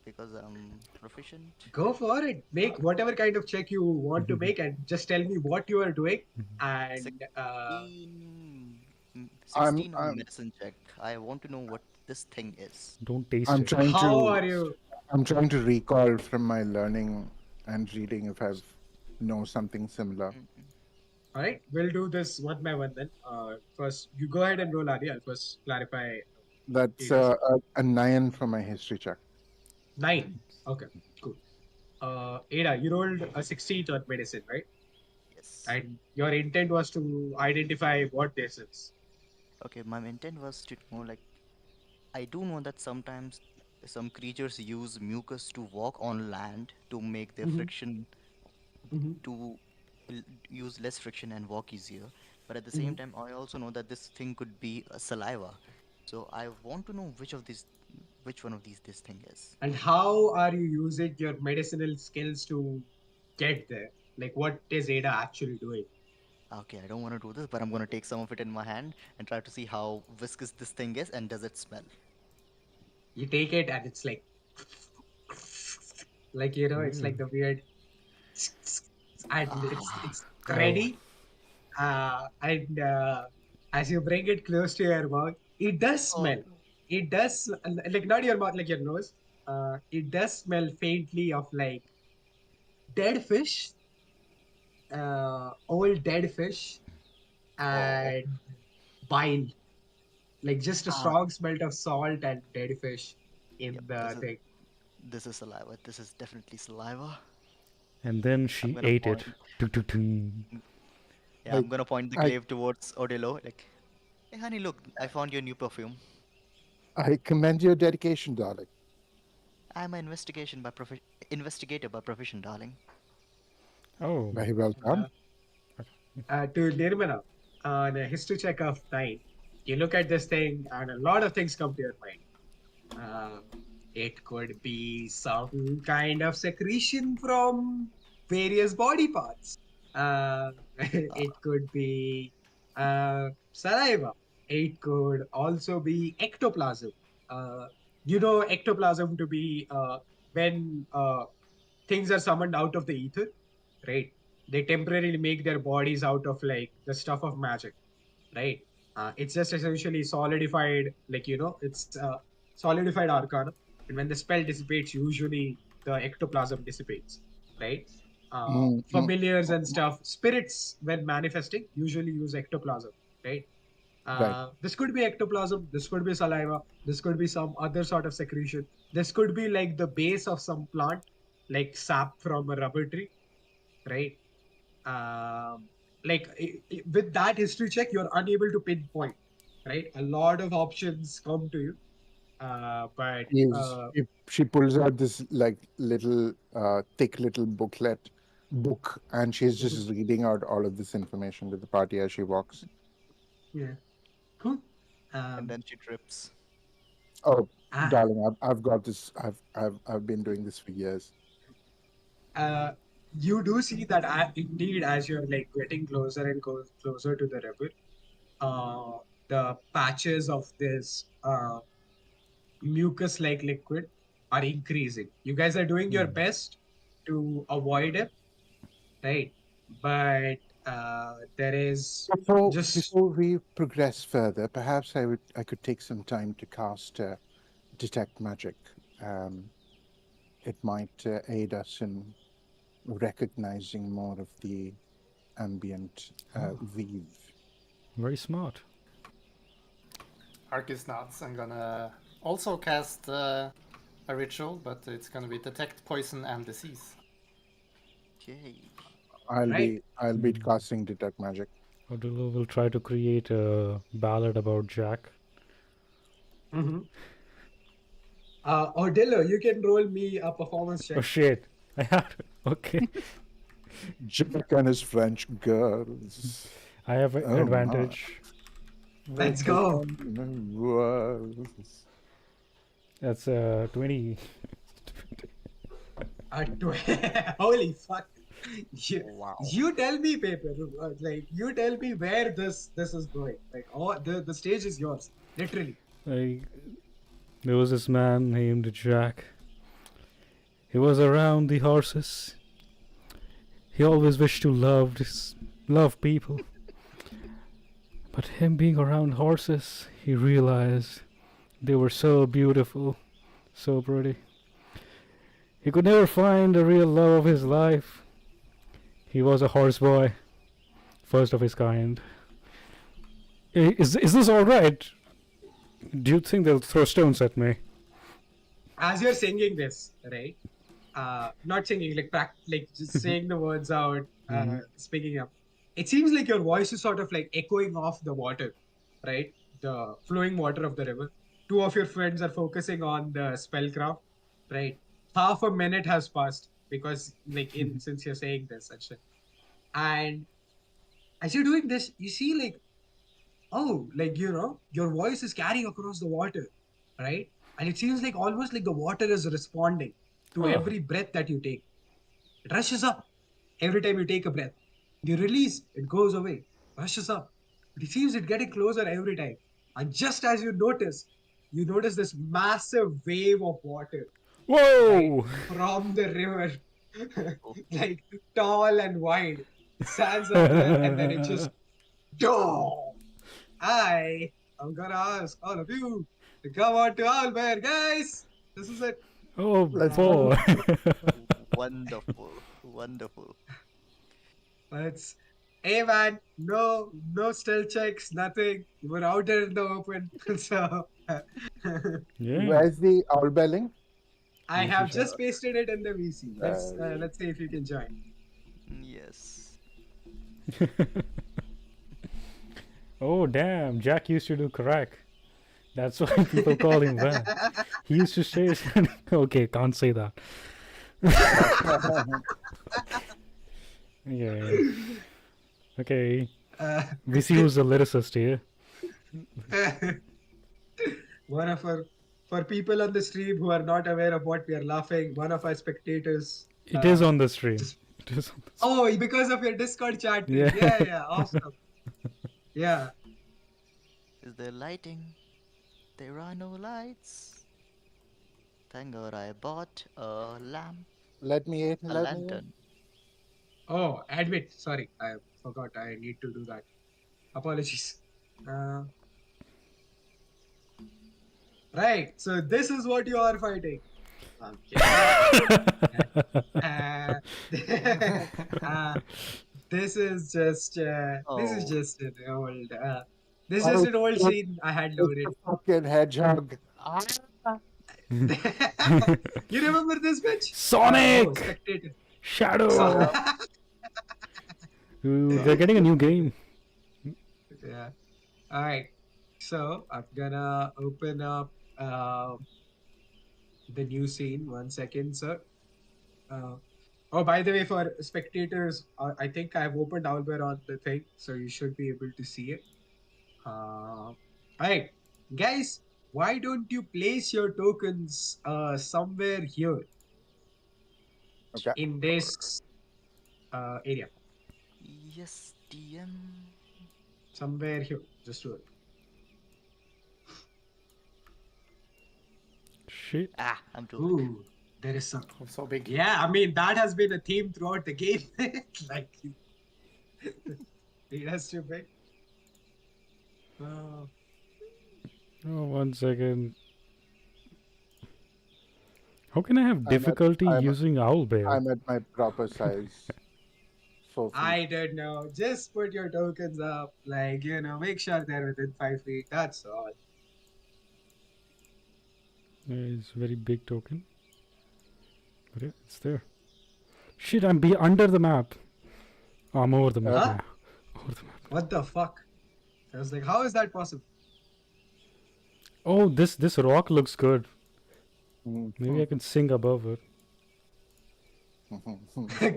because I'm proficient. Go for it. Make whatever kind of check you want to make, and just tell me what you are doing. And 16, I'm 16 on I'm medicine check. I want to know what this thing is. Don't taste I'm it. trying how to are you? I'm trying to recall from my learning and reading if I've know something similar. Mm, All right, we'll do this one by one then. First, you go ahead and roll, Adi. I'll first clarify That's Ada's. a 9 for my history check. 9. Okay, cool. Ada, you rolled a 16 on medicine, right? yes. And your intent was to identify what this is. Okay, my intent was to know like I do know that sometimes some creatures use mucus to walk on land to make their Mm-hmm. friction Mm-hmm. to use less friction and walk easier. But at the Mm-hmm. same time, I also know that this thing could be a saliva. So I want to know which one of these this thing is. And how are you using your medicinal skills to get there? Like, what is Ada actually doing? Okay, I don't want to do this, but I'm gonna take some of it in my hand and try to see how viscous this thing is and does it smell. You take it, and it's like it's like the weird, and it's Oh, ready. And as you bring it close to your mouth, it does Oh, smell. It does like not your mouth, like your nose. It does smell faintly of like dead fish, old dead fish, oh, and bile. Like just a ah, strong smell of salt and dead fish yep. in the thing. This is saliva. This is definitely saliva. and then I'm she gonna ate it. point. Tung. Yeah, I I'm gonna point the I glaive towards Odilo. Like, hey, honey, look, I found your new perfume. I commend your dedication, darling. I'm an investigator by profession, darling. Oh, Very well done. To Nirmala, on a history check of 9, you look at this thing and a lot of things come to your mind. It could be some kind of secretion from various body parts. It could be saliva. It could also be ectoplasm. Uh, ectoplasm to be when things are summoned out of the ether, right? They temporarily make their bodies out of like the stuff of magic, right? It's just essentially solidified, like it's solidified arcana, and when the spell dissipates, usually the ectoplasm dissipates, right? Mm, mm, Familiars and stuff, spirits when manifesting usually use ectoplasm, right? right. This could be ectoplasm, this could be saliva, this could be some other sort of secretion, this could be like the base of some plant, like sap from a rubber tree, right? Um, like with that history check, you're unable to pinpoint, right? A lot of options come to you, but She pulls out this like little thick little book, and she's just reading out all of this information to the party as she walks. yeah, cool. And then she trips. Oh, Ah, darling, I've got this. I've been doing this for years. you do see that indeed, as you're like getting closer and closer to the river, the patches of this mucus-like liquid are increasing. You guys are doing your best to avoid it, right? But there is just Before we progress further, perhaps I could take some time to cast detect magic. It might aid us in recognizing more of the ambient weave. Very smart. Arcus nods. I'm gonna also cast a ritual, but it's gonna be detect poison and disease. Okay. I'll be casting detect magic. Odilo will try to create a ballad about Jack. Odillo, you can roll me a performance check. Oh shit! I have to. Okay. Jack and his French girls. I have an Oh, my. advantage. Let's go. That's 20. Holy fuck! You, Wow. you tell me, paper. Like you tell me where this is going. Like the stage is yours, literally. Like, there was this man named Jack. He was around the horses. He always wished to love people. But him being around horses, he realized they were so beautiful, so pretty. He could never find the real love of his life. He was a horse boy, first of his kind. Is this all right? Do you think they'll throw stones at me? As you're singing this, right? Not singing, like just saying the words out, speaking up. It seems like your voice is sort of like echoing off the water, right? The flowing water of the river. Two of your friends are focusing on the spellcraft, right? Half a minute has passed because, like, since you're saying this and shit. And as you're doing this, you see, like, oh, like, your voice is carrying across the water, right? And it seems like almost like the water is responding to every breath that you take. It rushes up every time you take a breath. You release, it goes away, rushes up. But it seems it's getting closer every time. And just as you notice this massive wave of water Whoa! from the river, like tall and wide, stands up there, and then it just, I'm gonna ask all of you to come on to Owlbear, guys. This is it. Oh, Let's boy. Wonderful. Wonderful. Let's. Hey man, no stealth checks, nothing. You were out there in the open, so. Yeah. Where's the owl belling? I have just pasted it in the VC. Let's see if you can join. Yes. Oh, damn. Jack used to do crack. That's why people call him that. He used to say... Okay, can't say that. Yeah. Okay. We see who's the lyricist here. One of our, for people on the stream who are not aware of what we are laughing, one of our spectators. It is on the stream. It is on the Oh, because of your Discord chat. Yeah. Yeah, awesome. Yeah. Is there lighting? There are no lights. Thank God I bought a lamp, Let me in. a Let me in. lantern. Oh, admit. Sorry, I forgot. I need to do that. Apologies. Right. So this is what you are fighting. This is just an old. This is just an old scene I had loaded. Fucking hedgehog. You remember this bitch? Sonic! Oh, spectator. Shadow! Ooh, they're getting a new game. Yeah. All right. So I'm gonna open up the new scene. 1 second, sir. Oh, by the way, for spectators, I think I've opened Owlbear on the thing, so you should be able to see it. All right, guys, why don't you place your tokens somewhere here Okay. in this area? Yes, DM. Somewhere here. Just do it. Shit. Ah, I'm doing it. Ooh, there is some. So big. Yeah, I mean that has been a theme throughout the game. Like, it has to be. Uh, Oh, 1 second. How can I have I'm difficulty I'm- using Owlbear? I'm at my proper size. 4 feet. I don't know. Just put your tokens up. Like, make sure they're within 5 feet. That's all. It's a very big token. But yeah, it's there. Shit, I'm under the map. Oh, I'm over the map. Huh? Yeah. Over the map. What the fuck? I was like, how is that possible? Oh, this rock looks good. Mhm. Maybe I can sing above it.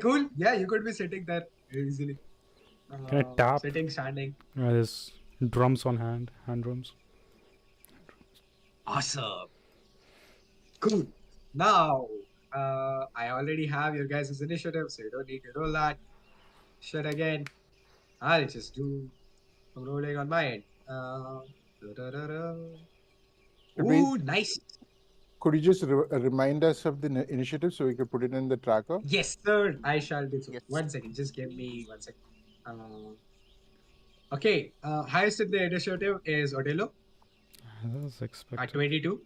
Cool. Yeah, you could be sitting there easily. Can I tap? Sitting, standing. There's drums on hand drums. Awesome. Cool. Now, I already have your guys' initiative, so you don't need to roll that. Shit again. I'll just do some rolling on my end. Da-da-da-da. Could we- Ooh, nice. Could you just remind us of the initiative so we could put it in the tracker? Yes, sir. I shall do so. Yes. 1 second. Just give me 1 second. Okay. Highest in the initiative is Odello That was at expected. 22.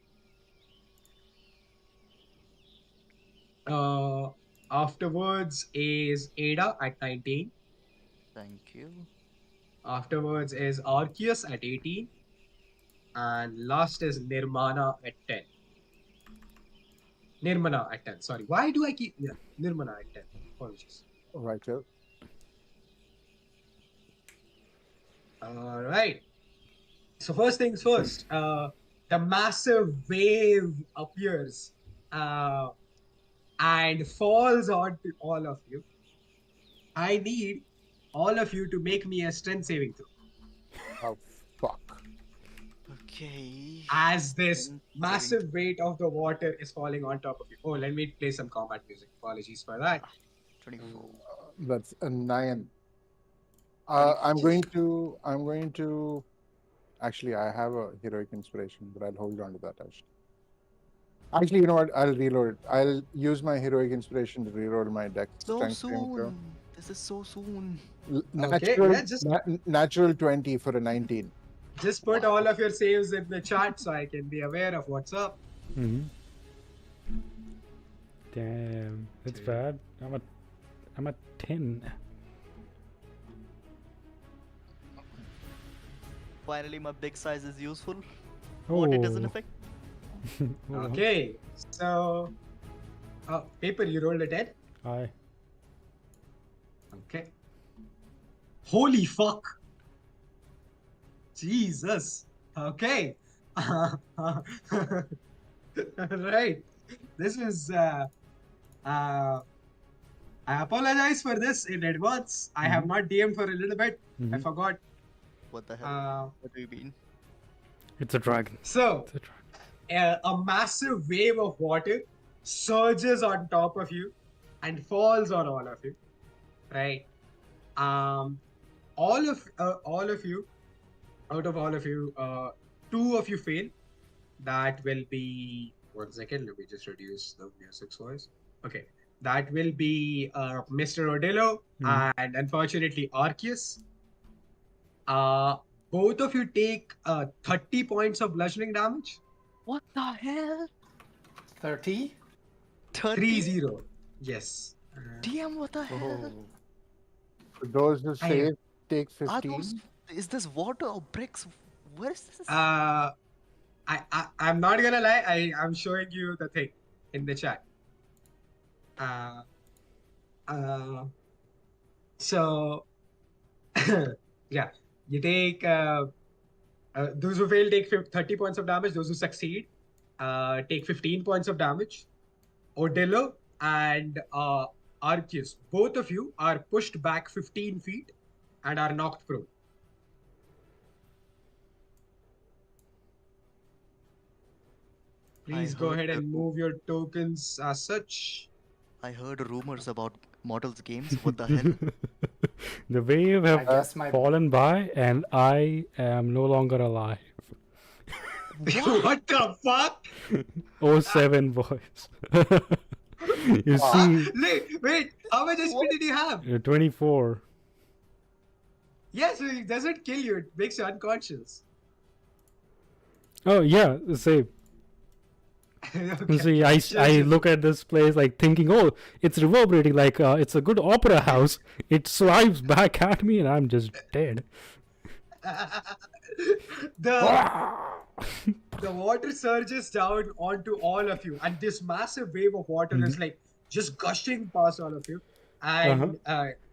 Afterwards is Ada at 19. Thank you. Afterwards is Arceus at 18. And last is Nirmana at 10. Nirmana at 10. Sorry. Why do I keep. Yeah, Nirmana at 10. Apologies. Right, sir. All right. So first things first, the massive wave appears and falls onto all of you. I need all of you to make me a strength saving throw Oh, fuck. Okay. as this Strength massive weight of the water is falling on top of you. Oh, let me play some combat music. Apologies for that. 24. That's a 9. I'm going to. Actually, I have a heroic inspiration, but I'll hold on to that. Actually, you know what? I'll reload it. I'll use my heroic inspiration to reroll my deck. So strength saving throw. soon. This is so soon. Natural, yeah, just- natural 20 for a 19. Just put all of your saves in the chat so I can be aware of what's up. Mm-hmm. Damn, that's Okay. bad. I'm at 10. Finally, my big size is useful. Oh. What it doesn't affect. Oh, Okay, so paper, you rolled a 10. Aye. Okay. Holy fuck. Jesus. Okay. Right. This is I apologize for this in advance. I have not DM'd for a little bit. I Mhm. forgot. What the hell? What do you mean? It's a dragon. So It's a dragon. a massive wave of water surges on top of you and falls on all of you, right? All of you, out of all of you, 2 of you fail. That will be 1 second. Let me just reduce the music's voice. Okay, that will be Mr. Odello and unfortunately Arceus. Both of you take 30 points of bludgeoning damage. What the hell? 30? 30? 3-0. Yes. DM, what the hell? Oh. For those who I- save, take Are 15. those, is this water or bricks? Where is this? I'm not gonna lie. I'm showing you the thing in the chat. So Yeah, you take those who fail take 30 points of damage. Those who succeed take 15 points of damage. Odello and Arceus, both of you are pushed back 15 feet and are knocked prone. Please go heard ahead the and move your tokens as such. I heard rumors about Models Games. What the hell? The wave I have guess my fallen by, and I am no longer alive. What the fuck? 07 boys. You see, Wait, how much SP did you have? 24. Yes, it doesn't kill you, it makes you unconscious. Oh yeah, same. Okay. See, I Sure. look at this place like thinking, oh, it's reverberating like it's a good opera house. It swipes back at me, and I'm just dead. The water surges down onto all of you, and this massive wave of water is like just gushing past all of you. And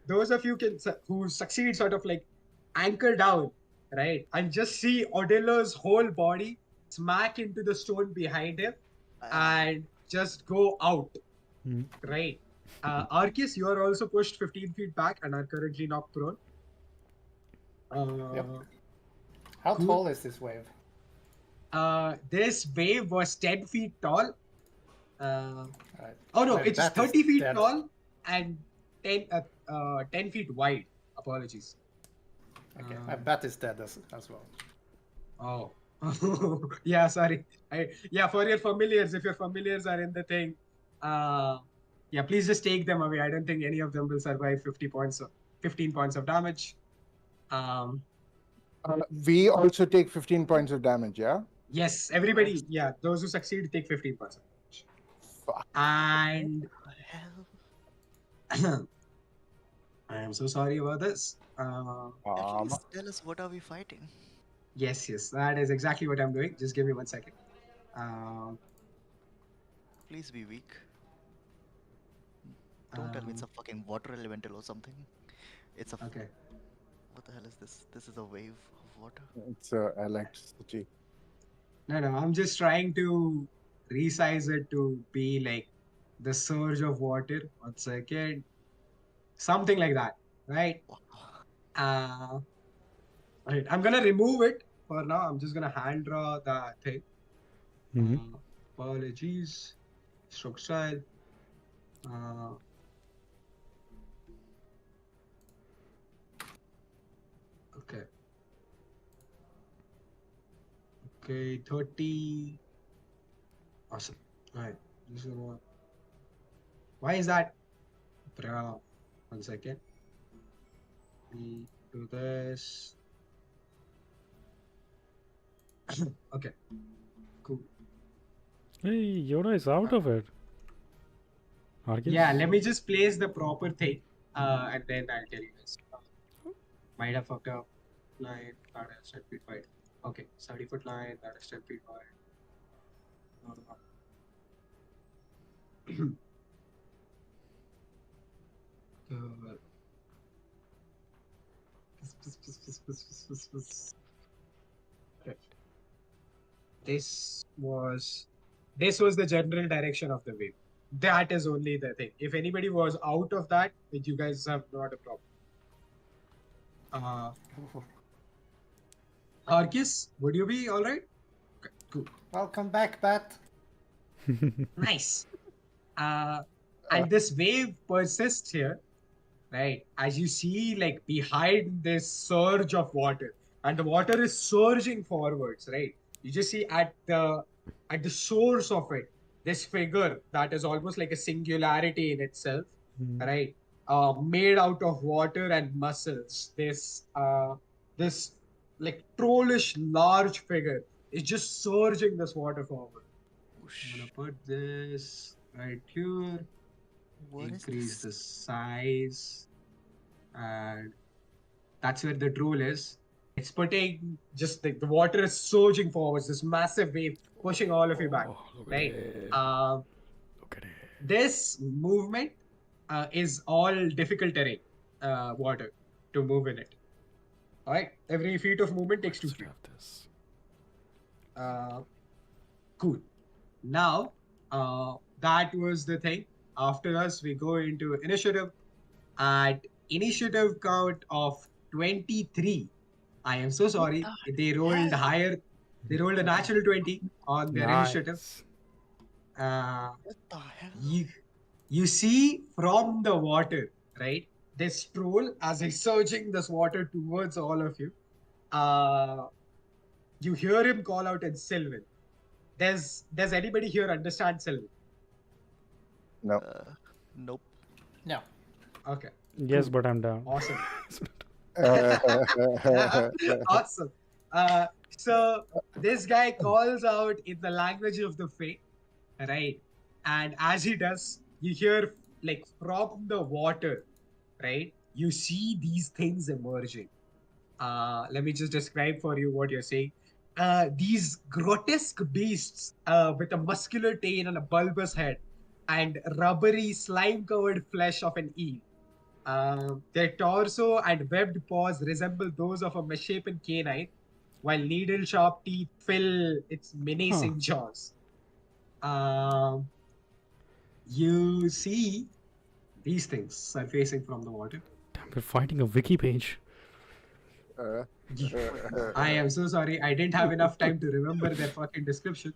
those of you who succeed sort of like anchor down, right, and just see Odello's whole body smack into the stone behind him and just go out, right? Arceus, you are also pushed 15 feet back and are currently knocked prone. Yep. How cool. tall is this wave? This wave was 10 feet tall. Right. Oh no, My it's bat is 30 feet dead. tall and 10 feet wide. Apologies. Okay, my bat is dead as well. Oh. Yeah, sorry. Yeah, for your familiars, if your familiars are in the thing, yeah, please just take them away. I don't think any of them will survive 15 points of damage. We also take 15 points of damage, yeah? Yes, everybody, yeah, those who succeed take 15 points of damage. Fuck. And What the hell? I am so sorry about this. At least tell us what are we fighting? Yes, that is exactly what I'm doing. Just give me 1 second. Please be weak. Don't tell me it's a fucking water elemental or something. It's a. Okay. What the hell is this? This is a wave of water. It's electricity. No, I'm just trying to resize it to be like the surge of water. 1 second. Something like that, right? Right. I'm gonna remove it for now. I'm just gonna hand draw the thing. Apologies. Stroke style. Okay. Okay, 30. Awesome. Alright. Why is that? 1 second. We do this. Okay. Cool. Hey, Yoda is out of it. Arceus? Yeah, let me just place the proper thing, and then I'll tell you this. Might have fucked up. Line that is 10 feet wide. Okay, 30-foot line that is 10 feet wide. This was the general direction of the wave. That is only the thing. If anybody was out of that, you guys have not a problem. Arceus, would you be all right? Okay, cool. Welcome back, bat. Nice. And this wave persists here, right? As you see, like behind this surge of water, and the water is surging forwards, right? You just see at the source of it, this figure that is almost like a singularity in itself, right? Made out of water and muscles. This like trollish large figure is just surging this water forward. I'm gonna put this right here. Increase the size, and that's where the drool is. It's putting just the water is surging forwards. This massive wave pushing all of you back. Right. Look at it. This movement is all difficult terrain, water to move in it. All right. Every feet of movement takes 2 Let's feet. have this. Cool. Now, that was the thing. After us, we go into initiative. At initiative count of 23, I am so sorry. They rolled higher. They rolled a natural 20 on their initiative. Nice. What the hell? You see from the water, right? This troll, as he's surging this water towards all of you, you hear him call out in Sylvan. Does anybody here understand Sylvan? No. Nope. No. Okay, Yes, but I'm down. awesome. Uh, Awesome. So this guy calls out in the language of the Fae, right? And as he does, you hear like from the water, right? You see these things emerging. Let me just describe for you what you're saying. These grotesque beasts with a muscular tail and a bulbous head and rubbery slime-covered flesh of an eel. Their torso and webbed paws resemble those of a misshapen canine, while needle-sharp teeth fill its menacing jaws. You see these things surfacing from the water. Damn, we're fighting a wiki page. I am so sorry. I didn't have enough time to remember their fucking description.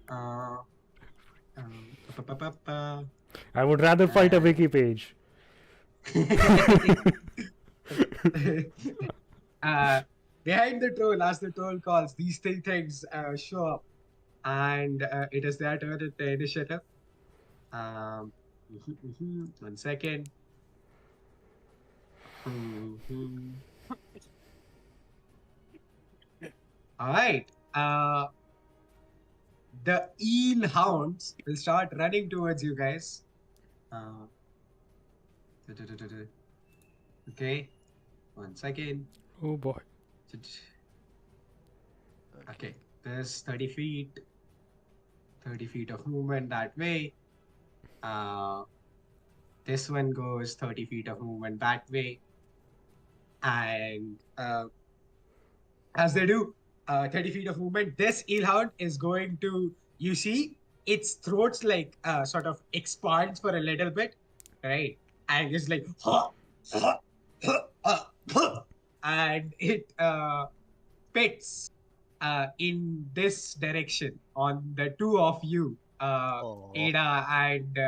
Pa- pa- pa- pa. I would rather fight a wiki page. Behind the troll, as the troll calls, these three things show up, and it is their turn at the initiative. 1 second. All right. The eel hounds will start running towards you guys. Okay. 1 second. Oh boy. Okay. There's 30 feet. 30 feet of movement that way. This one goes 30 feet of movement that way. And as they do 30 feet of movement, this eelhound is going to, you see, its throat's like sort of expands for a little bit, right? And it's like, and it spits in this direction on the two of you, Ada and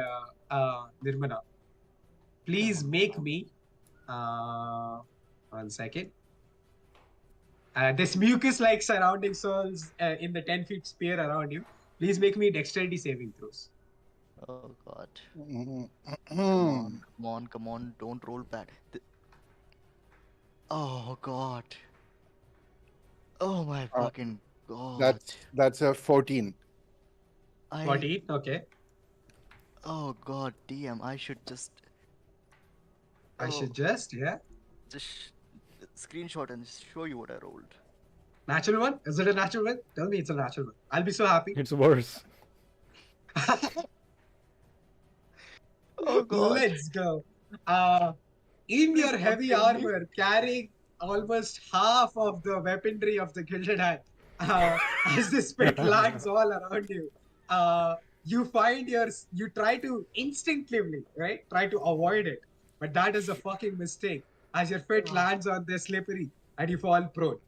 Nirmana. Please make me 1 second. This mucus-like surrounding souls in the 10 feet sphere around you. Please make me dexterity saving throws. Oh god. Mm. Come on, don't roll bad. Oh god. Oh my fucking god. That's a 14. 14, okay. Oh god, DM, I should just I should just, yeah. Screenshot and show you what I rolled. Natural one? Is it a natural one? Tell me it's a natural one. I'll be so happy. It's worse. Oh god. Let's go. In your heavy armor, carrying almost half of the weaponry of the Gilded Hand, as the spit lands all around you, you find you try to instinctively, right? Try to avoid it. But that is a fucking mistake, as your foot lands on the slippery and you fall prone.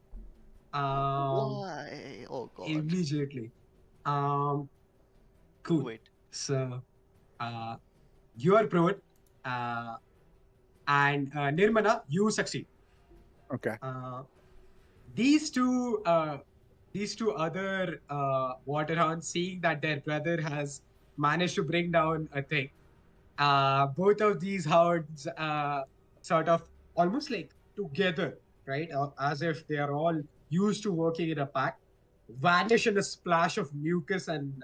Why? Oh god. Immediately. Cool. Wait. So, you are prone, and Nirmana, you succeed. Okay. These two other waterhounds, seeing that their brother has managed to bring down a thing, both of these hounds sort of almost like together, right? As if they are all used to working in a pack, vanish in a splash of mucus and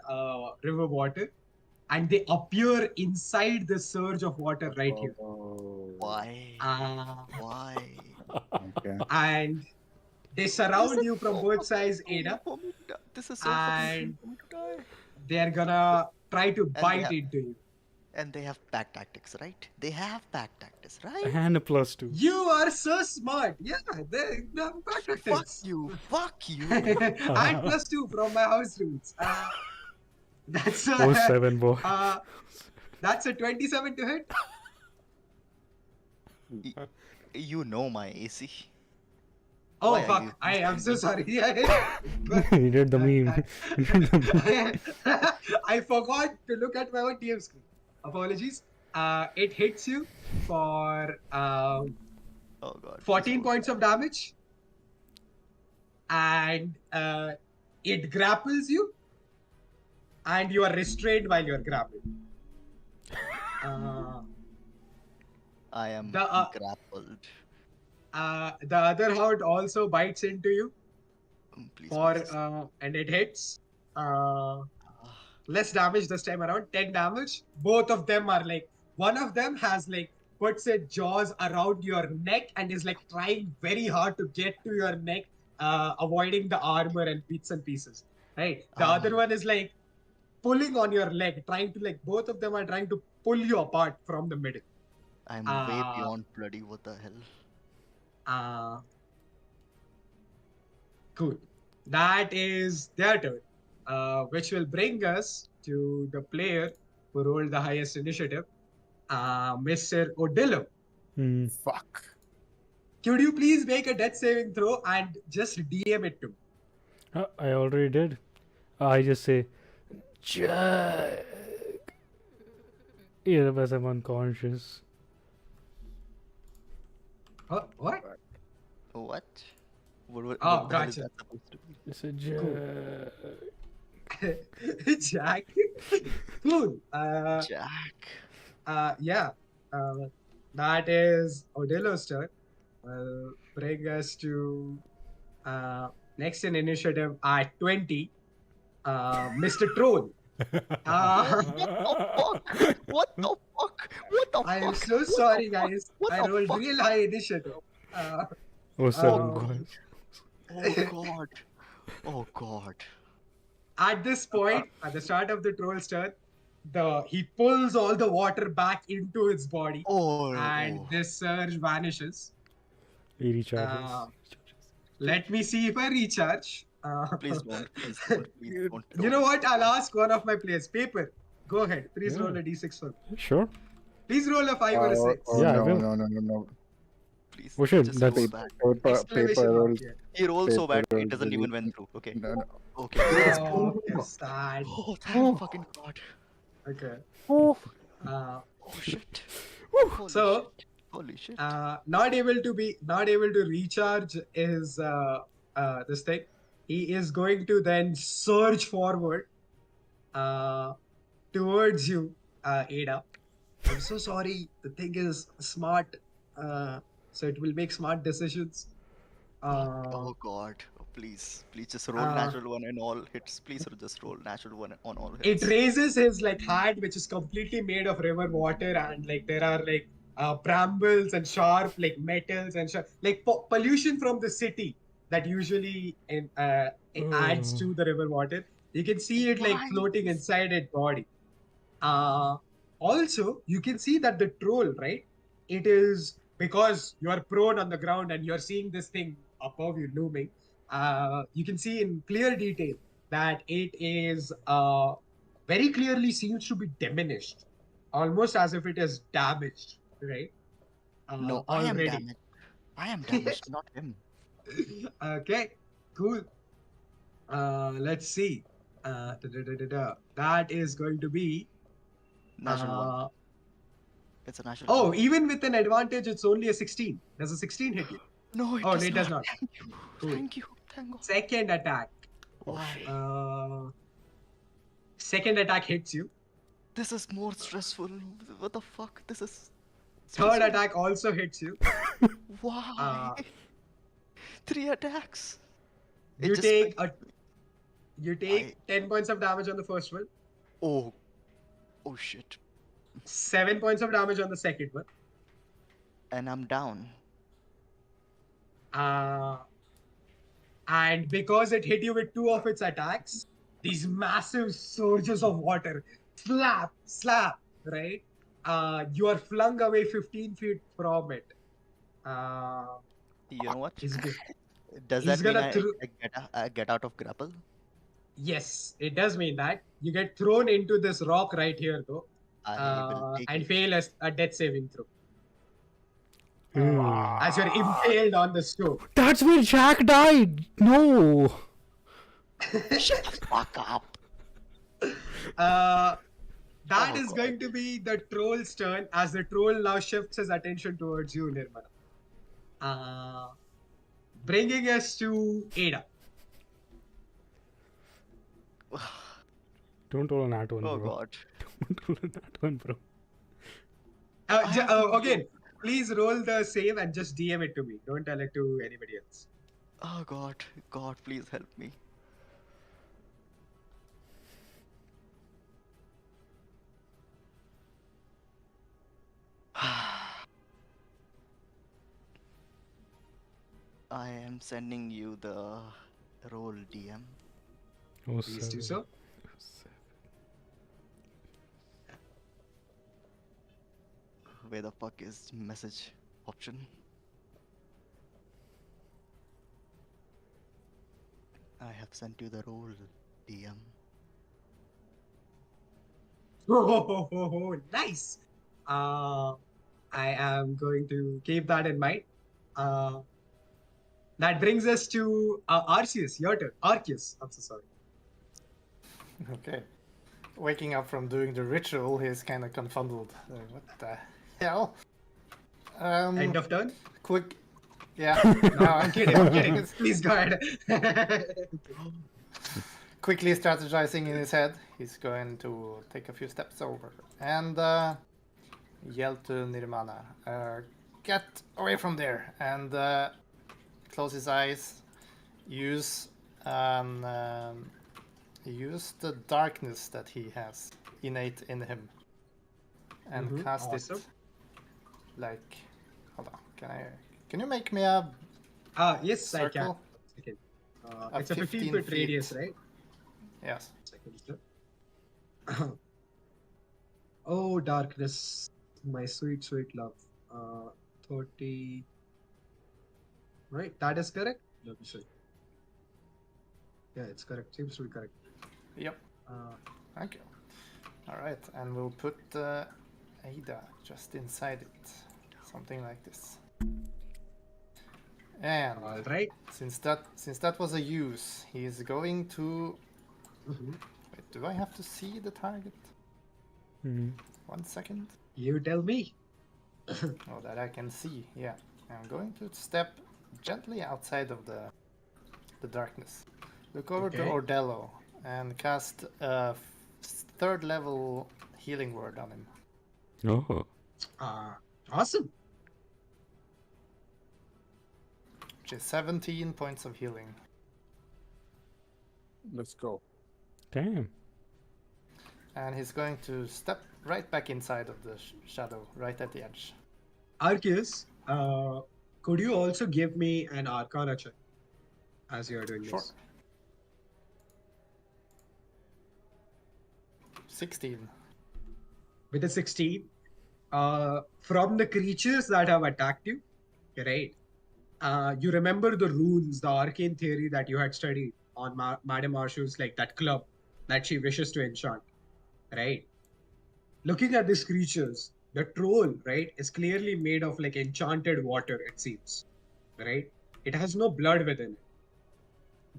river water, and they appear inside the surge of water right here. Why? Why? Okay. And they surround you from both sides, Ada, This is so and fucking for me to die. they're gonna try to they bite have- into you. And they have pack tactics, right? They have pack tactics. this, right? And a +2. You are so smart. Yeah, I'm back at Fuck this. you. Fuck you. And +2 from my house rules. That's a, Oh, 7, boy. that's a 27 to hit. You know my AC. Oh Why are fuck! you I am so sorry. He did the meme. He did the meme. I forgot to look at my own TM screen. Apologies. It hits you for Oh god. 14 points of damage, and it grapples you, and you are restrained while you are grappled. I am The, grappled. The other hound also bites into you Please, for please. and it hits. Less damage this time around, 10 damage. Both of them are like, one of them has like puts its jaws around your neck and is like trying very hard to get to your neck, avoiding the armor and bits and pieces. Right. The other one is like pulling on your leg, trying to like both of them are trying to pull you apart from the middle. I'm way beyond bloody. What the hell? Cool. That is their turn, which will bring us to the player who rolled the highest initiative, Mr. Odillo. Fuck. Could you please make a death saving throw and just DM it to me? I already did. I just say, Jack. Yeah, as I'm unconscious. What? What? Oh, What the hell is gotcha. that supposed to be? It's a Jack. Jack. Cool. Jack. Yeah. That is Odillo's turn. Will bring us to next in initiative at 20. Mr. Troll. What the fuck? What the fuck? I am so What the sorry, fuck? guys. What I the rolled fuck? real high initiative. Oh, 7, Oh. boys. Oh god. Oh god. At this point, at the start of the troll's turn, he pulls all the water back into his body, and this surge vanishes. He recharges. Let me see if I recharge. Please don't. Please don't. Please don't. You know what? I'll ask one of my players. Paper, go ahead. Please Yeah. roll a d6 for me. Sure. Please roll a 5 or a 6. Yeah, I no, will. no. Please. Oh shit, just that's- roll back. Exclamation Paper mark rolls. here. He rolls so bad Paper it doesn't rolls even really- went through. Okay. No. Okay. Oh, okay, sad. Oh, thank fucking god. Okay. Oh shit. Holy So, shit. Holy shit. not able to recharge is this thing. He is going to then surge forward towards you, Ada. I'm so sorry. The thing is smart, so it will make smart decisions. Oh god. Oh, please. Please just roll natural one and all hits. Please just roll natural one on all hits. It raises his like hand, which is completely made of river water, and like there are like brambles and sharp like metals and like pollution from the city that usually adds to the river water. You can see it like floating inside its body. Also, you can see that the troll, right? It is because you are prone on the ground and you're seeing this thing above you looming. You can see in clear detail that it is very clearly seems to be diminished, almost as if it is damaged, right? No, I am damaged. I am damaged, not him. Okay, cool. Let's see. That is going to be Natural one. It's a natural Oh, one. even with an advantage, it's only a 16. Does a 16 hit you? No, it Oh, does it does not. Thank you. Cool. Thank you. Thank God. Second attack. Why? Second attack hits you. This is more stressful. What the fuck? This is... Third attack also hits you. Why? 3 attacks. It You just take went- you take 10 points of damage on the first one. Oh. Oh shit. 7 points of damage on the second one. And I'm down. And because it hit you with 2 of its attacks, these massive surges of water slap, right? you are flung away 15 feet from it. You know what? He's, go- Does he's that mean gonna throw. I get out of grapple? Yes, it does mean that. You get thrown into this rock right here, though, I will take and it. fail a death saving throw. Hmm. As you're impaled on the stone. That's where Jack died. No. Shut the fuck up. That Oh, is God. going to be the troll's turn, as the troll now shifts his attention towards you, Nirmala. Bringing us to Ada. Don't roll an nat one, Oh bro. God. Don't roll a nat one, bro. Again, please roll the save and just DM it to me. Don't tell it to anybody else. Oh God. God, please help me. I am sending you the roll, DM. Oh, Please do seven. so. Where the fuck is message option? I have sent you the roll, DM. Oh, nice. I am going to keep that in mind. That brings us to Arceus. Your turn. Arceus. I'm so sorry. Okay. Waking up from doing the ritual, he's kind of confounded. What the hell? End of turn. Quick. Yeah. No, I'm kidding. I'm kidding. It's Please go ahead. quickly strategizing in his head, he's going to take a few steps over and yell to Nirmana, get away from there, and close his eyes, use the darkness that he has innate in him, and cast awesome. it like, hold on, can you make me a Yes, circle? I can. Of It's a 15 15 foot feet. radius, right? Yes. Oh, darkness, my sweet, sweet love. 30. Right, that is correct. Let me see. Yeah, it's correct. Seems to be correct. Yep. Thank you. All right, and we'll put Ada just inside it, something like this. And All right. since that was a use, he's going to. Wait, do I have to see the target? 1 second. You tell me. Oh, that I can see. Yeah, I'm going to step gently outside of the darkness. Look over to Okay. Ordello and cast a 3rd level healing word on him. Oh. Awesome. Which is 17 points of healing. Let's go. Damn. And he's going to step right back inside of the shadow, right at the edge. Arceus, could you also give me an Arcana check as you're doing Sure. this? 16. With a 16, from the creatures that have attacked you, right? You remember the runes, the arcane theory that you had studied on Madame Arshu's, like that club that she wishes to enchant, right? Looking at these creatures, the troll, right, is clearly made of like enchanted water, it seems, right? It has no blood within it.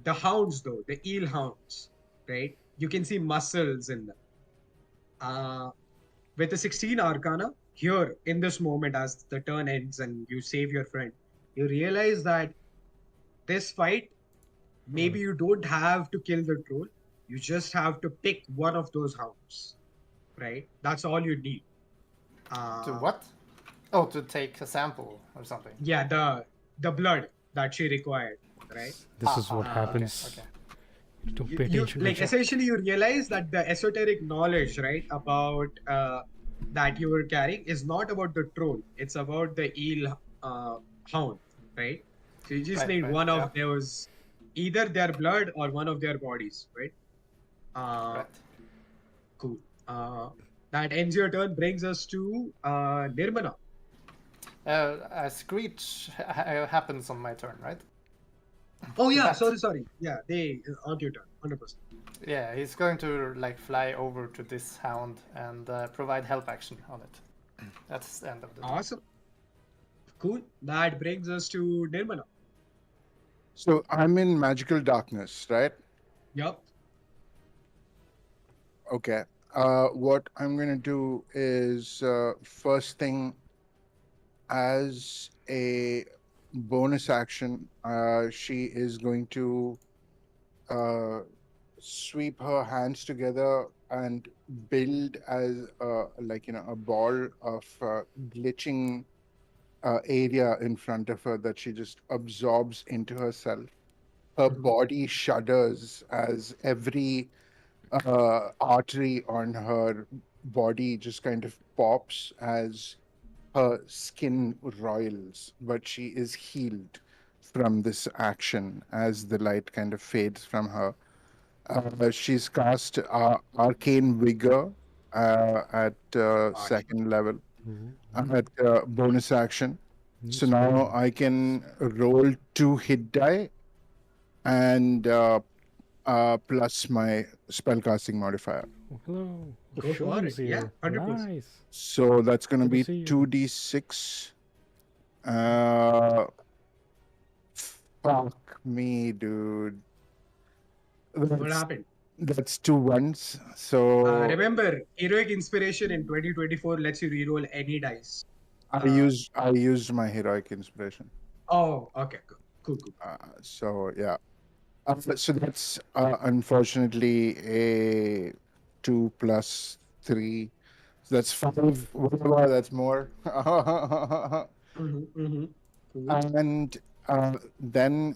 The hounds, though, the eel hounds, right? You can see muscles in them. With the 16 Arcana, here in this moment, as the turn ends and you save your friend, you realize that this fight, maybe you don't have to kill the troll. You just have to pick one of those hounds, right? That's all you need. To what? Oh, to take a sample or something. Yeah, the blood that she required, right? This is what happens. Okay. Don't You, pay you attention. like to essentially you realize that the esoteric knowledge, right, about that you were carrying is not about the troll. It's about the eel hound, right? So you just need one of those, either their blood or one of their bodies, right? Right. Cool. That ends your turn. Brings us to Nirmana. A screech happens on my turn, right? Oh yeah, That- sorry. Yeah, they on your turn, 100%. Yeah, he's going to like fly over to this hound and provide help action on it. That's the end of the turn. Awesome, cool. That brings us to Nirmana. So I'm in magical darkness, right? Yup. Okay. What I'm going to do is first thing, as a bonus action, she is going to sweep her hands together and build as a ball of glitching area in front of her that she just absorbs into herself. Her body shudders as every artery on her body just kind of pops as her skin roils, but she is healed from this action as the light kind of fades from her. She's cast Arcane Vigor at second level at bonus action. So now I can roll 2 hit die and plus my spellcasting modifier. Hello. Go for Sean's it. Yeah, here. 100%. Nice. So that's going to Good to be see you. 2d6. Fuck me, dude. What That's, happened? that's 2 ones. So Remember, heroic inspiration in 2024 lets you reroll any dice. I used my heroic inspiration. Oh, okay, cool. So yeah. So that's unfortunately a 2 plus 3. So that's 5. Whatever, that's more. Cool. And then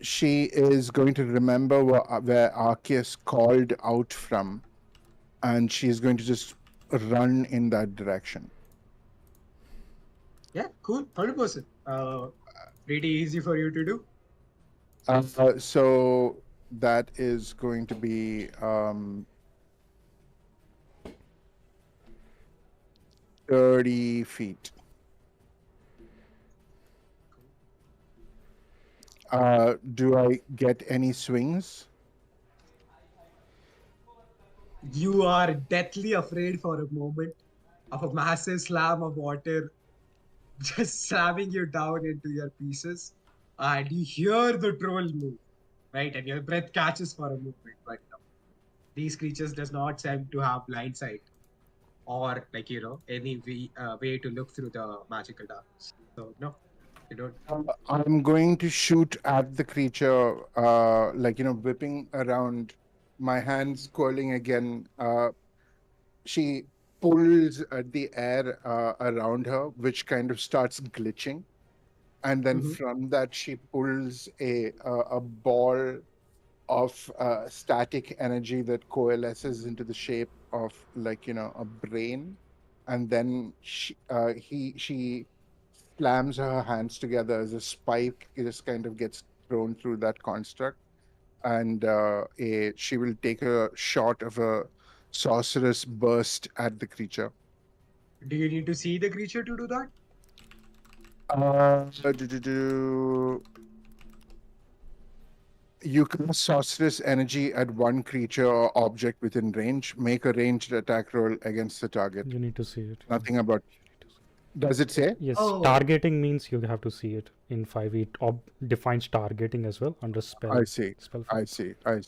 she is going to remember where Arceus called out from, and she's going to just run in that direction. Yeah, cool. 100%. Pretty easy for you to do. So that is going to be 30 feet. Do I get any swings? You are deathly afraid for a moment of a massive slam of water just slamming you down into your pieces. And you hear the troll move, right? And your breath catches for a moment. But these creatures does not seem to have blind sight or any way to look through the magical darkness. So no, you don't. I'm going to shoot at the creature, whipping around, my hands curling again. She pulls at the air around her, which kind of starts glitching. And then from that, she pulls a ball of static energy that coalesces into the shape of a brain. And then she slams her hands together as a spike just kind of gets thrown through that construct, and she will take a shot of a sorceress burst at the creature. Do you need to see the creature to do that? You cast sorceress energy at one creature or object within range. Make a ranged attack roll against the target. You need to see it. Nothing about. Does it say? Yes, Oh. targeting means you have to see it in 5. It defines targeting as well under spell. I see. Spell I files. see. Fair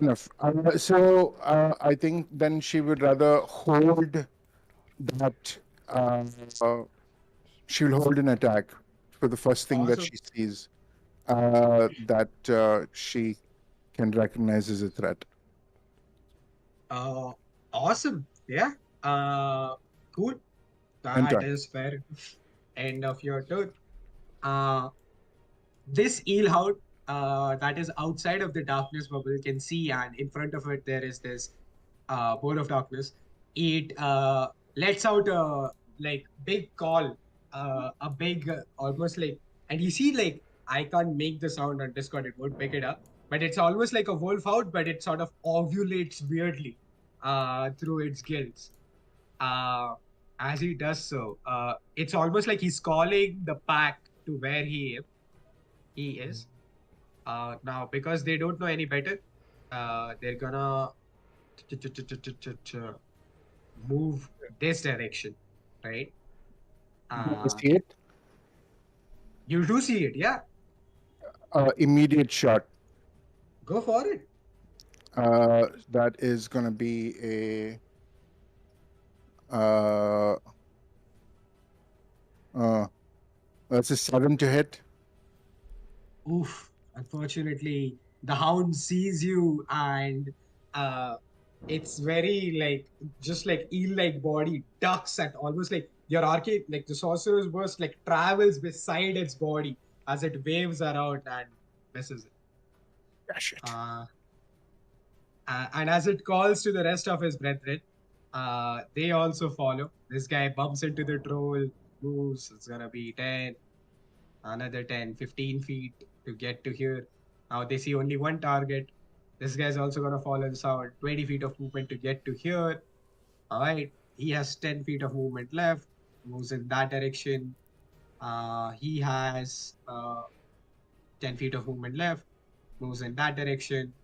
enough. So I think then she would rather hold that. She will hold an attack for the first thing that Awesome. she sees that she can recognize as a threat. Awesome. Yeah. Cool. End That turn. is fair. End of your turn. This eelhound that is outside of the darkness bubble can see, and in front of it there is this ball of darkness. It lets out a big call, a big almost like, and you see I can't make the sound on Discord; it won't pick it up. But it's almost like a wolf out, but it sort of ovulates weirdly. through its gills. As he does so, it's almost like he's calling the pack to where he is. Now, because they don't know any better, they're gonna move this direction, right? Do I see it? You do see it, yeah. Immediate shot. Go for it. That is gonna be a that's a 7 to hit. Oof. Unfortunately, the hound sees you and it's very like just like eel-like body ducks at almost like your arcade, like the sorcerer's burst like travels beside its body as it waves around and misses it. Ah, shit. And as it calls to the rest of his brethren, they also follow. This guy bumps into the troll, moves. It's gonna be 10, another 10, 15 feet to get to here. Now they see only one target. This guy's also gonna follow the sound. 20 feet of movement to get to here. All right. He has 10 feet of movement left. Moves in that direction. He has 10 feet of movement left. Moves in that direction.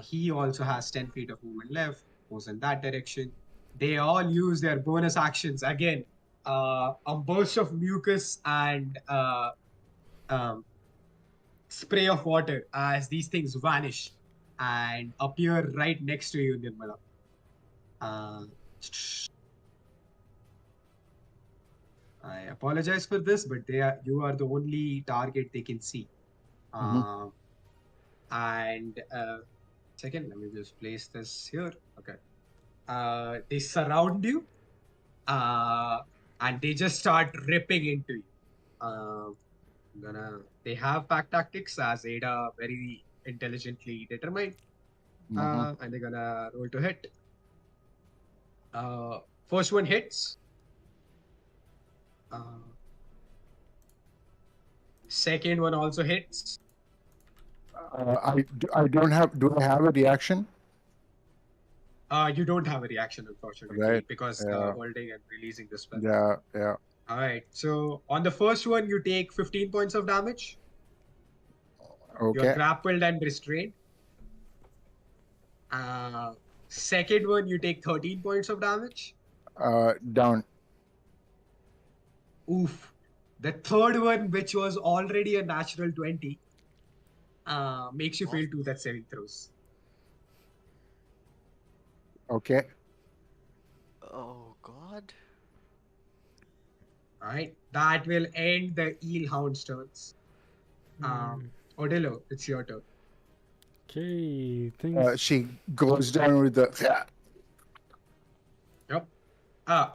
He also has 10 feet of movement left. Moves in that direction. They all use their bonus actions again. A burst of mucus and spray of water as these things vanish and appear right next to you, Nirmala. I apologize for this, but you are the only target they can see. And second, let me just place this here. Okay. They surround you and they just start ripping into you. They have pack tactics as Ada very intelligently determined. And they're gonna roll to hit. First one hits. Second one also hits. I don't have. Do I have a reaction? You don't have a reaction, unfortunately, Right, because yeah. holding and releasing the spell. Yeah. All right. So on the first one, you take 15 points of damage. You're Okay. grappled and restrained. Second one, you take 13 points of damage. Down. Oof. The third one, which was already a natural 20, makes you fail 2 death saving throws. Okay. Oh God. All right. That will end the eel hound's turns. Odillo, it's your turn. Okay, things. She goes down with the. Yep.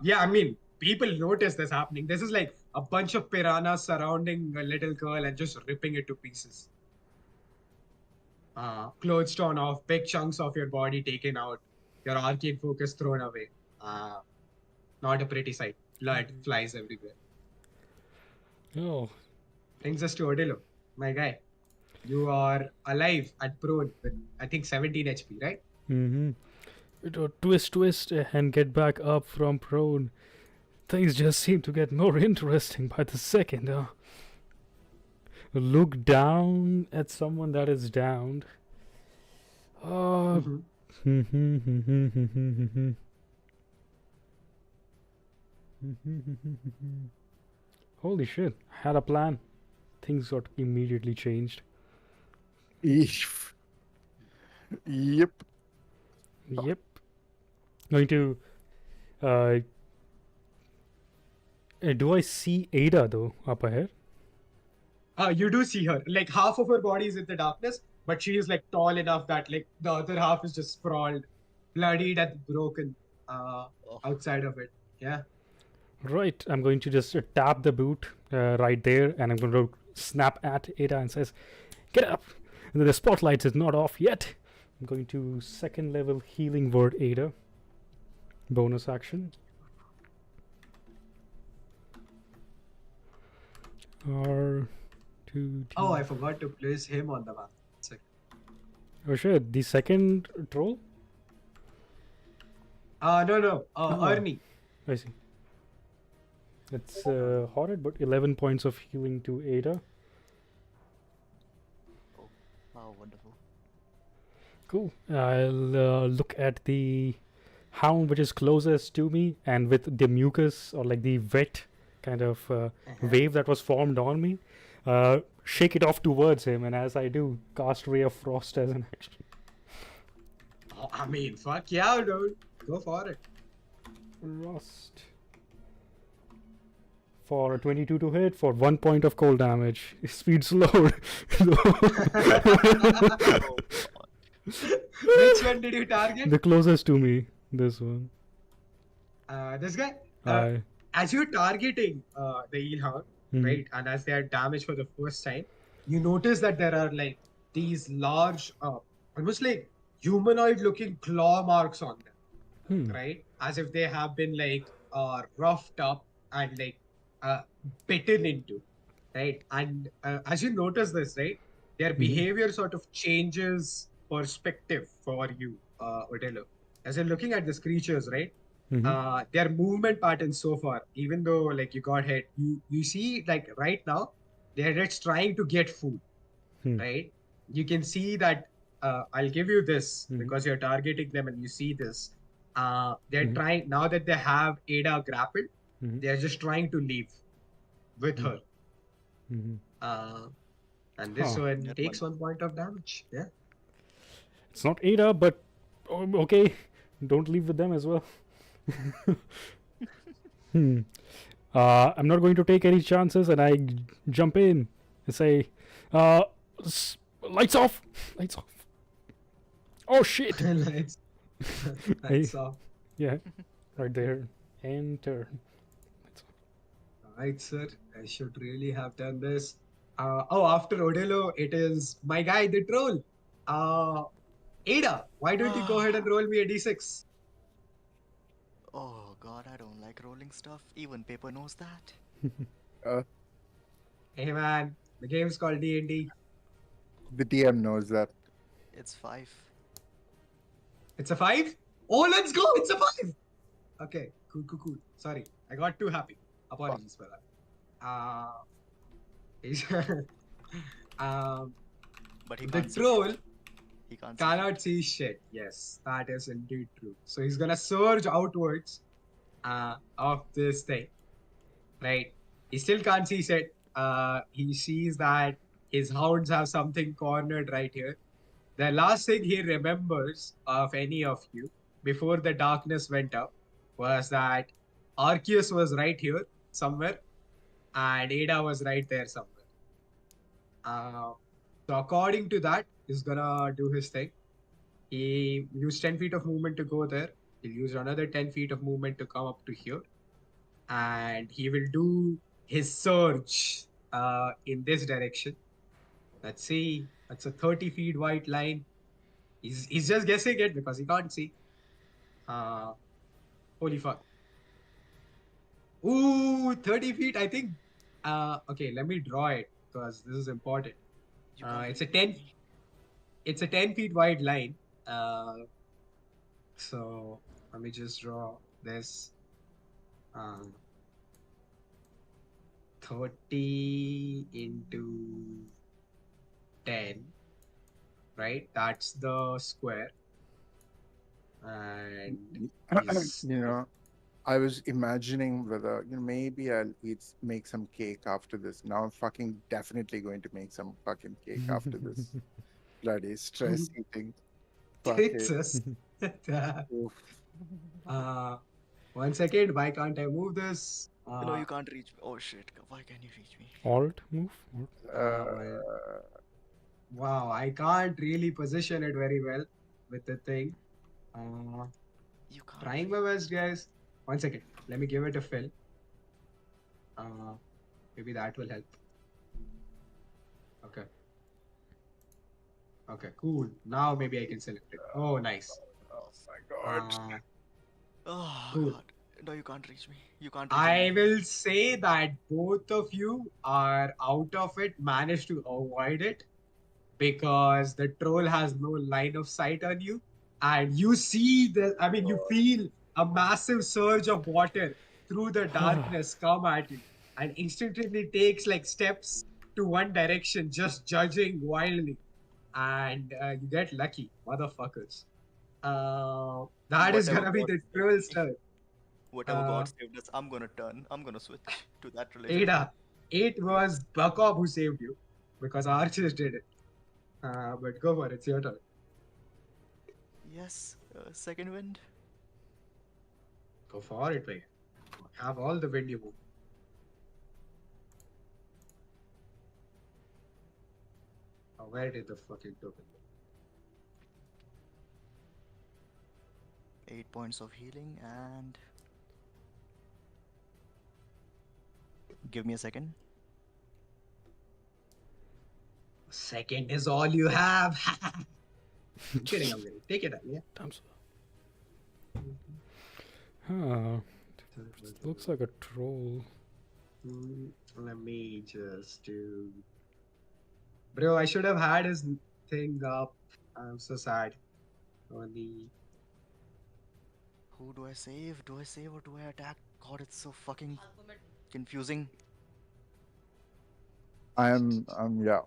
Yeah, I mean, people notice this happening. This is like a bunch of piranhas surrounding a little girl and just ripping it to pieces. Clothes torn off, big chunks of your body taken out, your arcane focus thrown away. Not a pretty sight. Blood flies everywhere. Oh, Brings us to Odillo, my guy. You are alive and prone with, I think, 17 HP, right? Twist, and get back up from prone. Things just seem to get more interesting by the second. Look down at someone that is downed. Holy shit, I had a plan. Things got immediately changed. Yep. Yep. Going to do I see Ada though up ahead? You do see her. Like half of her body is in the darkness, but she is like tall enough that like the other half is just sprawled, bloodied and broken outside of it. Yeah. Right, I'm going to just tap the boot right there, and I'm going to snap at Ada and says, "Get up! The spotlight is not off yet." I'm going to second level healing word Ada. Bonus action. R2. Oh, I forgot to place him on the map. Oh shit, the second troll? No. Oh. Ernie. I see. It's horrid, but 11 points of healing to Ada. Oh, wow, wonderful. Cool. I'll look at the hound which is closest to me, and with the mucus or like the wet kind of wave that was formed on me, shake it off towards him, and as I do, cast Ray of Frost as an action. Oh, I mean, fuck yeah, dude. Go for it. Frost. For a 22 to hit, for 1 point of cold damage. Speed slowed. Oh, Which one did you target? The closest to me, this one. This guy? I. As you're targeting the eelhound, Mhm. right, and as they are damaged for the first time, you notice that there are like these large, almost like humanoid-looking claw marks on them, Hmm. right? As if they have been like roughed up and like bitten into, right? And as you notice this, right, their behavior sort of changes perspective for you, Otello. As you're looking at these creatures, right? Their movement patterns so far, even though like you got hit, you see like right now they're just trying to get food, right? You can see that I'll give you this because you're targeting them and you see this. They're trying now that they have Ada grappled, they're just trying to leave with her. And this Huh. one That takes one. 1 point of damage. Yeah. It's not Ada, but okay. Don't leave with them as well. I'm not going to take any chances, and I jump in and say, lights off! Lights off! Oh shit! Lights. Lights off. Yeah, right there. Enter. Right, sir. I should really have done this. After Odello, it is my guy, the troll. Ada, why don't you go ahead and roll me a d6? Oh god, I don't like rolling stuff. Even paper knows that. Hey man, the game's called D&D. The DM knows that. It's 5. It's a 5? Oh, let's go! It's a 5! Okay, cool. Sorry, I got too happy. Apologies for that. But he The can't see troll shit. He can't see cannot see shit. Yes, that is indeed true. So he's gonna surge outwards of this thing, right? He still can't see shit. He sees that his hounds have something cornered right here. The last thing he remembers of any of you before the darkness went up was that Arceus was right here somewhere and Ada was right there somewhere. So according to that, he's gonna do his thing. He used 10 feet of movement to go there. He'll use another 10 feet of movement to come up to here. And he will do his surge in this direction. Let's see. That's a 30 feet wide line. He's just guessing it because he can't see. Holy fuck. Ooh, 30 feet, I think. Okay, let me draw it because this is important. You can't It's a read 10 me. it's a 10 feet wide line. So let me just draw this. 30 into 10, right? That's the square. And he's- You know, I was imagining whether maybe I'll make some cake after this. Now I'm fucking definitely going to make some fucking cake after this. Bloody stress eating. Fuck it's it. Oof. 1 second. Why can't I move this? No, you can't reach me. Oh shit, why can you reach me? Alt move? Wow, I can't really position it very well with the thing. You can't. Trying my best, guys. 1 second. Let me give it a fill. Maybe that will help. Okay. Okay, cool. Now maybe I can select it. Oh, nice. Oh my god. Oh Cool. god. No, you can't reach me. You can't reach I me. will say that both of you are out of it, managed to avoid it because the troll has no line of sight on you. And you see you feel a massive surge of water through the darkness come at you and instinctively takes like steps to one direction, just judging wildly. And you get lucky, motherfuckers. That is Whatever gonna be God the saved troll's me, turn. whatever Uh, God saved us, I'm gonna turn. I'm gonna switch to that religion. Ada, it was Bakov who saved you because Archers did it. But go for it, it's your turn. Yes, second wind. Go for it, mate. Have all the wind you want. Oh, where did the fucking token go? 8 points of healing and give me a second. Second is all you have. Kidding, I'm kidding. Take it up, yeah. Damn, sir. Huh. Looks like a troll. Let me just do. Bro, I should have had his thing up. I'm so sad. Only. Who do I save? Do I save or do I attack? God, it's so fucking confusing. Yeah.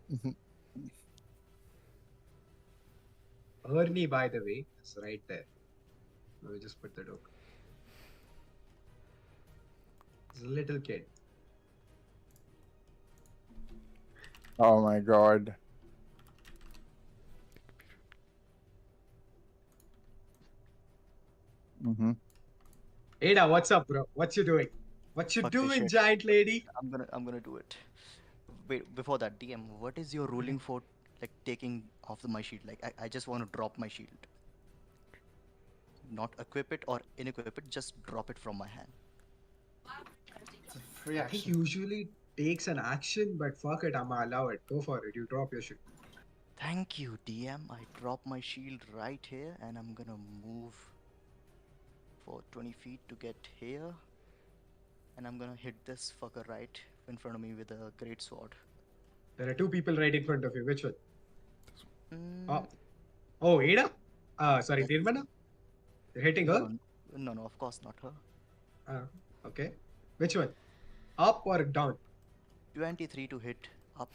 Ernie, by the way, is right there. Let me just put the token. He's a little kid. Oh my god. Mm-hmm. Ada, what's up, bro? What you doing? What you Fuck this doing, shit. giant lady? I'm gonna do it. Wait, before that, DM, what is your ruling for like taking off my shield? Like I just want to drop my shield. Not equip it or inequip it, just drop it from my hand. It's a free I think action. usually takes an action, but fuck it, I'ma allow it. Go for it. You drop your shit. Thank you, DM. I drop my shield right here and I'm gonna move for 20 feet to get here. And I'm gonna hit this fucker right in front of me with a great sword. There are two people right in front of you. Which one? Mm, Oh, Ada? Sorry, yes. Nirvana? You're hitting No, her? no, of course not her. Okay. Which one? Up or down? 23 to hit up.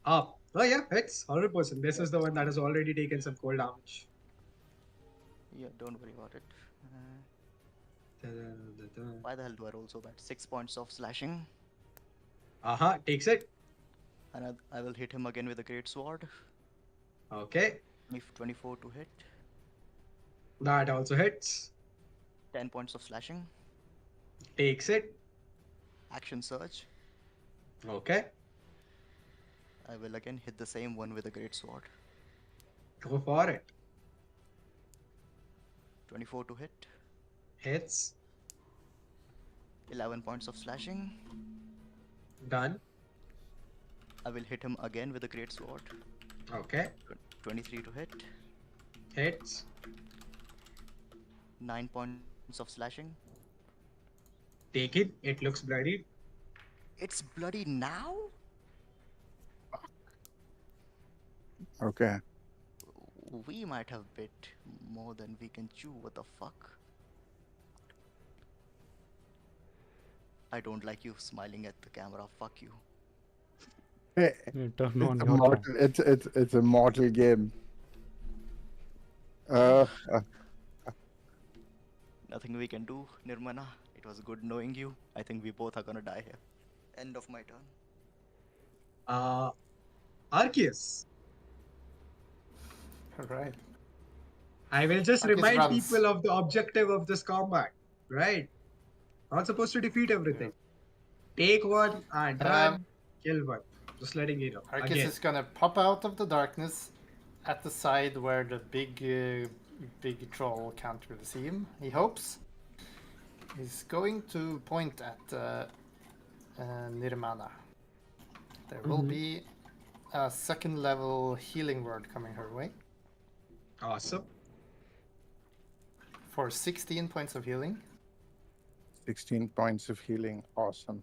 Up. Oh, yeah, hits. 100%. This is the one that has already taken some cold damage. Yeah, don't worry about it. Why the hell do I roll so bad? 6 points of slashing. Takes it. And I will hit him again with a great sword. Okay. 24 to hit. That also hits. 10 points of slashing. Takes it. Action surge. Okay. I will again hit the same one with a great sword. Go for it. 24 to hit. Hits. 11 points of slashing. Done. I will hit him again with a great sword. Okay. 23 to hit. Hits. 9 points of slashing. Take it. It looks bloody. It's bloody now? Okay. We might have bit more than we can chew. What the fuck? I don't like you smiling at the camera. Fuck you. Hey, You turn on it's a your mortal, cam. it's a mortal game. Nothing we can do, Nirmana. It was good knowing you. I think we both are gonna die here. End of my turn. Arceus. Right. I will just Arceus remind runs. people of the objective of this combat, right? Not supposed to defeat everything. Take one and run, kill one. Just letting you know. Arceus Again. is gonna pop out of the darkness at the side where the big troll can't really see him. He hopes. He's going to point at Nirmana. There will be a second level healing word coming her way Awesome. for 16 points of healing. 16 points of healing. Awesome.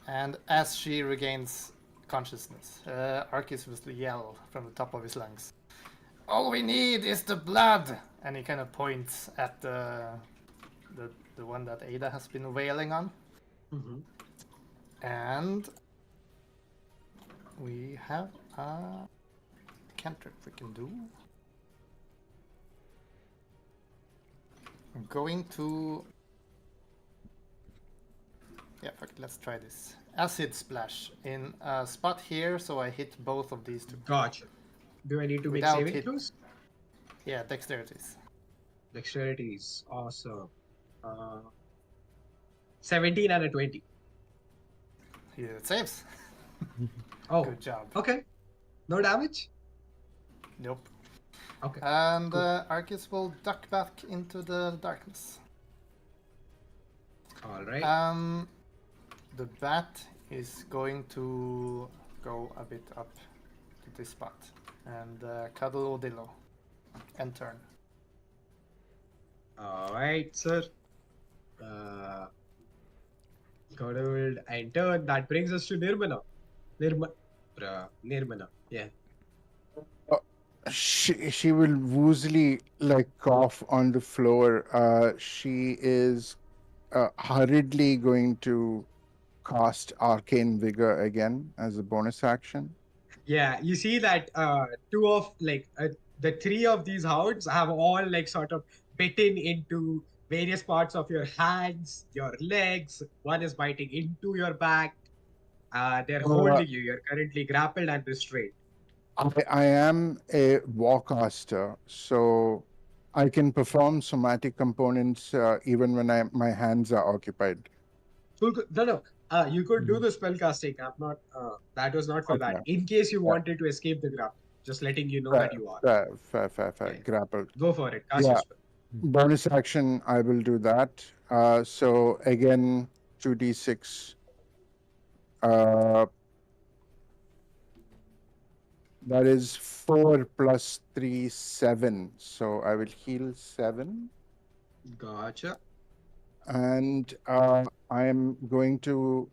And as she regains consciousness, Arceus will yell from the top of his lungs. All we need is the blood. And he kind of points at the one that Ada has been wailing on. Mm-hmm. And we have a cantrip we can do. I'm going to... Yeah, fuck it, let's try this. Acid splash in a spot here, so I hit both of these two. Gotcha. Do I need to make Without saving hit. throws? Yeah, dexterities. Dexterities. Awesome. 17 and a 20. Yeah, it saves. Oh, Good job. okay. No damage? Nope. Okay. And Cool. Arcus will duck back into the darkness. All right. The bat is going to go a bit up to this spot and cuddle Odillo and turn. All right, sir. Cuddled and turn. That brings us to Nirmana. Nirmana. Yeah. She will woozily like cough on the floor. She is hurriedly going to cast Arcane Vigor again as a bonus action. Yeah, you see that the three of these hounds have all like sort of bitten into various parts of your hands, your legs. One is biting into your back. They're holding you. You're currently grappled and restrained. I am a warcaster, so I can perform somatic components even when my hands are occupied. So, no. You could do the spell casting. I'm not. That was not for that. Okay. In case you Yeah. wanted to escape the grapple, just letting you know that you are. Fair. Yeah. Grappled. Go for it. Cast Yeah. your spell. Bonus action, I will do that. So again, 2d6. That is 4 plus 3, 7. So I will heal 7. Gotcha. And I am going to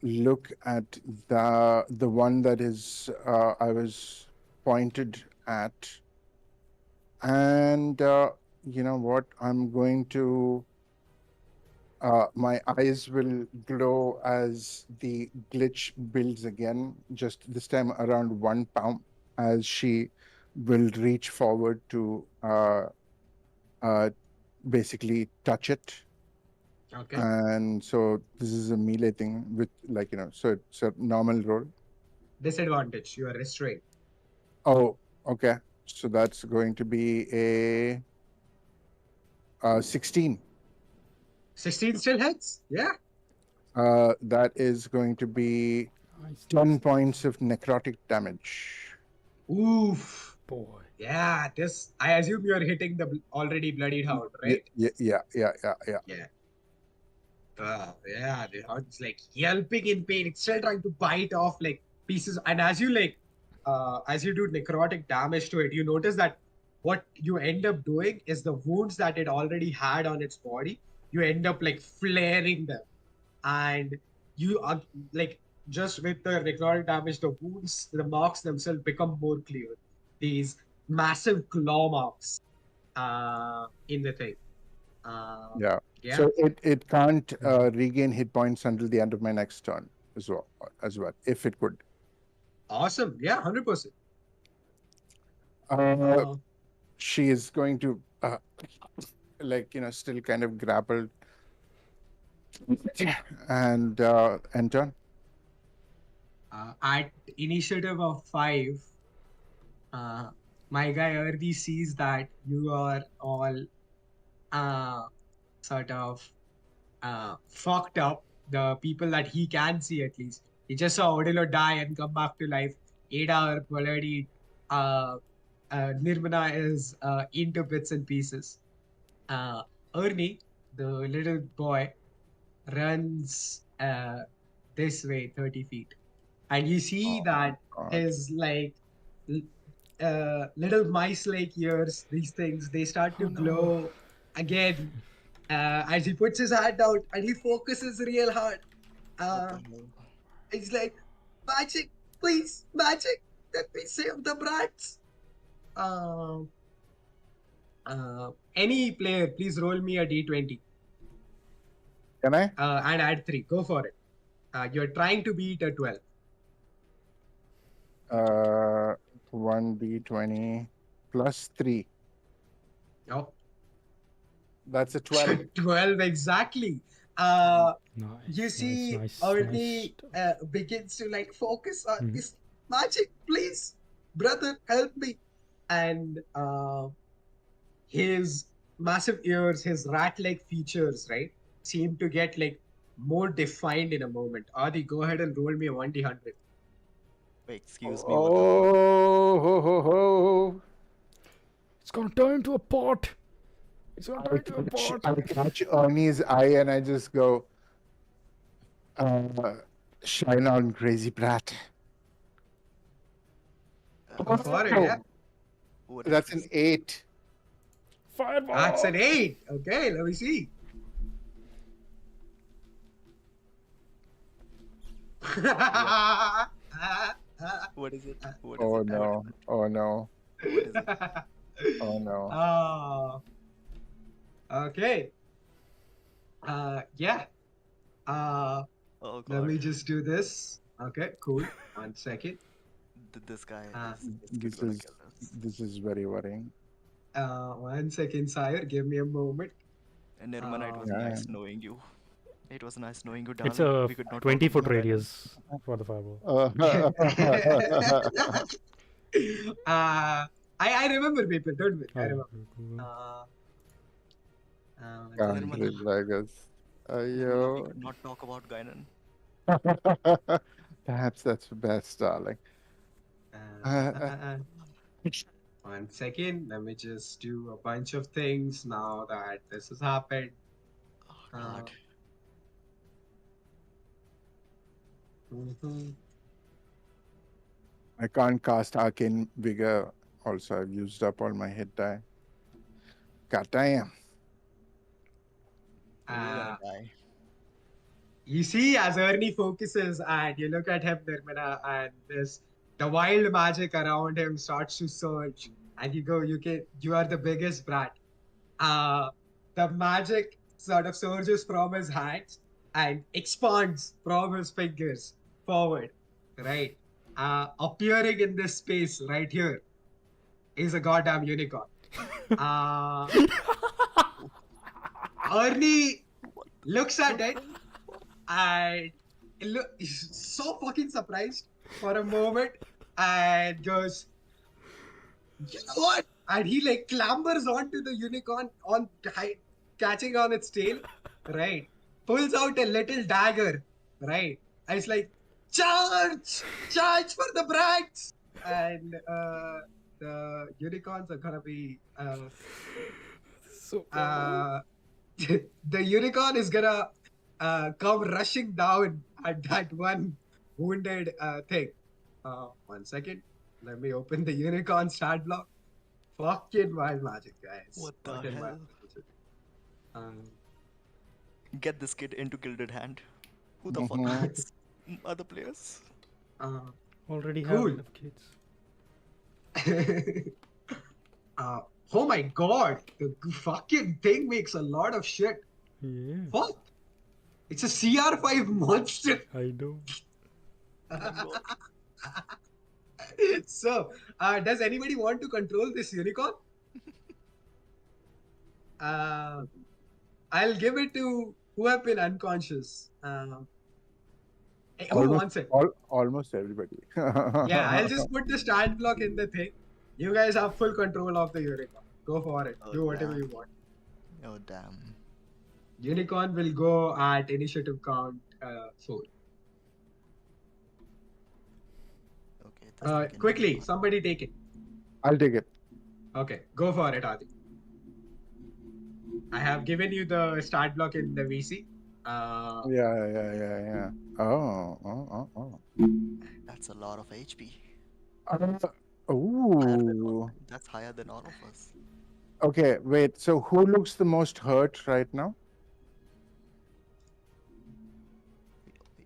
look at the one that is I was pointed at, and you know what? I'm going to. My eyes will glow as the glitch builds again, just this time around 1 pound, as she will reach forward to basically touch it. Okay. And so this is a melee thing with so it's a normal roll. Disadvantage. You are restrained. Oh, okay. So that's going to be a 16. 16 still hits. Yeah. That is going to be 10 points of necrotic damage. Oof. Boy. Yeah. This. I assume you are hitting the already bloodied hound, right? Yeah. Yeah. Yeah. The hound's like yelping in pain. It's still trying to bite off like pieces. And as you do necrotic damage to it, you notice that what you end up doing is the wounds that it already had on its body, you end up like flaring them. And you are like, just with the necrotic damage, the wounds, the marks themselves become more clear. These massive claw marks in the thing. Yeah. Yeah. So it can't regain hit points until the end of my next turn as well, if it could. Awesome. Yeah, 100%. She is going to still kind of grappled and turn. At initiative of 5, my guy Erdi sees that you are all sort of fucked up. The people that he can see, at least. He just saw Odilo die and come back to life. Ada already, Nirmana is into bits and pieces. Ernie, the little boy, runs this way 30 feet. And you see that his like little mice-like ears, these things, they start to glow again as he puts his hand out and he focuses real hard. He's like, magic, please, magic, let me save the brats. Any player, please roll me a d20 Can I? and add 3. Go for it. You're trying to beat a 12. 1d20 plus 3. No, That's a 12. 12 exactly. You see, nice Ernie stuff. begins to like focus on Mhm. this magic. Please, brother, help me. And his massive ears, his rat-like features, right, seem to get like more defined in a moment. Adi, go ahead and roll me a 1d100. Wait, excuse me, what the fuck? Oh, ho, ho, ho. It's gonna turn into a pot. It's gonna turn I into a catch, pot. I catch Ernie's eye and I just go, shine on, crazy brat. Go for it, yeah. What That's is an 8. Fireball. That's an 8. Okay, let me see. What is it? What is Oh it? no. Oh no. What is it? Oh no. Okay. Yeah. Oh Let me god. just do this. Okay, cool. 1 second. This guy is This gonna is kill us. this is very worrying. 1 second, sire. Give me a moment. And Nirmana, it was Yeah. nice knowing you. It was nice knowing you, It's darling. a We could not 20-foot talk about Gaiden. radius for the fireball. I remember people. Don't worry. I Oh, remember. cool. Can't Nirmala. believe Vegas. Nirmala, we Ayo. could not talk about Gaiden. Perhaps that's best, darling. 1 second. Let me just do a bunch of things now that this has happened. Oh god. Mhm. I can't cast Arcane Vigor. Also, I've used up all my hit die. God damn. You're gonna Uh, die. You see, as Ernie focuses and you look at him, Nirmana, and the wild magic around him starts to surge, and you are the biggest brat. The magic sort of surges from his hands and expands from his fingers forward, right? Appearing in this space right here is a goddamn unicorn. Ernie looks at it and he's so fucking surprised for a moment and goes, you know what? And he like clambers onto the unicorn catching on its tail, right? Pulls out a little dagger, right? And it's like, charge for the brats! And the unicorns are gonna be So the unicorn is gonna come rushing down at that one wounded thing. 1 second. Let me open the unicorn stat block. Fucking wild magic, guys. What the Fucking hell? wild magic. Get this kid into Gilded Hand. Who the Mhm. fuck needs other players? already Cool. have enough kids. Oh my god, the fucking thing makes a lot of shit. Yeah, Fuck. It's a CR5 monster. I know. So, does anybody want to control this unicorn? I'll give it to who have been unconscious. Who wants it? Almost everybody. Yeah, I'll just put the stand block in the thing. You guys have full control of the unicorn. Go for it. Oh, Do whatever damn. you want. Oh damn. Unicorn will go at initiative count 4. Okay. this thing can Quickly, do- somebody take it. I'll take it. Okay, go for it, Adi. I have given you the start block in the VC. Yeah. Oh. That's a lot of HP. Ooh. That's higher than all of us. Okay, wait. So who looks the most hurt right now?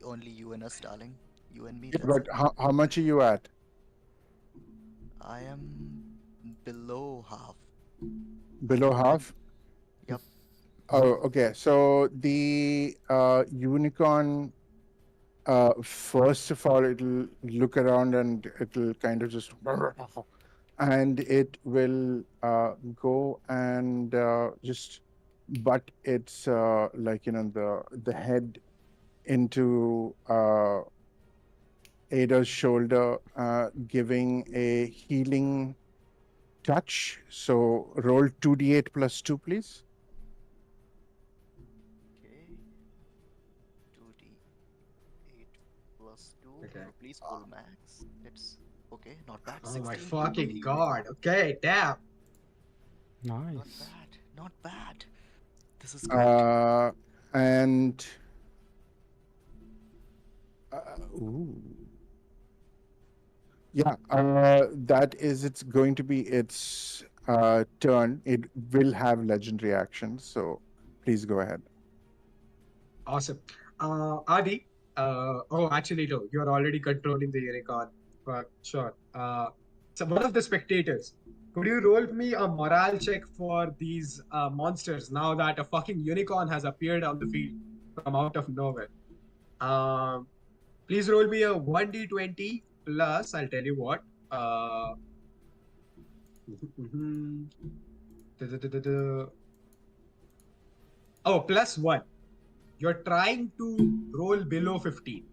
Only you and us, darling. You and me. Yeah, That's but how much are you at? I am below half. Below half? Yep. Oh, okay. So the unicorn, first of all, it'll look around and it'll kind of just, and it will go and just butt its like the head into Ada's shoulder, giving a healing touch. So roll 2d8 plus 2, please. Okay. 2d8 plus 2. Okay. So please pull max. It's okay. Not bad. Oh my 16. fucking god. Okay, damn. Not Nice. bad. Not bad. This is great. And ooh. Yeah, that is it's going to be its turn. It will have legendary actions, so please go ahead. Awesome. Adi, oh, actually, no, you're already controlling the unicorn, but sure. So one of the spectators, could you roll me a morale check for these monsters now that a fucking unicorn has appeared on the field from out of nowhere? Please roll me a 1d20 plus, I'll tell you what. Oh, plus 1. You're trying to roll below 15.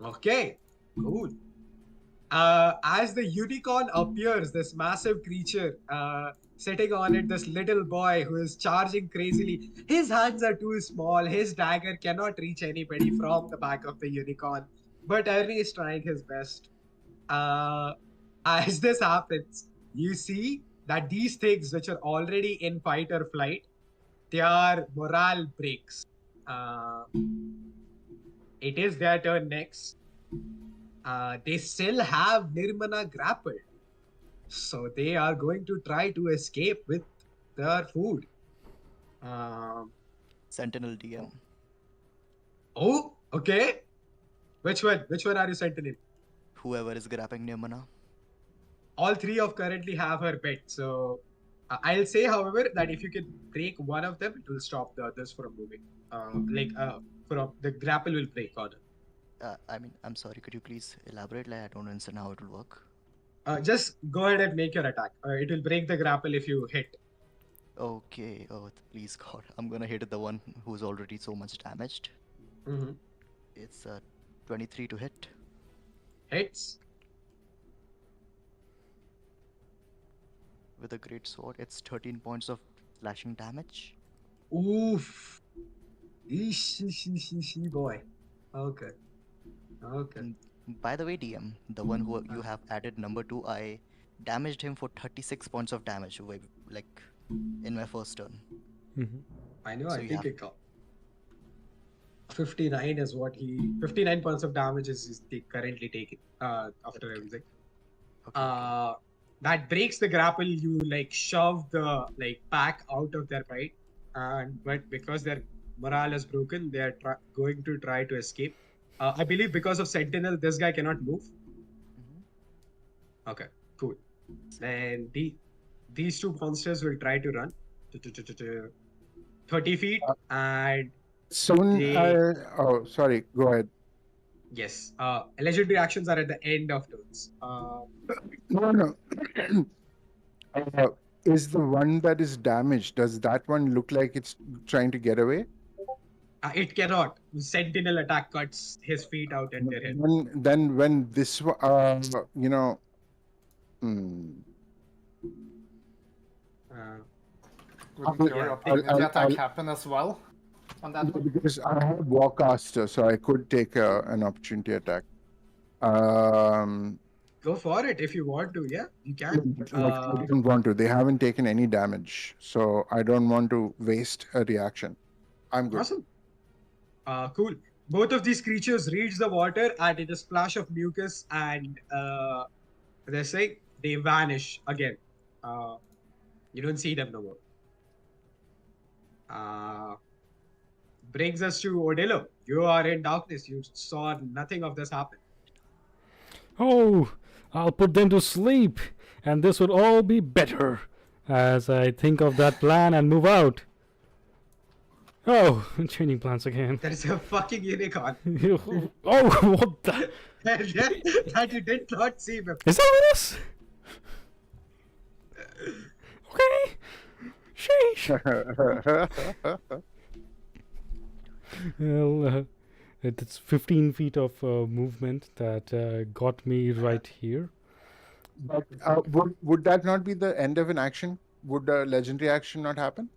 Okay, cool. As the unicorn appears, this massive creature sitting on it, this little boy who is charging crazily. His hands are too small. His dagger cannot reach anybody from the back of the unicorn. But Ernie is trying his best. As this happens, you see that these things, which are already in fight or flight, their morale breaks. It is their turn next. They still have Nirmana grappled. So they are going to try to escape with their food. Sentinel DM. Oh, okay. Which one? Which one are you sentinel? Whoever is grabbing Nirmana. All three of currently have her pet. So I'll say, however, that if you can break one of them, it will stop the others from moving. From the grapple will break on it. I mean, I'm sorry. Could you please elaborate? Like, I don't understand how it will work. Just go ahead and make your attack. It will break the grapple if you hit. Okay. Oh, please, God. I'm gonna hit the one who's already so much damaged. Mm-hmm. It's 23 to hit. Hits. With a great sword, it's 13 points of slashing damage. Oof. Eesh, boy. Okay. Okay. And by the way, DM, the one who you have added number 2, I damaged him for 36 points of damage, like in my first turn. Mm-hmm. I know. So I you think have- it got 59 is what 59 points of damage is currently taking after everything. Okay. That breaks the grapple. You like shove the pack out of their bite, but because their morale is broken, they are going to try to escape. I believe because of Sentinel, this guy cannot move. Mhm. Okay, cool. Then these two monsters will try to run 30 feet, and Soon, oh, sorry, go ahead. yes, legendary actions are at the end of turns. No. Is the one that is damaged, does that one look like it's trying to get away? It cannot. Sentinel attack cuts his feet out at their head. Then when this Wouldn't your yeah, opportunity attack happen as well on that one? because I have Warcaster, so I could take an opportunity attack. Go for it if you want to. Yeah, you can. I don't want to. They haven't taken any damage, so I don't want to waste a reaction. I'm good. Awesome. Cool. Both of these creatures reach the water, and in a splash of mucus, and they vanish again. You don't see them no more. Brings us to Odillo. You are in darkness. You saw nothing of this happen. Oh, I'll put them to sleep. and this would all be better as I think of that plan and move out. Oh, changing plans again. There's a fucking unicorn. Oh, what the? That you did not see before. Is that with us? Okay. Sheesh. Well, it's 15 feet of movement that got me right here. But would that not be the end of an action? Would a legendary action not happen?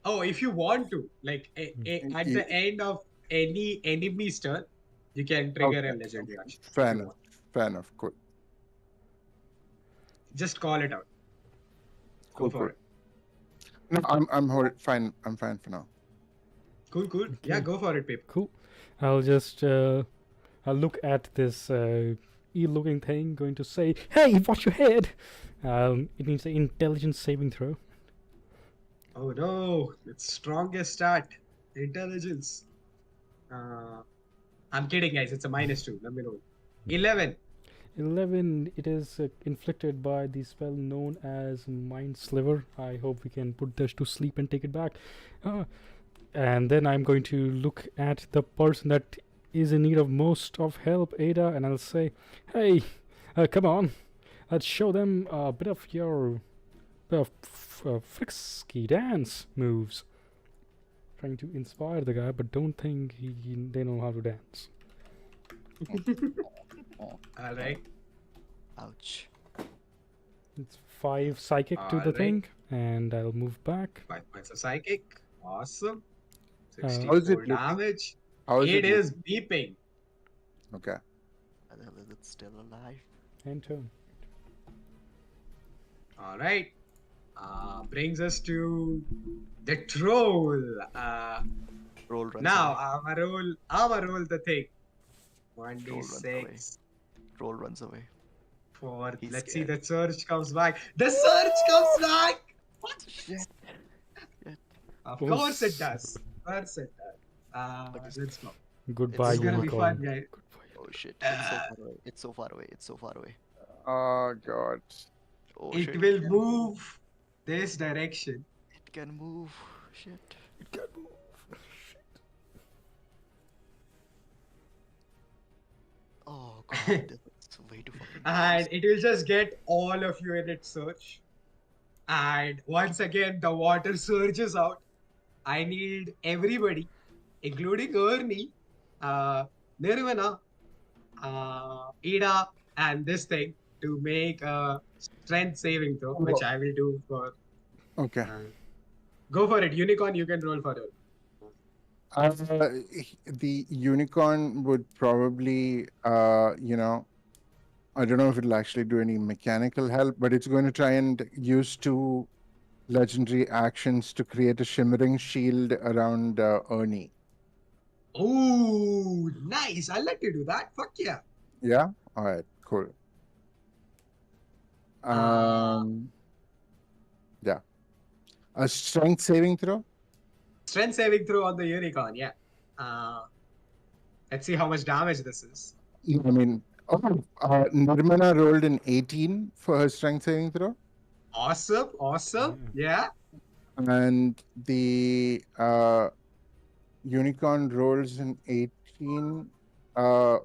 Oh, if you want to, like at the end of any enemy's turn, you can trigger a legendary action. Fair enough. Fair enough. Cool. Just call it out. Cool. for it. No, I'm fine. I'm fine for now. Cool. Yeah, go for it, Pip. Cool. I'll just I'll look at this eel-looking thing, going to say, "Hey, watch your head." It needs an intelligence saving throw. Oh no, its strongest stat, intelligence. I'm kidding, guys. It's a -2. Let me know. 11. 11. It is inflicted by the spell known as Mind Sliver. I hope we can put this to sleep and take it back. And then I'm going to look at the person that is in need of most of help, Ada, and I'll say, "Hey, come on, let's show them a bit of your frisky dance moves." Trying to inspire the guy, but don't think they know how to dance. All right. Ouch. It's 5 psychic to the Alright. thing, and I'll move back. 5 points of psychic. Awesome. How is it 64 looking? damage. How is It it? is beeping. Okay. The hell is it still alive? And turn. All right. Brings us to the troll. Roll runs Now away. I'ma roll the thing. runs 1d6 Roll runs away. for. He's Let's scared. see. The surge comes back. The surge comes back. What? Shit. Of Oh, course it does. Of course it does. Let's go. Goodbye, It's gonna be unicorn. fun, guys. Oh shit. It's so far away. It's so far away. It's so far away. Oh god. Oh It shit. will move this direction. It can move. Shit. It can move. Oh god. That's way too fucking And close. it will just get all of you in its search. And once again, the water surges out. I need everybody, including Ernie, Nirvana, Ida, and this thing to make a strength saving throw, which I will do for. Okay. Go for it, Unicorn. You can roll for it. The unicorn would probably, I don't know if it'll actually do any mechanical help, but it's going to try and use 2 legendary actions to create a shimmering shield around Ernie. Oh, nice! I'll let you do that. Fuck yeah. Yeah? All right, cool. Yeah. A strength saving throw? Strength saving throw on the unicorn. Yeah. Let's see how much damage this is. I mean, Nirmana rolled an 18 for her strength saving throw. Awesome. Yeah. And the unicorn rolls an 18, a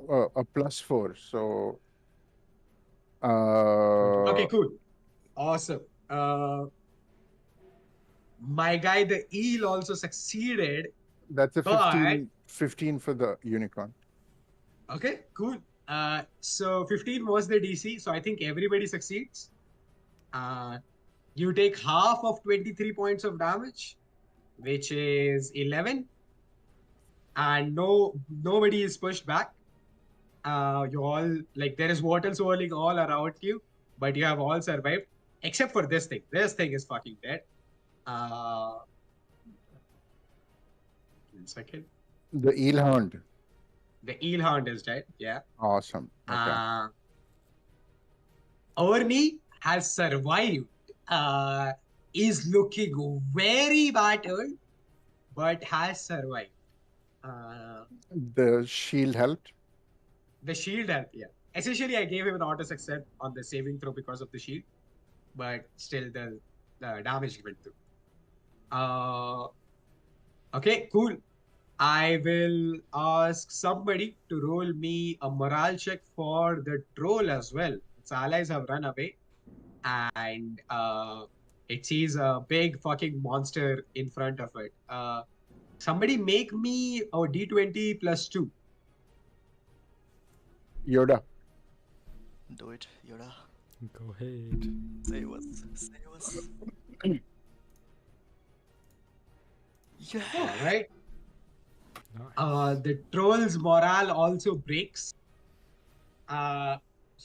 +4. So, Okay, cool. Awesome. My guy, the eel, also succeeded. that's a But- 15 for the unicorn. Okay, cool. So 15 was the DC, so I think everybody succeeds. You take half of 23 points of damage, which is 11. And nobody is pushed back. You all, like, there is water swirling all around you, but you have all survived, except for this thing. This thing is fucking dead. 1 second. The eel hound. The eel hound is dead. Yeah. Awesome. Okay. Ernie has survived. Is looking very battered, but has survived. The shield helped. The shield help, yeah. essentially I gave him an auto success on the saving throw because of the shield, but still the damage went through. Okay, cool. I will ask somebody to roll me a morale check for the troll as well. Its allies have run away, and it sees a big fucking monster in front of it. Somebody make me a d20 plus 2. Yoda. Do it, Yoda. Go ahead. Save us. Save us. Yeah. All right. Nice. The troll's morale also breaks.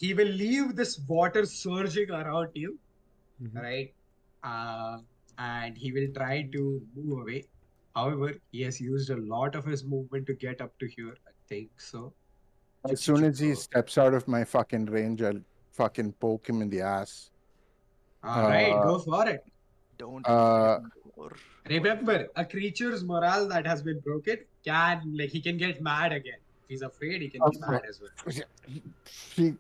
He will leave this water surging around you, Mhm. right? And he will try to move away. However, he has used a lot of his movement to get up to here. I think so. As soon as he steps out of my fucking range, I'll fucking poke him in the ass. All right, go for it. Don't Uh, or Remember, a creature's morale that has been broken he can get mad again. If he's afraid, he can be mad as well. She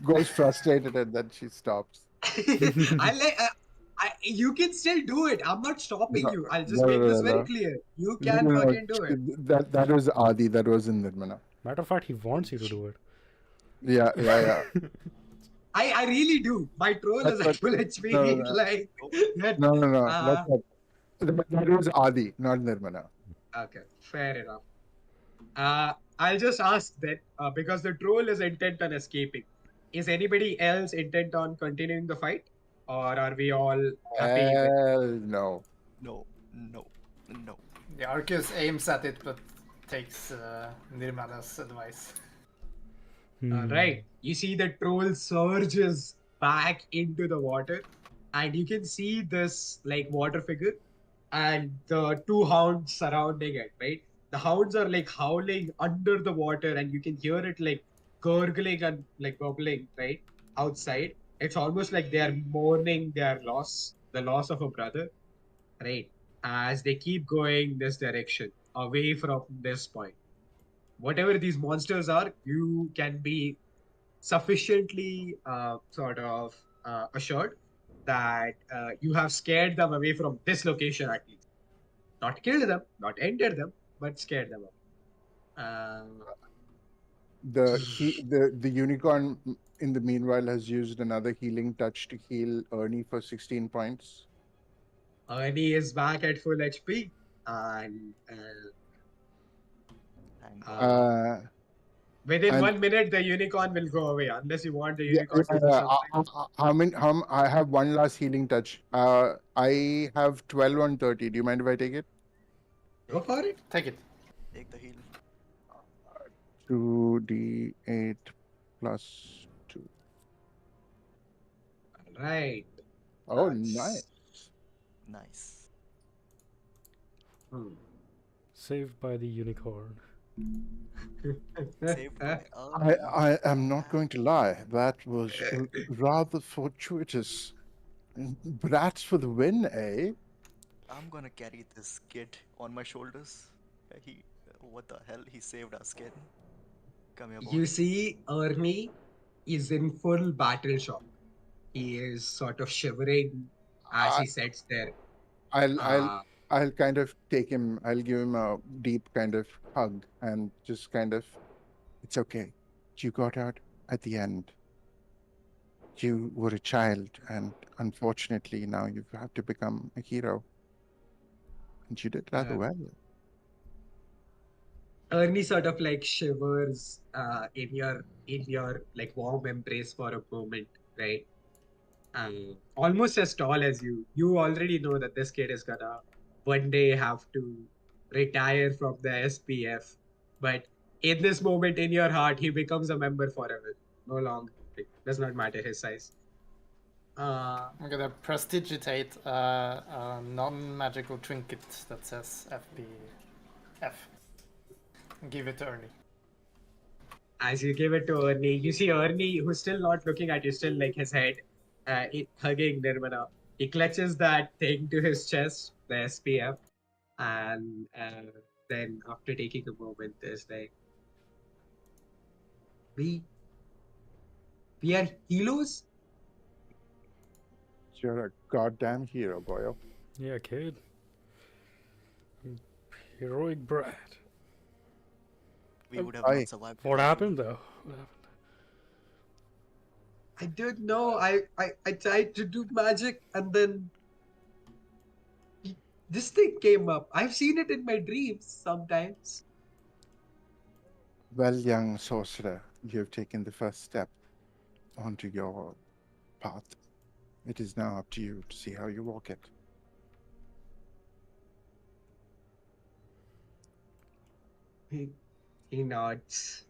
goes frustrated and then she stops. You can still do it. I'm not stopping No, you. I'll just no, make no, this no, very no. clear. You No, can no, no. fucking do it. That was Adi. That wasn't Nirmana. Matter of fact, he wants you to do it. Yeah. I really do. My troll is That's what- actual HP. no, no. Like that. No. Uh, That was Adi, not Nirmana. okay, fair enough. I'll just ask then, because the troll is intent on escaping. Is anybody else intent on continuing the fight, or are we all happy with? Hell no. no, no, no. The Arcus aims at it, but takes Nirmana's advice. Right. You see the troll surges back into the water, and you can see this like water figure and the two hounds surrounding it, right? The hounds are like howling under the water, and you can hear it like gurgling and like bubbling, right? Outside. It's almost like they are mourning their loss, the loss of a brother, right? As they keep going this direction, away from this point. Whatever these monsters are, you can be sufficiently assured that you have scared them away from this location at least. Not killed them, not ended them, but scared them away. The unicorn in the meanwhile has used another healing touch to heal Ernie for 16 points. Ernie is back at full HP, and Thank God. within and- 1 minute the unicorn will go away unless you want the unicorn to do something. I have one last healing touch. I have 12 on 30. Do you mind if I take it? Go for it. Take it. Take the heal. 2d8 plus 2. Right. Oh, Nice. Nice. Saved by the unicorn. Saved by I am not going to lie. That was rather fortuitous. Brats for the win, eh? I'm gonna carry this kid on my shoulders. What the hell? He saved our skin. Come here, boy. You see, Ernie is in full battle shock. He is sort of shivering as he sits there. I'll kind of take him. I'll give him a deep kind of hug and just kind of. It's okay. You got out at the end. You were a child, and unfortunately, now you have to become a hero. And you did rather well. Ernie sort of like shivers in your like warm embrace for a moment, right? Almost as tall as you. You already know that this kid is gonna one day have to retire from the SPF, but in this moment in your heart, he becomes a member forever. No longer, like, does not matter his size. I'm gonna prestigitate a non-magical trinket that says FBF. And give it to Ernie. As you give it to Ernie, you see Ernie, who's still not looking at you, still like his head hugging Nirmana. He clutches that thing to his chest, the SPF, and then after taking a moment, there's like, we We are heroes. You're a goddamn hero, boyo. Yeah, kid. Heroic brat. We would have I- not survived. What without you. happened though? What happened? I don't know. I tried to do magic and then this thing came up. I've seen it in my dreams sometimes. Well, young sorcerer, you have taken the first step onto your path. It is now up to you to see how you walk it. He nods.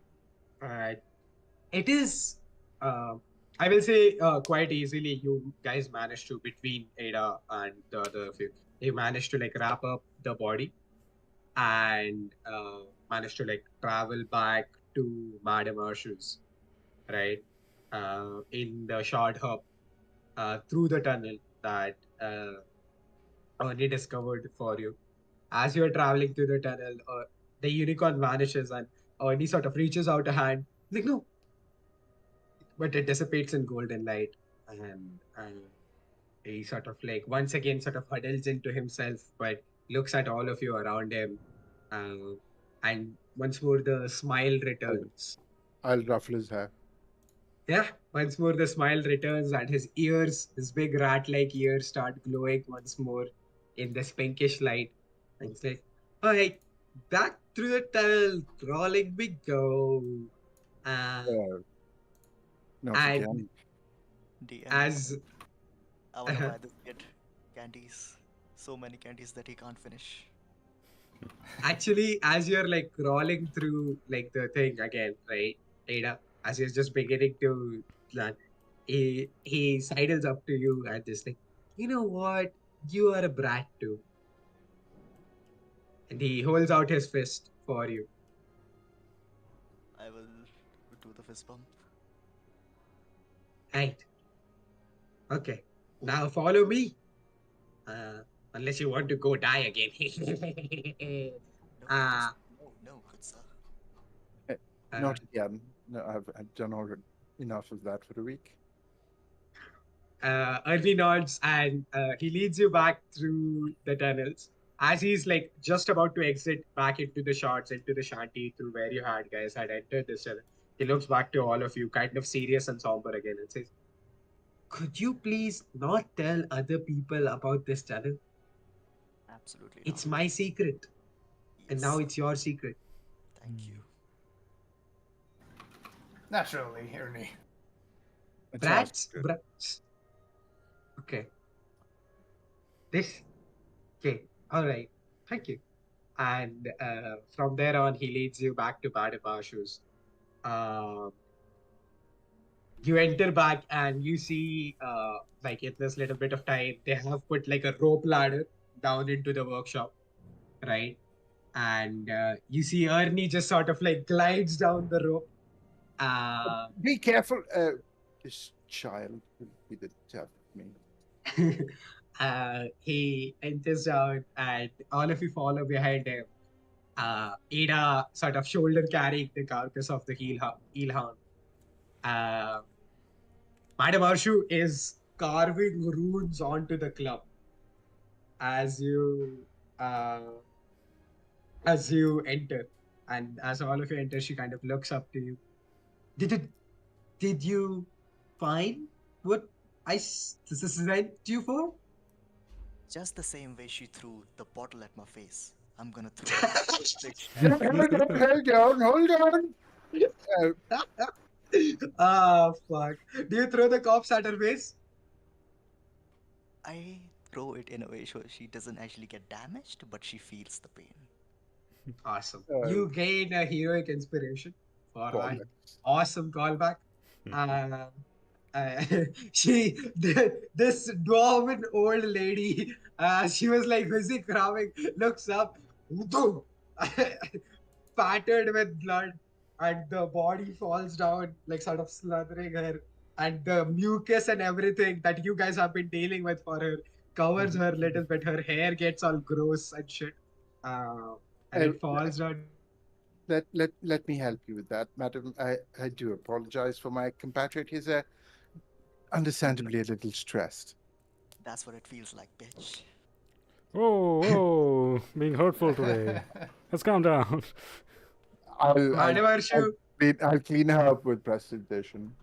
It is, I will say, quite easily. You guys managed to, between Ada and the other few, you managed to like wrap up the body and managed to like travel back to Madame Arsh's, right? In the short hop through the tunnel that Ernie discovered for you. As you are traveling through the tunnel, the unicorn vanishes and Ernie sort of reaches out a hand. Like, no, but it dissipates in golden light. And he sort of like once again sort of huddles into himself, but looks at all of you around him. And once more, the smile returns. I'll ruffle his hair. Yeah, once more the smile returns and his ears, his big rat-like ears start glowing once more in this pinkish light. And it's like, all right, back through the tunnel, crawling we go. Not And again. DM, as I wanna buy this kid candies. So many candies that he can't finish. actually, as you're like crawling through like the thing again, right, Ada, as you're just beginning to land, he sidles up to you at this thing. You know what? You are a brat too. And he holds out his fist for you. I will do the fist bump. Right. Okay. Now follow me. Unless you want to go die again. No, Ah. no, good sir. Not again. No, I've done already enough of that for a week. Ernie nods and he leads you back through the tunnels. As he's like just about to exit back into the shots, into the shanty through where you had guys had entered this tunnel, he looks back to all of you, kind of serious and somber again, and says, "Could you please not tell other people about this tunnel? Absolutely It's not. my secret, and now Yes, it's your secret." thank you. Naturally, Ernie. It Brats, sounds good. brats. Okay. This. Okay. All right. Thank you. And from there on, he leads you back to Badabashu's. You enter back and you see, like in this little bit of time, they have put like a rope ladder down into the workshop, right? And you see Ernie just sort of like glides down the rope. Be careful. This child will be the death of me. He enters down and all of you follow behind him. Ada sort of shoulder carrying the carcass of the eelhound. Madam Arshu is carving runes onto the club as you enter, and as all of you enter, she kind of looks up to you. Did you find what I sent you for? Just the same way she threw the bottle at my face, I'm gonna throw it. Hold on. Ah, fuck. Do you throw the cops at her face? I throw it in a way so she doesn't actually get damaged, but she feels the pain. Awesome. You gain a heroic inspiration for that. Awesome callback. This dwarven old lady, she was like busy crawling, looks up, pattered with blood, and the body falls down, like sort of slathering her, and the mucus and everything that you guys have been dealing with for her covers her a little bit. Her hair gets all gross and shit, and it falls down. let me help you with that, madam. I do apologize for my compatriot. He's understandably a little stressed. That's what it feels like, bitch. Oh, being hurtful today. Let's calm down. Madam Arshu, I'll clean her up with prestidigitation.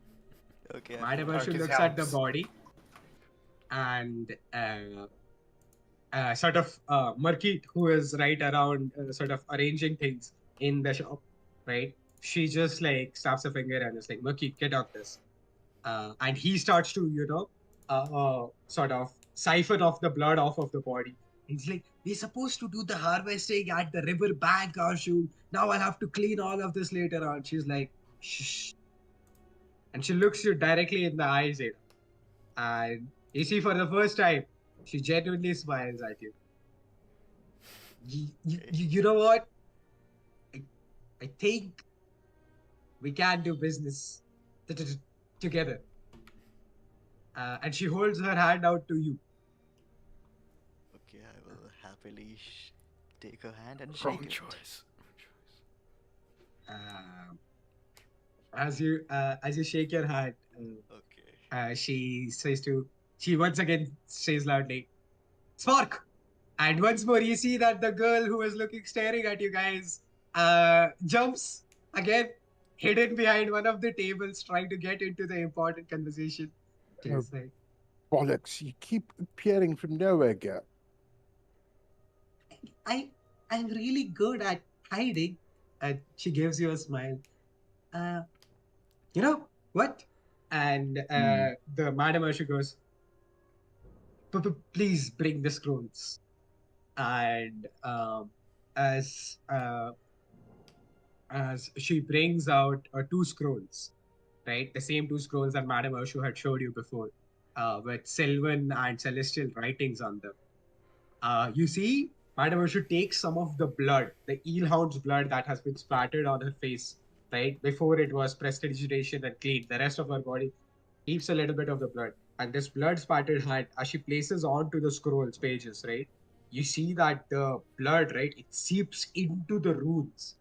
Okay, I Madam feel Arshu Arcus looks at the helps. body and sort of Markeet, who is right around sort of arranging things in the shop, right? She just like snaps a finger and is like, Markeet, get on this. And he starts to, sort of siphon off the blood off of the body. He's like, we're supposed to do the harvesting at the river bank, Arshu. Now I'll have to clean all of this later on. She's like, shh. And she looks you directly in the eyes, Ada. And you see, for the first time, she genuinely smiles at you. You know what? I think we can do business together. And she holds her hand out to you. Okay, I will happily take her hand and Wrong shake it. choice. As you shake your hand, Okay. she once again says loudly, Spark! And once more, you see that the girl who was staring at you guys, jumps again, hidden behind one of the tables, trying to get into the important conversation. She's like, Bollocks! You keep appearing from nowhere, girl. I'm really good at hiding. And she gives you a smile. You know what? And the Madam Ursha goes, please bring the scrolls. And as she brings out two scrolls, right? The same two scrolls that Madam Urshu had showed you before, with Sylvan and Celestial writings on them. You see, Madam Urshu takes some of the blood, the eelhound's blood that has been splattered on her face, right? Before it was prestidigitation and cleaned. The rest of her body keeps a little bit of the blood. And this blood spattered hand, as she places onto the scrolls pages, right? You see that the blood, right? It seeps into the runes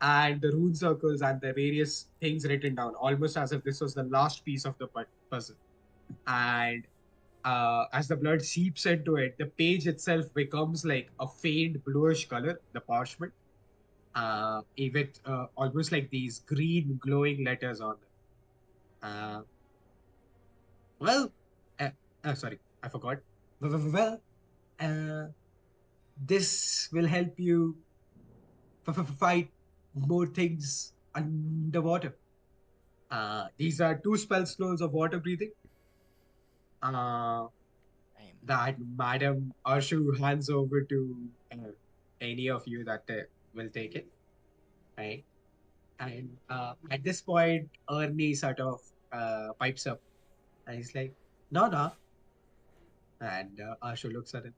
and the rune circles and the various things written down, almost as if this was the last piece of the puzzle. And as the blood seeps into it, the page itself becomes like a faint bluish color, the parchment, with almost like these green glowing letters on them. Well, sorry, I forgot. Well, this will help you fight more things underwater. These are two spell scrolls of water breathing. That Madam Arshu hands over to any of you that will take it, right? And at this point, Ernie sort of pipes up, and he's like, "No, no." And Arshu looks at him.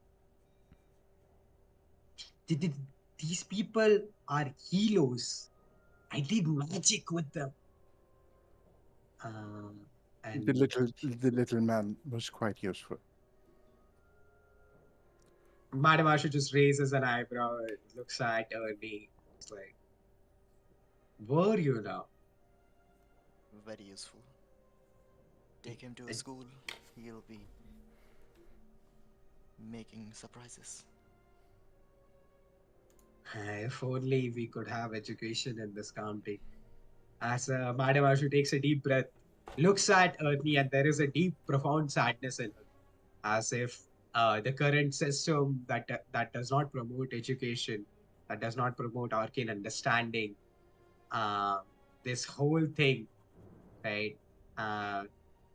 These people are heroes. I did magic with them. And The little man was quite useful. Madam Arshu just raises an eyebrow and looks at Ernie. It's like, were you now? Very useful. Take him to a school. He'll be making surprises. If only we could have education in this county. As Madam Arshu takes a deep breath, looks at Ernie, and there is a deep, profound sadness in her, as if the current system that does not promote education, that does not promote arcane understanding, this whole thing, right,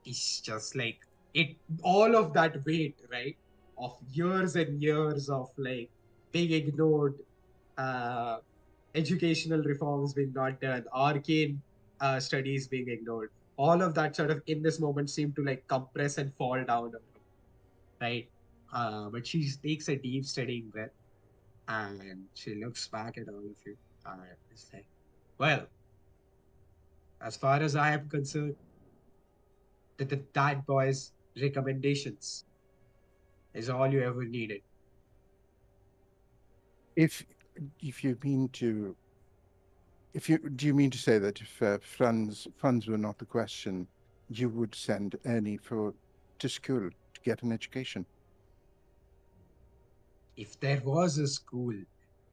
is just like it. All of that weight, right, of years and years of like being ignored, educational reforms being not done, arcane studies being ignored. All of that sort of in this moment seem to like compress and fall down, right? But she takes a deep, steadying breath and she looks back at all of you and is like, well, as far as I am concerned, that boy's recommendations is all you ever needed. If you mean to Do you mean to say that if funds were not the question, you would send Ernie to school to get an education? If there was a school,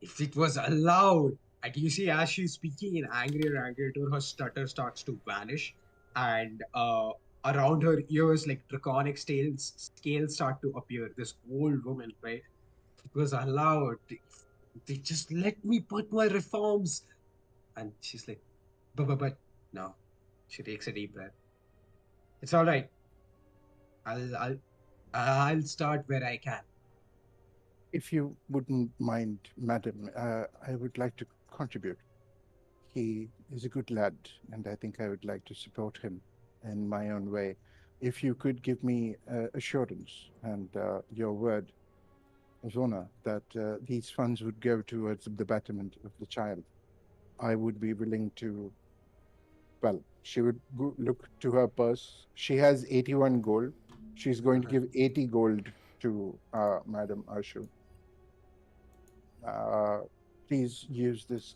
if it was allowed, and you see as she's speaking in angry and angry tone, her stutter starts to vanish, and around her ears, like draconic scales start to appear. This old woman, right? If it was allowed, they just let me put my reforms. And she's like, but no. She takes a deep breath. It's all right. I'll start where I can. If you wouldn't mind, madam, I would like to contribute. He is a good lad, and I think I would like to support him in my own way. If you could give me assurance and your word of honor that these funds would go towards the betterment of the child, I would be willing to. Well, she would look to her purse. She has 81 gold. She's going to give 80 gold to Madam Ashu. Please use this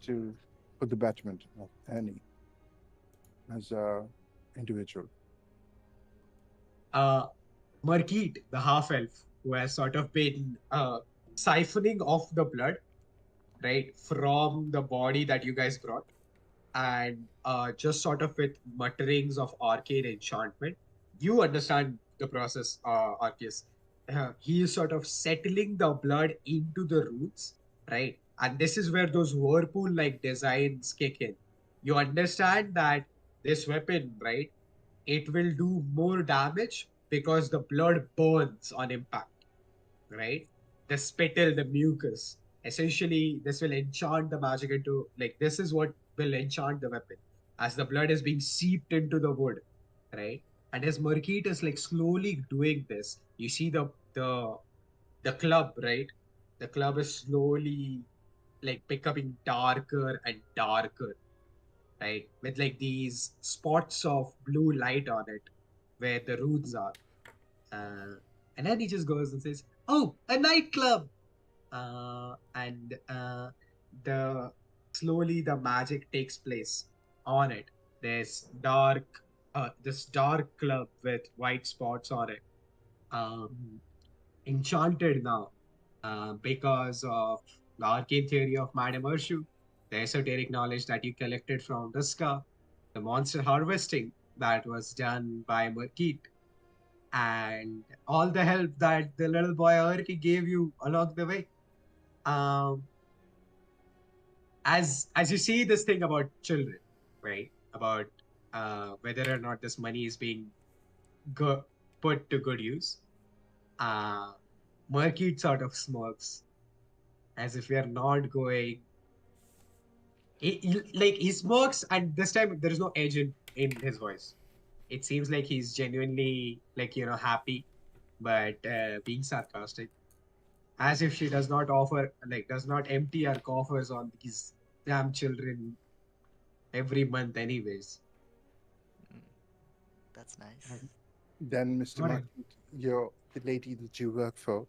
for the betterment of Annie as a individual. Margit, the half elf, who has sort of been siphoning off the blood, right, from the body that you guys brought, and just sort of with mutterings of arcane enchantment, you understand the process, Arceus. He is sort of settling the blood into the roots, right? And this is where those whirlpool-like designs kick in. You understand that this weapon, right, it will do more damage because the blood burns on impact, right? The spittle, the mucus. Essentially, this will enchant the magic into, like, this is what will enchant the weapon as the blood is being seeped into the wood, right? And as Murkit is like slowly doing this, you see the club, right? The club is slowly like becoming darker and darker, right? With like these spots of blue light on it where the runes are. And then he just goes and says, "Oh, a nightclub!" And the slowly the magic takes place on it. There's this dark club with white spots on it. Um, Enchanted now, because of the arcane theory of Madame Urshu, the esoteric knowledge that you collected from Duska, the monster harvesting that was done by Merkit, and all the help that the little boy Urki gave you along the way. Um, as you see this thing about children, right? About whether or not this money is being put to good use. Merkit sort of smirks as if we are not going. Like he smirks, and this time there is no edge in his voice. It seems like he's genuinely like happy, but being sarcastic, as if she does not empty her coffers on these damn children every month, anyways. That's nice. Then, Mr. Alright. Market, the lady that you work for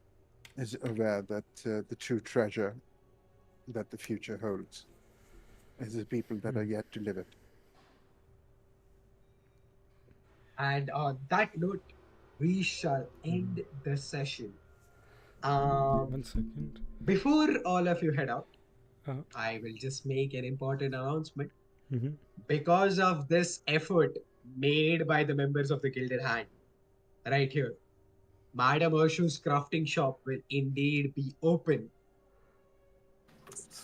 is aware that the true treasure that the future holds is the people that are yet to live it. And on that note, we shall end the session. 1 second. Before all of you head out, Uh, I will just make an important announcement. mhm. Because of this effort made by the members of the Gilded Hand, right here, Madame Urshu's crafting shop will indeed be open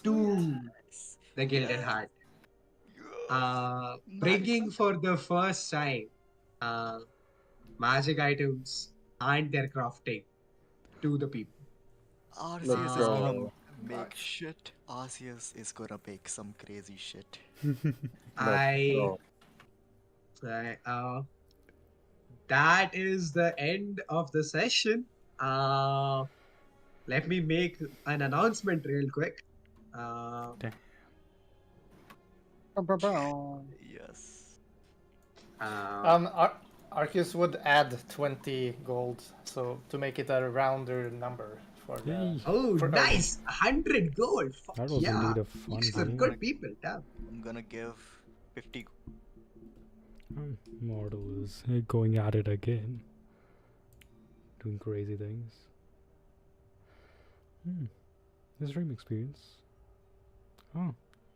to the Gilded Hand. Bringing for the first time magic items and their crafting to the people. Arceus is Let's gonna go. make shit. Arceus is gonna make some crazy shit. I that is the end of the session. Let me make an announcement real quick. Yes. Arceus would add 20 gold, so to make it a rounder number for the. Yay! Oh, For nice! 100 gold. Fuck That was yeah. indeed a You fun guys are game. good people, damn. I'm gonna give 50. Mortal is going at it again. Doing crazy things. This dream experience.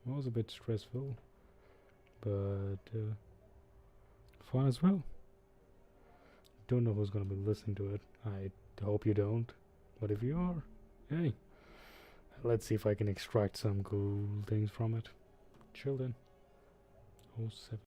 Was a bit stressful. But fun as well. Don't know who's gonna be listening to it. I hope you don't. But if you are, hey. Let's see if I can extract some cool things from it. Chill then. 07.